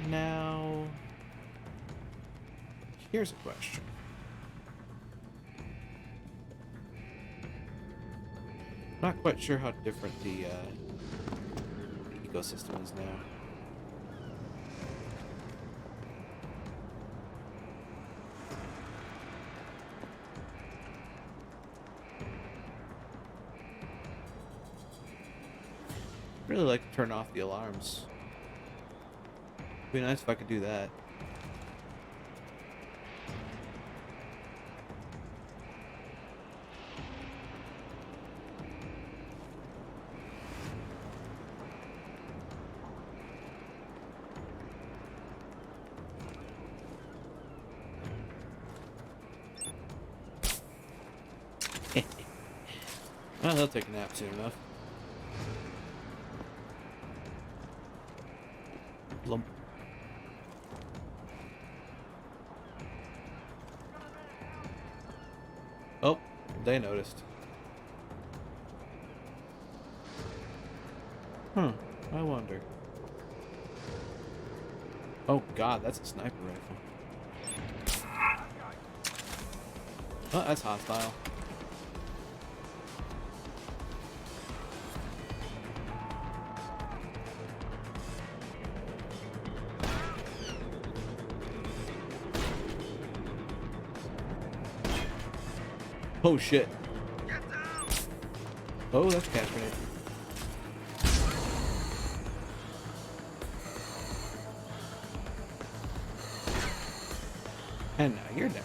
Now, here's a question. Not quite sure how different the ecosystem is now. I'd really like to turn off the alarms. It'd be nice if I could do that. Well, they'll take a nap soon enough. Lump. Oh, they noticed. I wonder. Oh god, that's a sniper rifle. Oh, that's hostile. Oh shit. Oh, that's a cash grenade. And now you're dead.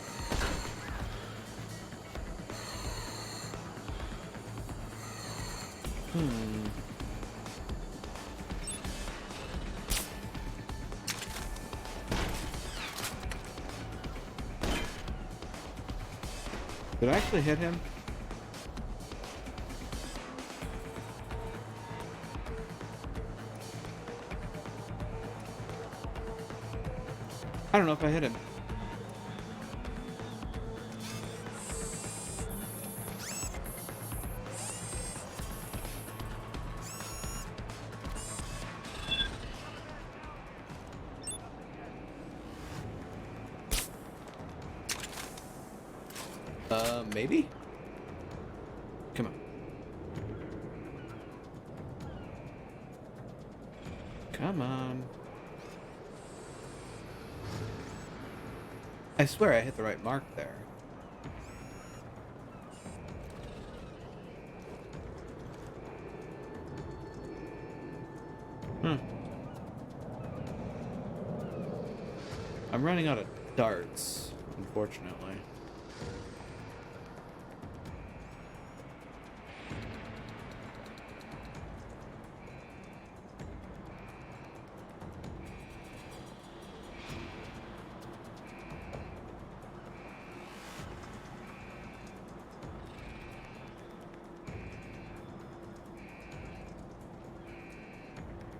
Did I actually hit him? I don't know if I hit him. Maybe? Come on. Come on. I swear I hit the right mark there. I'm running out of darts, unfortunately.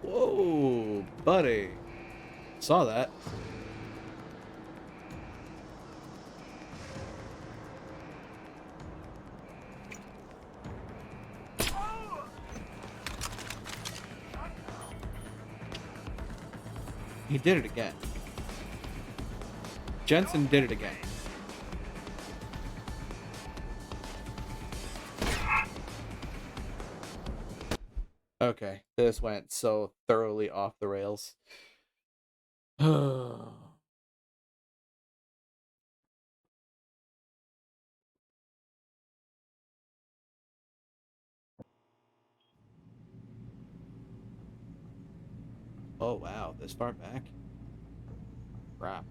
Whoa, buddy. Saw that. He did it again. Jensen did it again. Okay, this went so thoroughly off the rails. Oh wow, this far back? Crap.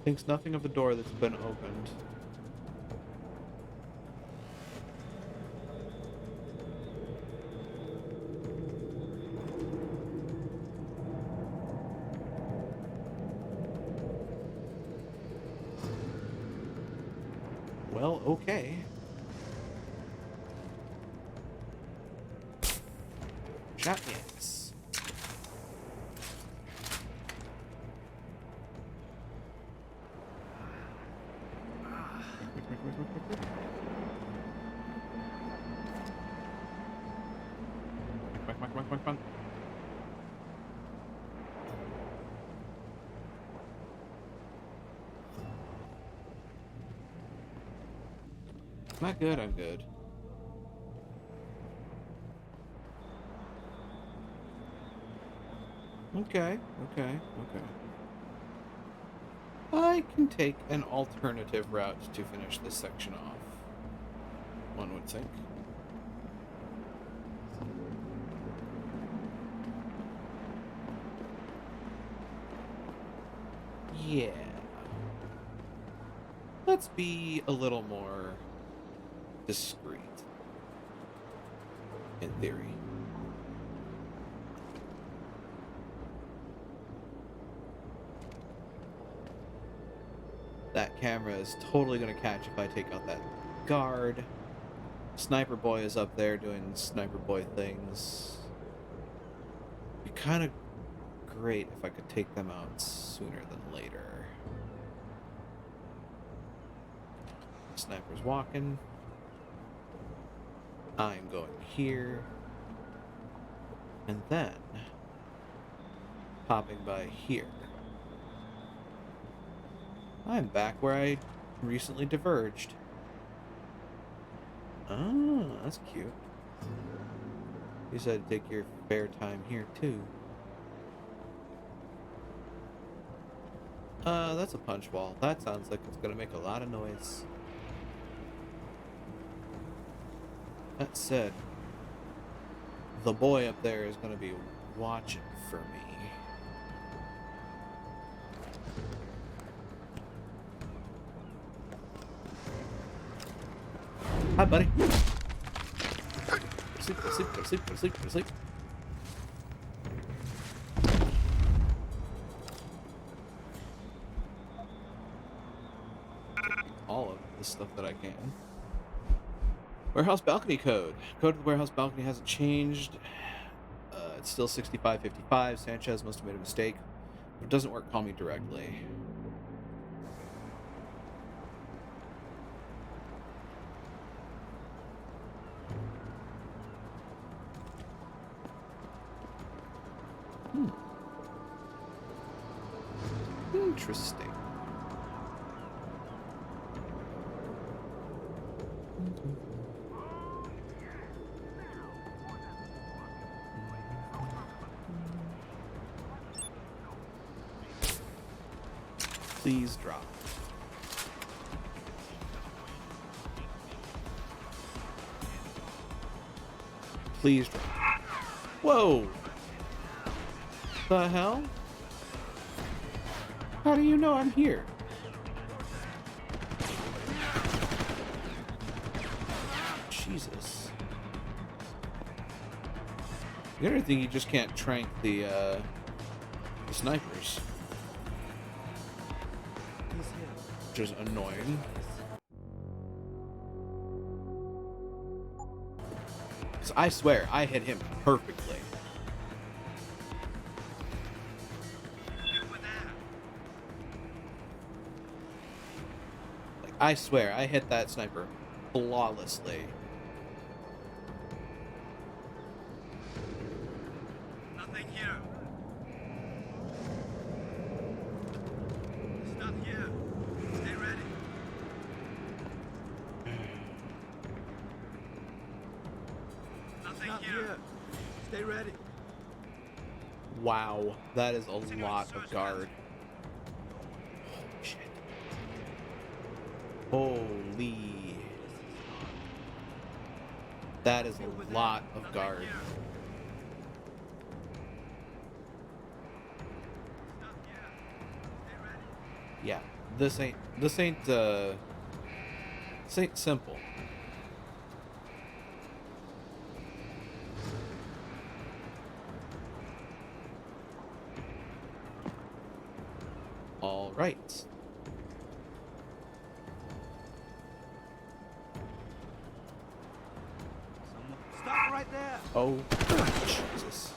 Thinks nothing of the door that's been opened. Well, okay. Shot yes. Come on. Not good, I'm good. Okay. I can take an alternative route to finish this section off, one would think. Yeah. Let's be a little more discreet, in theory. That camera is totally going to catch if I take out that guard. Sniper boy is up there doing sniper boy things. Be kind of great if I could take them out sooner than later. Sniper's walking. I'm going here. And then popping by here. I'm back where I recently diverged. Oh, that's cute. You said take your fair time here too. That's a punch wall. That sounds like it's gonna make a lot of noise. That said, the boy up there is gonna be watching for me. Hi, buddy. Sleep. All of the stuff that I can. Warehouse balcony code. Code of the warehouse balcony hasn't changed. It's still 6555. Sanchez must have made a mistake. If it doesn't work, call me directly. Interesting. Please drop. Please drop. Whoa! The hell? How do you know I'm here? Jesus. The other thing, you just can't trank the snipers. Which is annoying. Because I swear, I hit him perfectly. Like, I swear, I hit that sniper flawlessly. Nothing here. It's not here. Stay ready. Nothing here. Stay ready. Wow, that is a lot of guard. Holy shit. Holy. That is a lot of guard. Yeah, this ain't simple. All right. Stop right there! Oh, Jesus.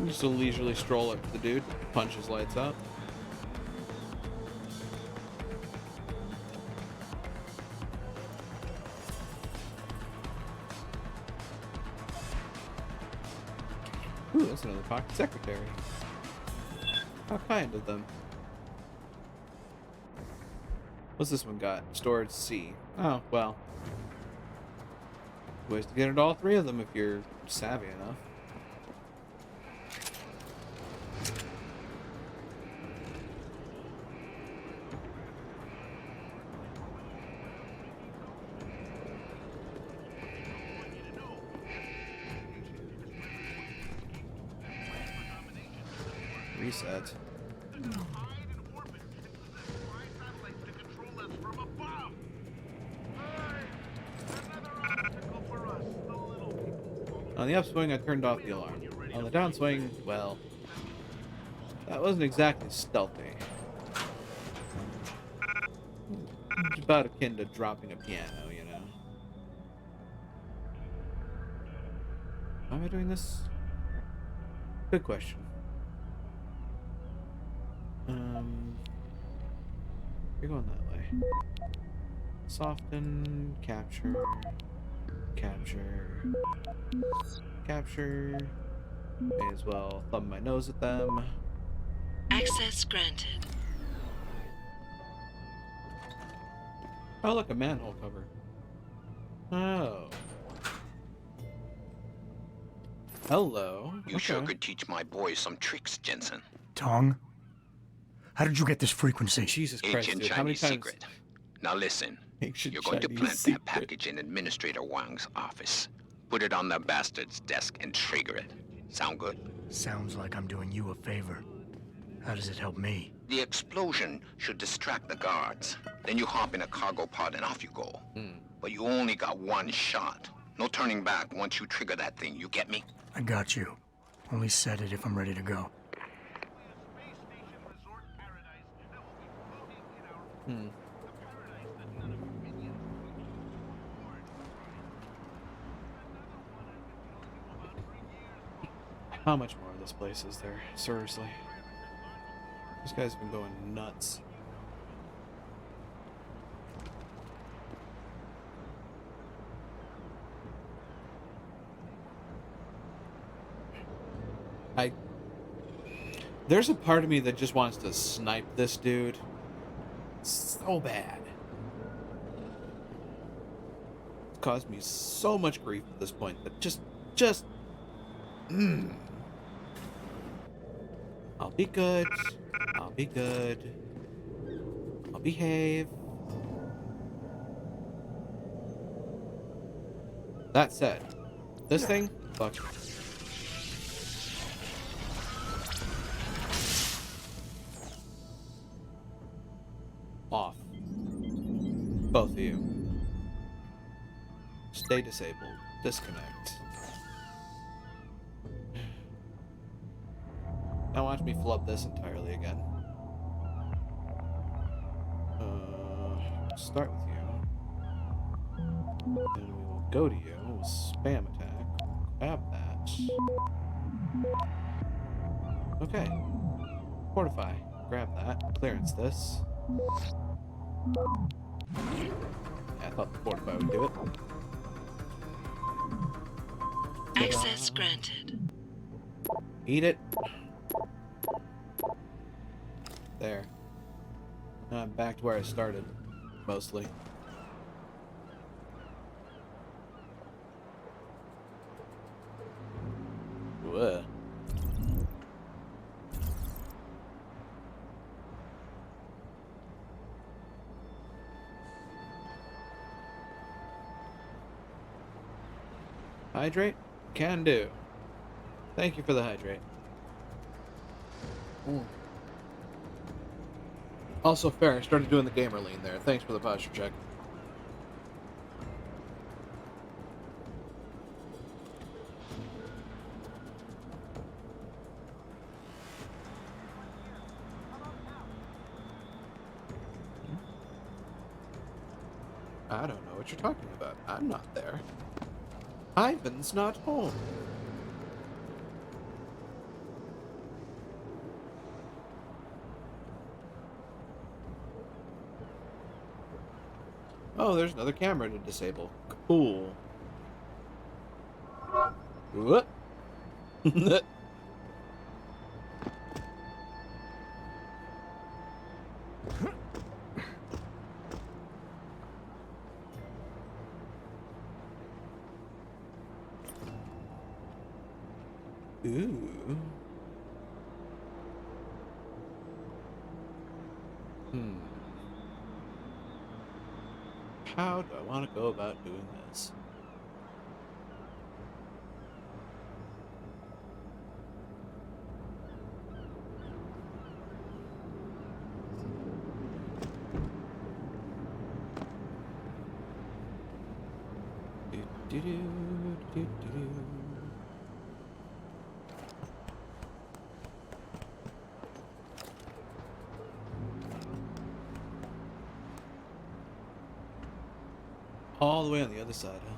Just a leisurely stroll up to the dude, punch his lights out. Ooh, that's another pocket secretary. How kind of them. What's this one got? Storage C. Oh, well. Ways to get into all three of them if you're savvy enough. Reset. On the upswing, I turned off the alarm. On the downswing, well, that wasn't exactly stealthy. It's about akin to dropping a piano, you know. Why am I doing this? Good question. You're going that way. Soften, capture, capture, capture. May as well thumb my nose at them. Access granted. Oh, look, a manhole cover. Oh. Hello. You sure could teach my boys some tricks, Jensen. Tong? How did you get this frequency? Jesus Christ, Ancient dude. How many Chinese times? secret. Now listen. Ancient You're going to Chinese plant secret. that package in Administrator Wang's office. Put it on the bastard's desk and trigger it. Sound good? Sounds like I'm doing you a favor. How does it help me? The explosion should distract the guards. Then you hop in a cargo pod and off you go. But you only got one shot. No turning back once you trigger that thing, you get me? I got you. Only set it if I'm ready to go. How much more of this place is there? Seriously. This guy's been going nuts. There's a part of me that just wants to snipe this dude so bad. It's caused me so much grief at this point, but just I'll be good. I'll be good. I'll behave. That said, this thing, fuck. Off. Both of you. Stay disabled. Disconnect. Now watch me flub this entirely again. Start with you. And we will go to you. We'll spam attack. Grab that. Okay. Fortify. Grab that. Clearance this. Yeah, I thought the fortify would do it. Access granted. Eat it. There. Now I'm back to where I started, mostly. Whoa. Hydrate? Can do. Thank you for the hydrate. Ooh. Also fair, I started doing the gamer lean there. Thanks for the posture check. I don't know what you're talking about. I'm not there. Ivan's not home. Oh, there's another camera to disable. Cool. What? Ooh. How do I want to go about doing this? All the way on the other side, huh?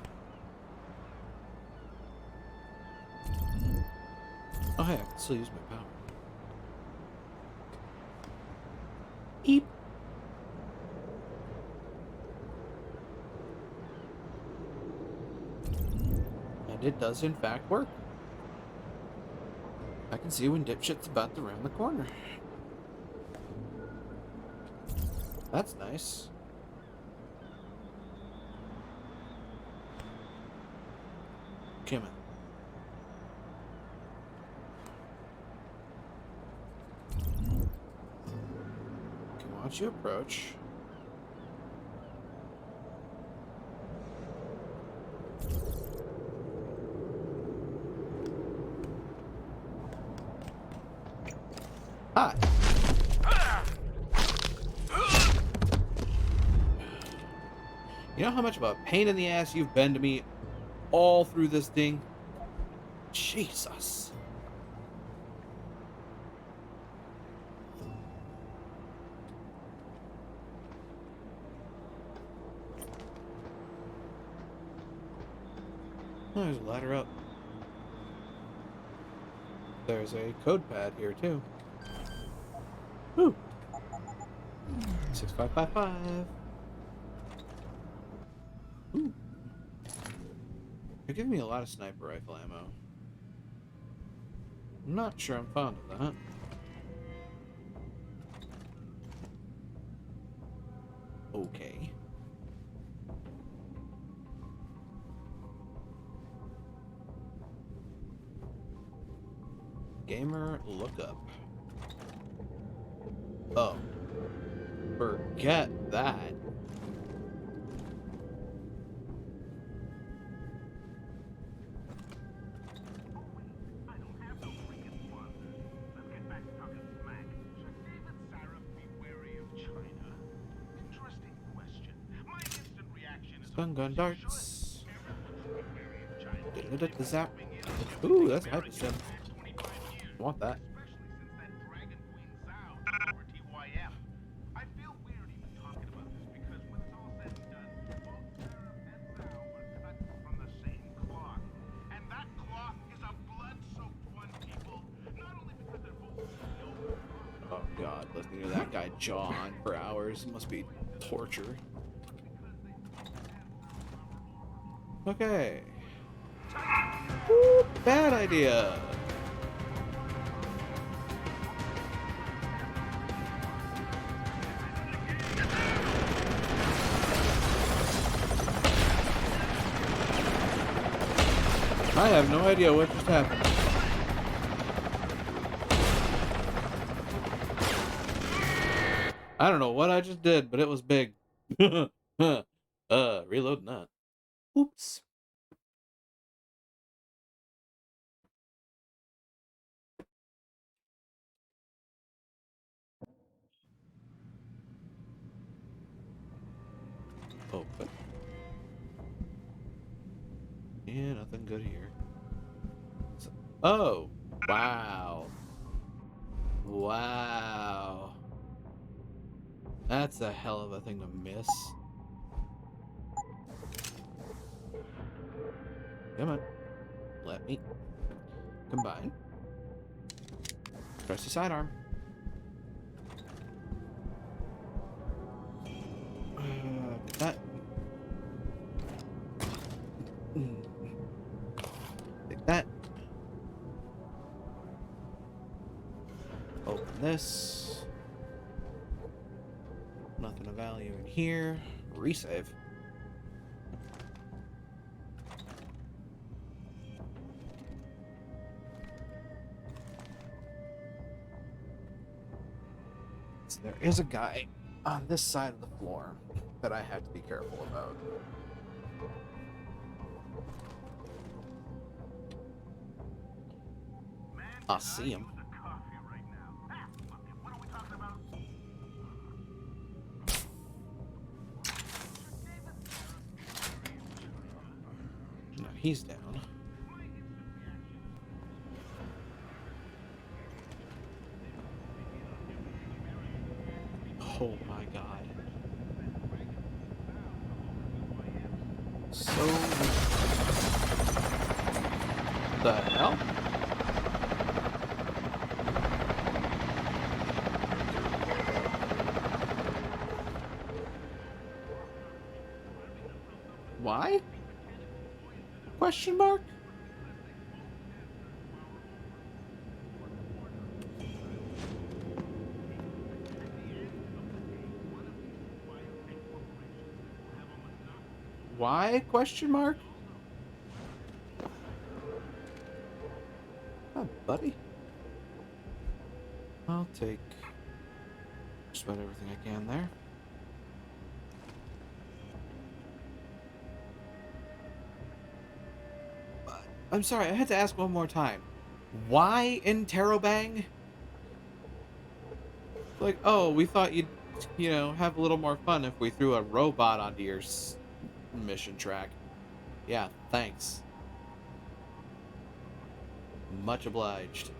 Oh, hey, I can still use my power. Eep. And it does, in fact, work. I can see when dipshit's about to round the corner. That's nice. Come on. Okay, once you approach. Hi. You know how much of a pain in the ass you've been to me all through this thing? Jesus. Oh, there's a ladder up. There's a code pad here too. Woo. 6555. Ooh. You're giving me a lot of sniper rifle ammo. I'm not sure I'm fond of that. Okay. Gamer lookup. Oh. Forget that. Stun gun darts. Zap. Ooh, that's hyper sim. Want that. talking to that guy John for hours. It must be torture. Okay. Woo, bad idea. I have no idea what just happened. I don't know what I just did, but it was big. Reload not. Oops. Open. Yeah, nothing good here. Oh, wow. Wow. That's a hell of a thing to miss. Come on. Let me combine. Press the sidearm. That. Take that. Open this. Nothing of value in here. Resave. So there is a guy on this side of the floor that I have to be careful about. I'll see him. No, he's down. Oh my god. So... the hell? Why? Question mark? Why? Question mark? Oh, buddy. I'll take just about everything I can there. I'm sorry, I had to ask one more time. Why Interrobang? Like, oh, we thought you'd, you know, have a little more fun if we threw a robot onto your mission track. Yeah, thanks. Much obliged.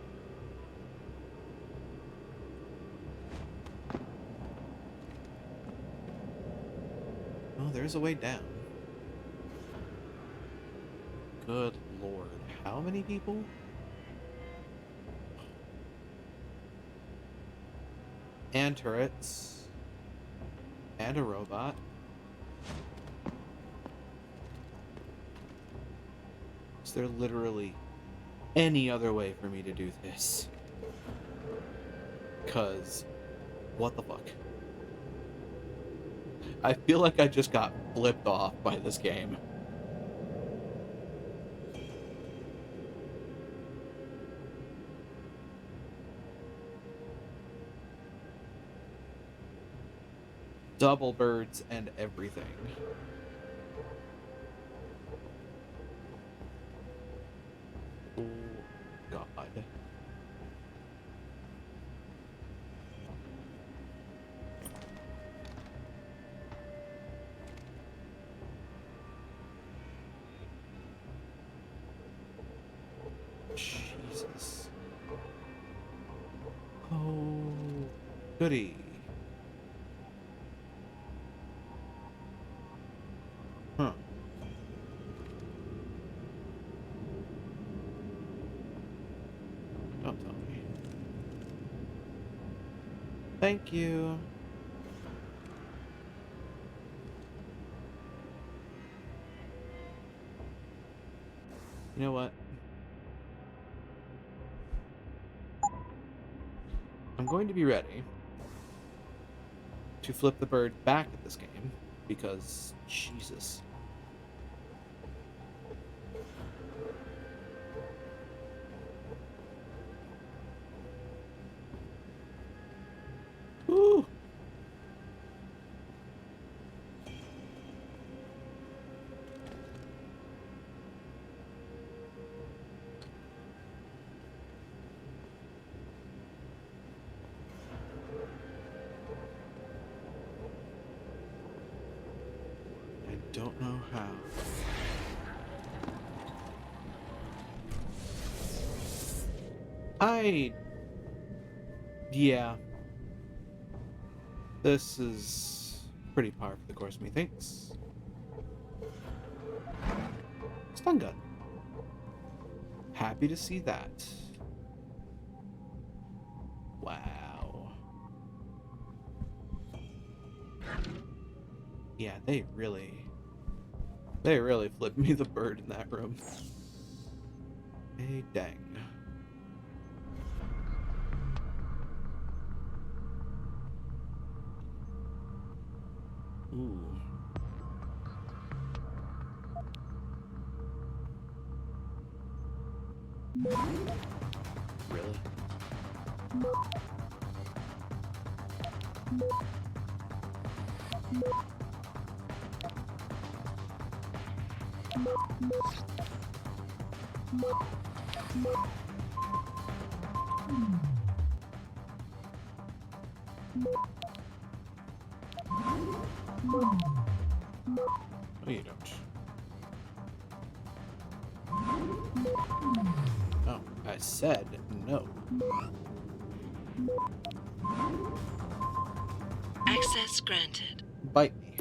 Oh, there's a way down. Good lord. How many people? And turrets. And a robot. Is there literally any other way for me to do this? 'Cause what the fuck? I feel like I just got flipped off by this game. Double birds and everything. Oh, God. Jesus. Oh, goody. Huh. Don't tell me. Thank you. You know what? I'm going to be ready to flip the bird back at this game because, Jesus. Ooh. I don't know how. Yeah. This is pretty par for the course, methinks. Stun gun. Happy to see that. Wow. Yeah, they really flipped me the bird in that room. Hey, dang. Ooh. Really? No, you don't. Oh, I said no. Access granted. Bite me.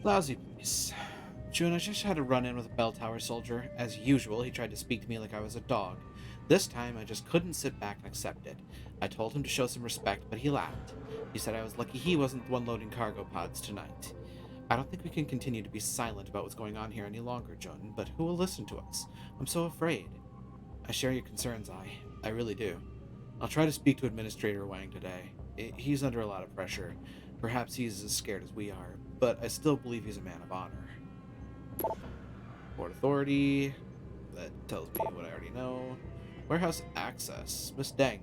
Lousy place. June, I just had a run-in with a bell tower soldier. As usual, he tried to speak to me like I was a dog. This time, I just couldn't sit back and accept it. I told him to show some respect, but he laughed. He said I was lucky he wasn't the one loading cargo pods tonight. I don't think we can continue to be silent about what's going on here any longer, June, but who will listen to us? I'm so afraid. I share your concerns, I really do. I'll try to speak to Administrator Wang today. He's under a lot of pressure. Perhaps he's as scared as we are, but I still believe he's a man of honor. Port Authority. That tells me what I already know. Warehouse access. Miss Deng,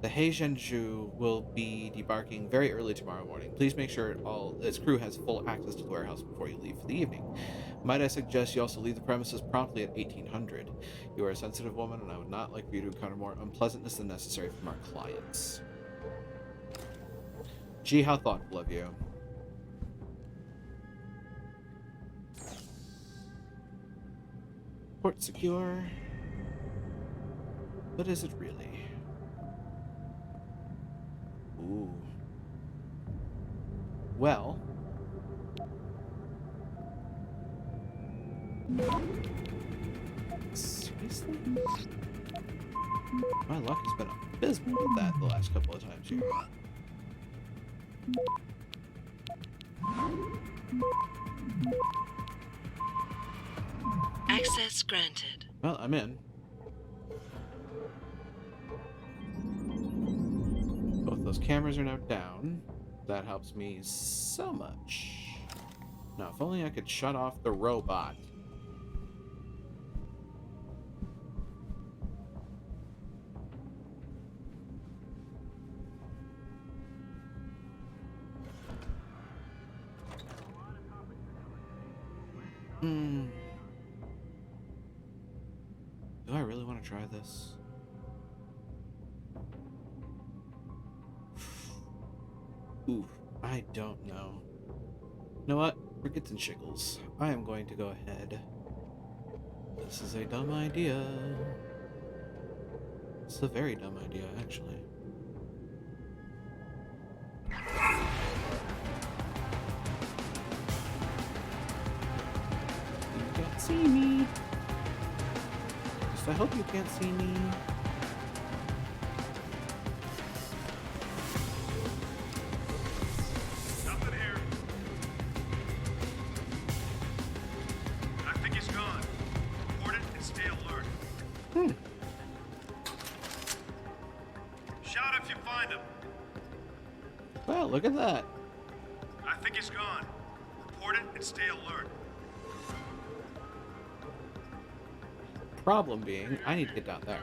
the Hei Zhenju will be debarking very early tomorrow morning. Please make sure all its crew has full access to the warehouse before you leave for the evening. Might I suggest you also leave the premises promptly at 1800. You are a sensitive woman, and I would not like for you to encounter more unpleasantness than necessary from our clients. Gee, how thoughtful of you. Port secure. But is it really? Ooh. Well. Seriously? My luck has been abysmal with that the last couple of times here. Access granted. Well, I'm in. Both those cameras are now down. That helps me so much. Now, if only I could shut off the robot. Do I really want to try this? Ooh, I don't know. You know what? Crickets and shiggles. I am going to go ahead. This is a dumb idea. It's a very dumb idea, actually. You can't see me. Just I hope you can't see me. Shout if you find him. Well, look at that. I think he's gone. Report it and stay alert. Problem being, I need to get down there.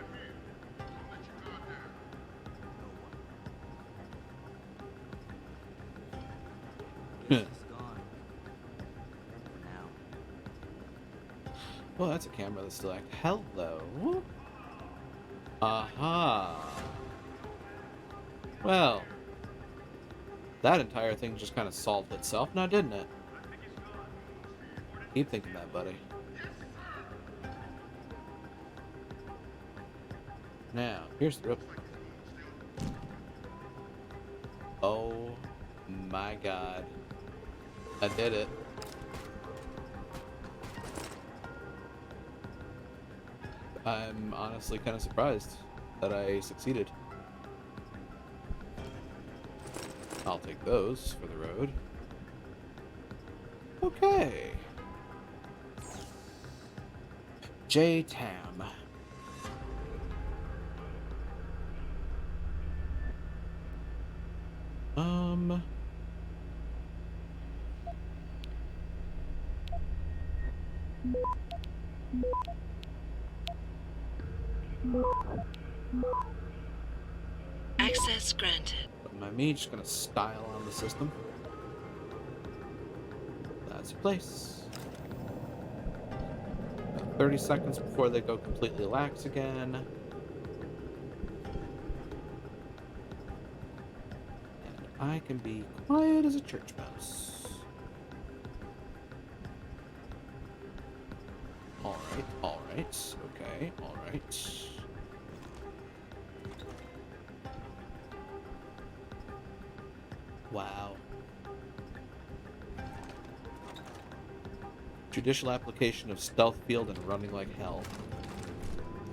Well, that's a camera that's still active. Hello. Aha. Well, that entire thing just kind of solved itself now, didn't it? Keep thinking that, buddy. Now, here's the rope. Oh my god. I did it. I'm honestly kind of surprised that I succeeded. I'll take those for the road. Okay. J-Tam. Access granted. Me just gonna style on the system. That's a place. About 30 seconds before they go completely lax again. And I can be quiet as a church mouse. Alright, okay, alright. Wow. Judicial application of stealth field and running like hell.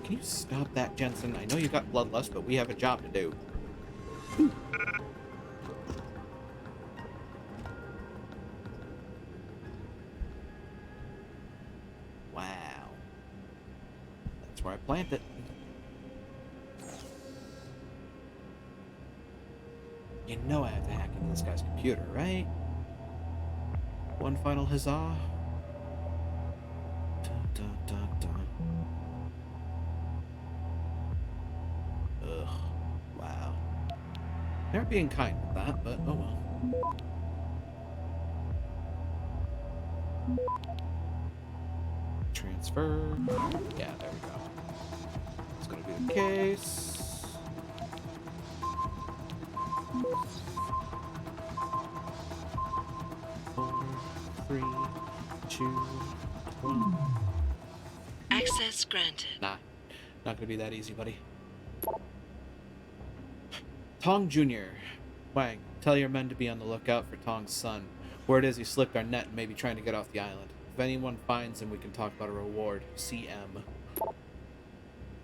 Can you stop that, Jensen? I know you got bloodlust, but we have a job to do. Whew. Wow. That's where I plant it. You know I have to hack into this guy's computer, right? One final huzzah. Dun, dun, dun, dun. Ugh. Wow. They're being kind with that, but oh well. Transfer. Yeah, there we go. It's gonna be the case. 4, 3, 2, 1. Access granted. Nah, not gonna be that easy, buddy. Tong Jr. Wang, tell your men to be on the lookout for Tong's son. Word is he slipped our net and may be trying to get off the island. If anyone finds him, we can talk about a reward. CM.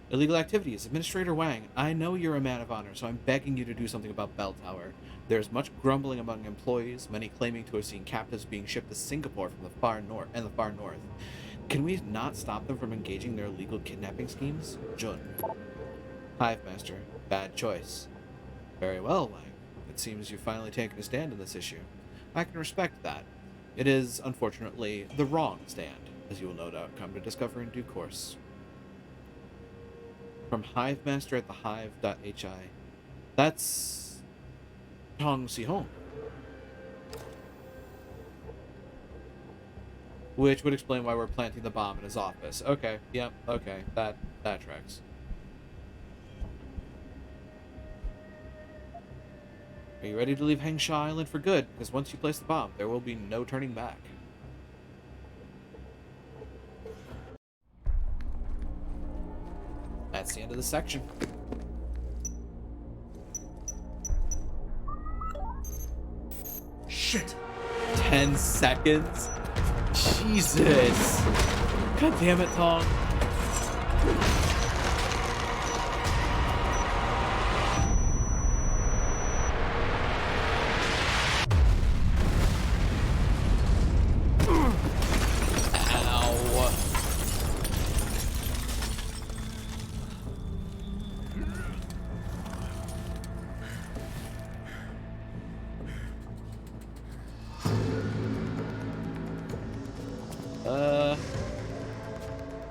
Illegal activities. Administrator Wang, I know you're a man of honor, so I'm begging you to do something about Bell Tower. There's much grumbling among employees, many claiming to have seen captives being shipped to Singapore from the far north. Can we not stop them from engaging their illegal kidnapping schemes? Jun. Hive Master, bad choice. Very well, Wang. It seems you've finally taken a stand in this issue. I can respect that. It is, unfortunately, the wrong stand, as you will no doubt come to discover in due course. From Hive Master at the hive.hi. That's Tong Si-hong. Which would explain why we're planting the bomb in his office. Okay, yep, okay, that tracks. Are you ready to leave Hengsha Island for good? Because once you place the bomb, there will be no turning back. That's the end of the section. Shit! 10 seconds? Jesus! God damn it, Tong.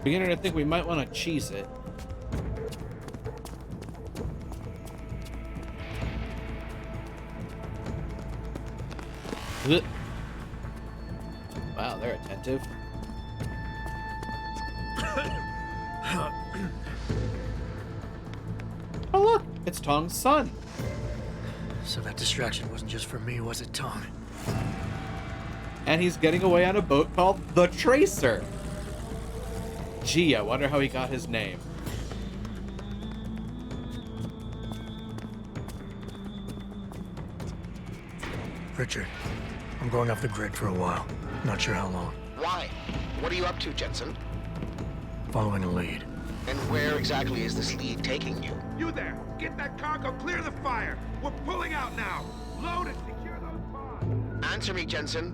Beginning to think we might want to cheese it. Ugh. Wow, they're attentive. Oh look, it's Tong's son. So that distraction wasn't just for me, was it, Tong? And he's getting away on a boat called the Tracer. Gee, I wonder how he got his name. Richard, I'm going off the grid for a while. Not sure how long. Why? What are you up to, Jensen? Following a lead. And where exactly is this lead taking you? You there! Get that cargo, clear the fire! We're pulling out now! Load and secure those pods! Answer me, Jensen.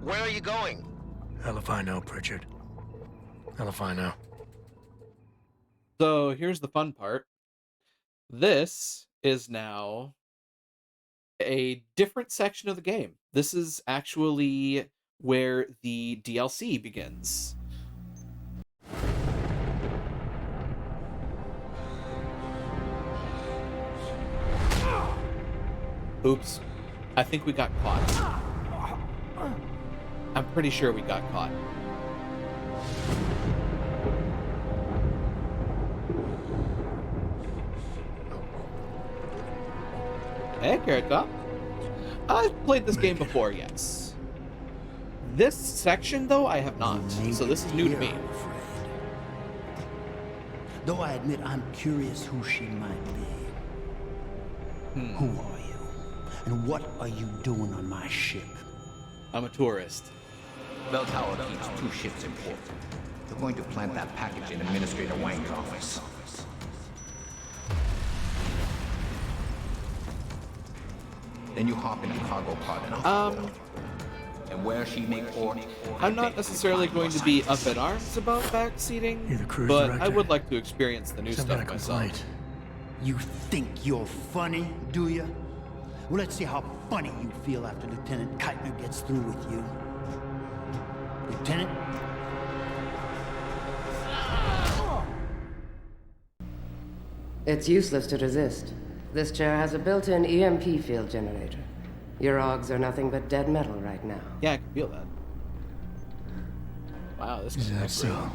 Where are you going? Hell if I know, Pritchard. Hell if I know. So here's the fun part. This is now a different section of the game. This is actually where the DLC begins. Oops. I think we got caught. I'm pretty sure we got caught. Hey, Carrot Cop. I've played this game before, yes. This section, though, I have not. So this is new to me. I'm afraid. Though I admit I'm curious who she might be. Who are you? And what are you doing on my ship? I'm a tourist. Bell Tower keeps 2 ships in port. They're going to plant that package in Administrator Wang's office. Then you hop in a cargo pod and off you go. And where she make port, I'm not necessarily going to be up in arms about backseating, You're the cruise but director. I would like to experience the new Send stuff out a myself. complaint. You think you're funny, do you? Well, let's see how funny you feel after Lieutenant Keitner gets through with you. Lieutenant? It's useless to resist. This chair has a built-in EMP field generator. Your augs are nothing but dead metal right now. Yeah, I can feel that. Wow, this Is that so?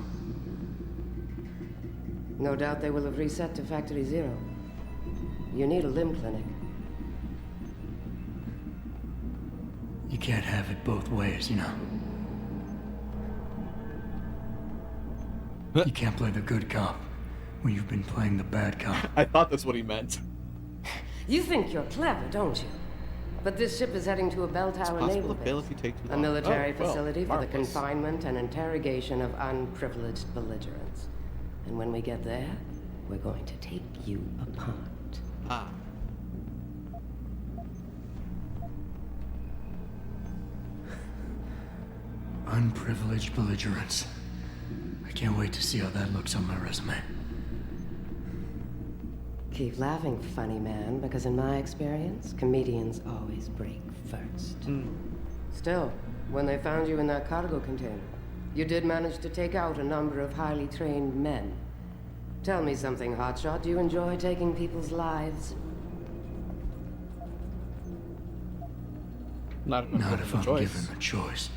No doubt they will have reset to factory zero. You need a limb clinic. You can't have it both ways, you know. You can't play the good cop when you've been playing the bad cop. I thought that's what he meant. You think you're clever, don't you? But this ship is heading to a bell tower naval base. If you take too A long. military Oh, well, facility for the marvelous. confinement and interrogation of unprivileged belligerents. And when we get there, we're going to take you apart. Ah. Unprivileged belligerents. I can't wait to see how that looks on my resume. Keep laughing, funny man, because in my experience, comedians always break first. Still, when they found you in that cargo container, you did manage to take out a number of highly trained men. Tell me something, Hotshot. Do you enjoy taking people's lives? Not if I'm given a choice.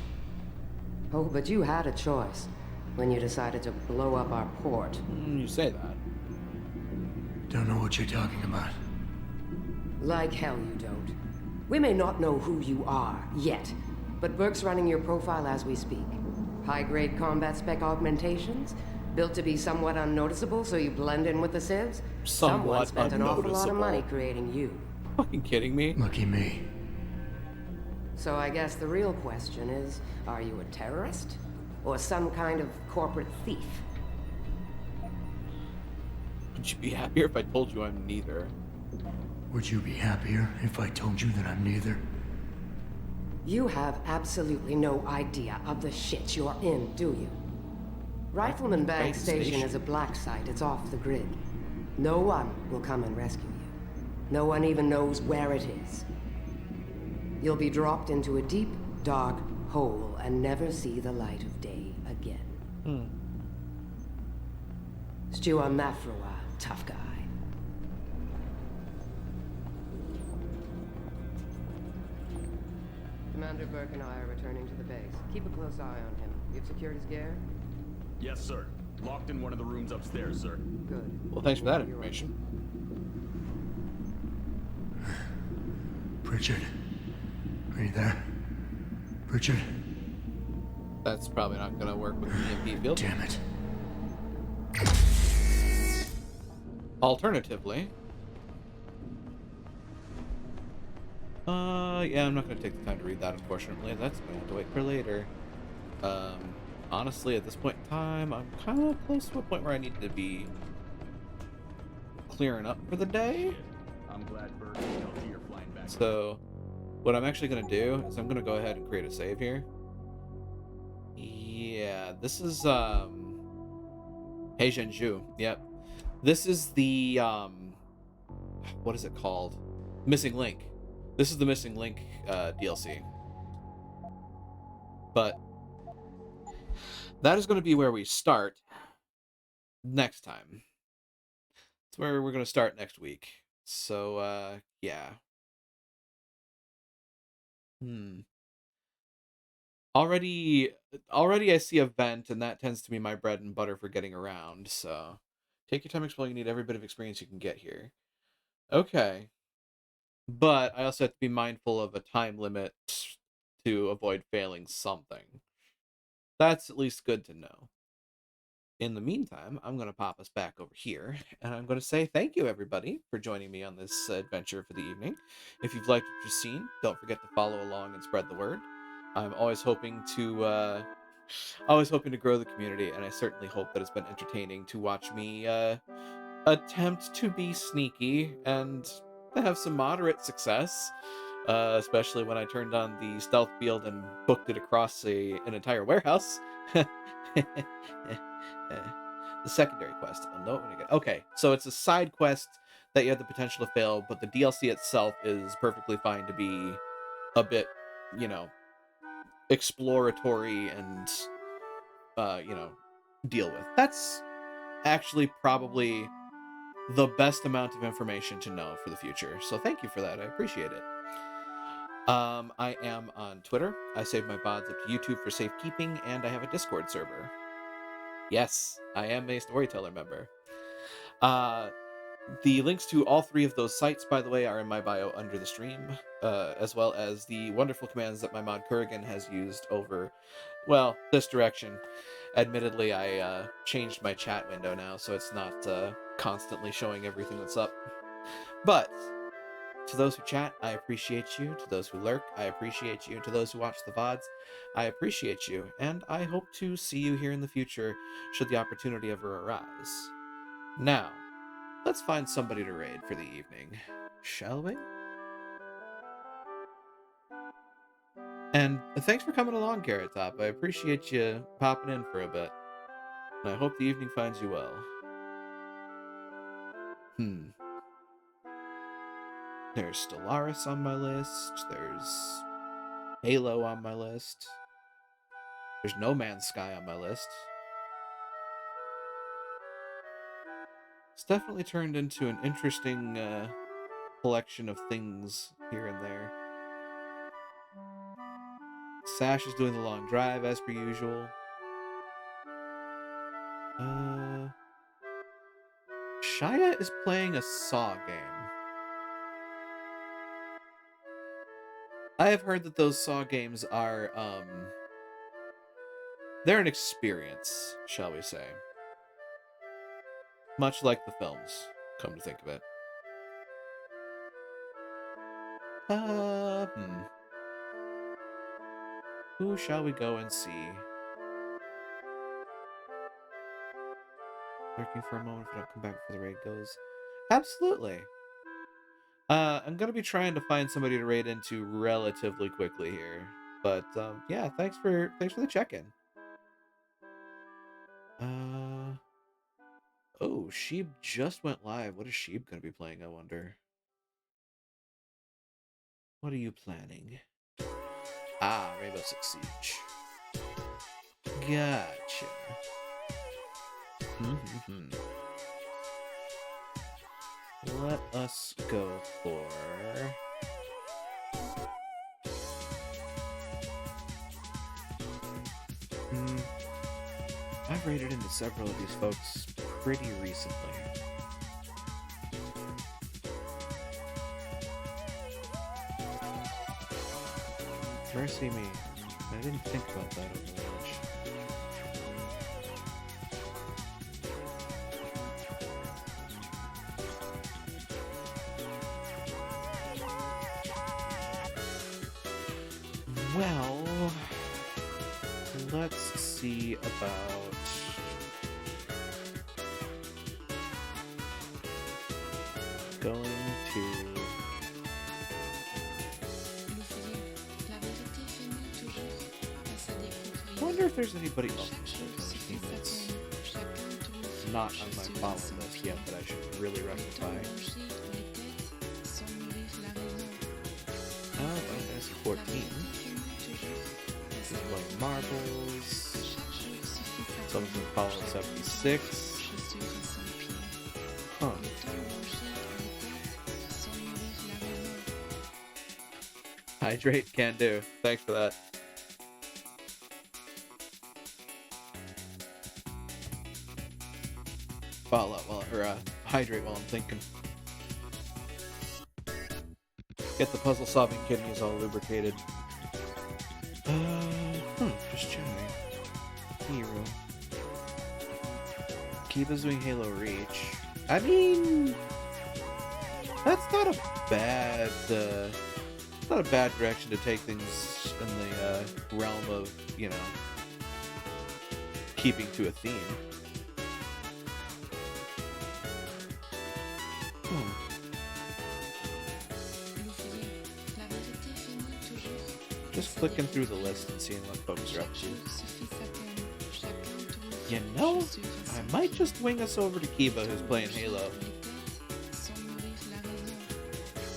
Oh, but you had a choice when you decided to blow up our port. You say that. Don't know what you're talking about. Like hell you don't. We may not know who you are yet, but Burke's running your profile as we speak. High-grade combat spec augmentations, built to be somewhat unnoticeable so you blend in with the civs. Someone Somewhat spent an awful lot of money unnoticeable. creating you. Fucking kidding me? Lucky me. So I guess the real question is, are you a terrorist? Or some kind of corporate thief? Would you be happier if I told you I'm neither? Would you be happier if I told you that I'm neither? You have absolutely no idea of the shit you're in, do you? Rifleman Bag Station is a black site. It's off the grid. No one will come and rescue you. No one even knows where it is. You'll be dropped into a deep, dark hole and never see the light of day again. Stew on that for a while, tough guy. Commander Burke and I are returning to the base. Keep a close eye on him. You've secured his gear? Yes, sir. Locked in one of the rooms upstairs, sir. Good. Well, thanks for that information. Pritchard. Are you there? Pritchard? That's probably not going to work with the EMP field. Damn it. Alternatively... yeah, I'm not going to take the time to read that, unfortunately. That's going to have to wait for later. Honestly, at this point in time, I'm kind of close to a point where I need to be clearing up for the day. I'm glad Bird and LT are flying back. So, what I'm actually going to do is I'm going to go ahead and create a save here. Yeah, this is, Heizhenju. Yep. This is the, what is it called? Missing Link. This is the Missing Link DLC. But that is going to be where we start next time. It's where we're going to start next week. So, yeah. Already I see a vent, and that tends to be my bread and butter for getting around, so take your time exploring. You need every bit of experience you can get here. Okay. But I also have to be mindful of a time limit to avoid failing something. That's at least good to know. In the meantime, I'm going to pop us back over here, and I'm going to say thank you, everybody, for joining me on this adventure for the evening. If you've liked what you've seen, don't forget to follow along and spread the word. I'm always hoping to grow the community, and I certainly hope that it's been entertaining to watch me attempt to be sneaky and have some moderate success, especially when I turned on the stealth field and booked it across an entire warehouse. The secondary quest. I'll know it when I get. Okay, so it's a side quest that you have the potential to fail, but the DLC itself is perfectly fine to be a bit, exploratory and, deal with. That's actually probably the best amount of information to know for the future. So thank you for that. I appreciate it. I am on Twitter. I save my VODs up to YouTube for safekeeping, and I have a Discord server. Yes, I am a Storyteller member. The links to all three of those sites, by the way, are in my bio under the stream, as well as the wonderful commands that my mod Kurgan has used over, well, this direction. Admittedly, I changed my chat window now, so it's not constantly showing everything that's up. But to those who chat, I appreciate you. To those who lurk, I appreciate you. To those who watch the VODs, I appreciate you. And I hope to see you here in the future, should the opportunity ever arise. Now, let's find somebody to raid for the evening, shall we? And thanks for coming along, Carrot Top. I appreciate you popping in for a bit. And I hope the evening finds you well. There's Stellaris on my list. There's Halo on my list. There's No Man's Sky on my list. It's definitely turned into an interesting collection of things here and there. Sash is doing the long drive as per usual. Shia is playing a Saw game. I have heard that those Saw games are, they're an experience, shall we say. Much like the films, come to think of it. Who shall we go and see? Lurking for a moment if I don't come back before the raid goes. Absolutely. I'm gonna be trying to find somebody to raid into relatively quickly here. But yeah, thanks for the check-in. Oh, Sheeb just went live. What is Sheeb gonna be playing, I wonder? What are you planning? Ah, Rainbow Six Siege. Gotcha. let us go for... I've raided into several of these folks pretty recently. Mercy me. I didn't think about that overmuch. Well, let's see about going to... I wonder if there's anybody else that's not on my follow list yet that I should really rectify. Oh, I see 14. Like marbles. Someone's in Apollo 76. Huh. Hydrate, can do. Thanks for that. Hydrate while I'm thinking. Get the puzzle-solving kidneys all lubricated. Just checking. Hero. Kiba's doing Halo Reach. I mean, that's not a bad, not a bad direction to take things in the realm of, you know, keeping to a theme. Just flicking through the list and seeing what folks are up to. You know, I might just wing us over to Kiba, who's playing Halo.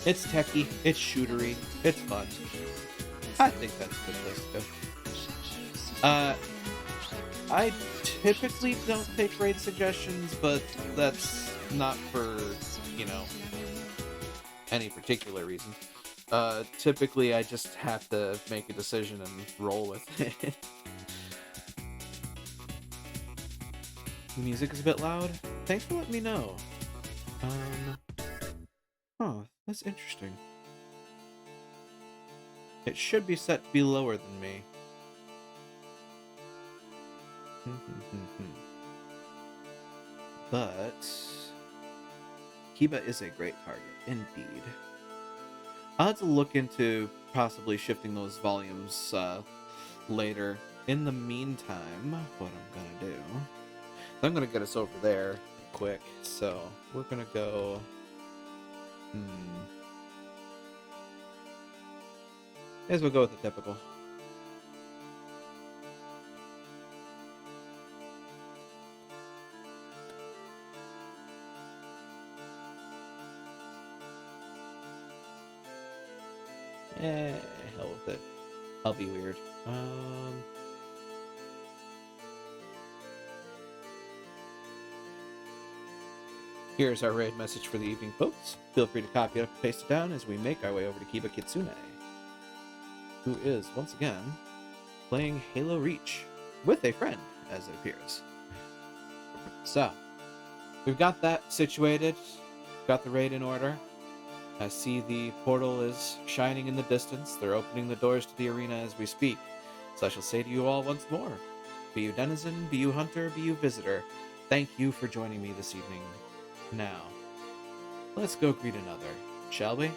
It's techy, it's shootery, it's fun. I think that's a good list to go. I typically don't take raid suggestions, but that's not for, you know, any particular reason. Typically I just have to make a decision and roll with it. The music is a bit loud. Thanks for letting me know. That's interesting. It should be set to be lower than me. But Kiba is a great target, indeed. I'll have to look into possibly shifting those volumes later. In the meantime, what I'm gonna do, I'm gonna get us over there quick. So we're gonna go. As we'll go with the typical. Hell with it. I'll be weird. Here's our raid message for the evening, folks. Feel free to copy it up and paste it down as we make our way over to Kiba Kitsune, who is, once again, playing Halo Reach with a friend, as it appears. So, we've got that situated, got the raid in order. I see the portal is shining in the distance. They're opening the doors to the arena as we speak. So I shall say to you all once more, be you denizen, be you hunter, be you visitor, thank you for joining me this evening. Now, let's go greet another, shall we?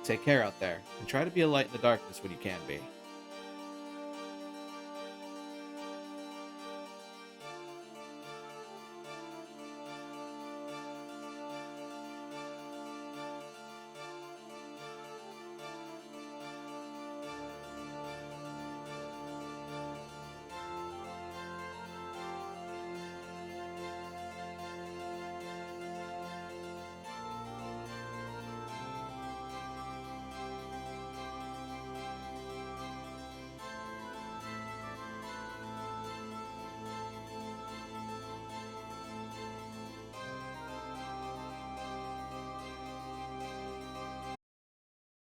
Take care out there, and try to be a light in the darkness when you can be.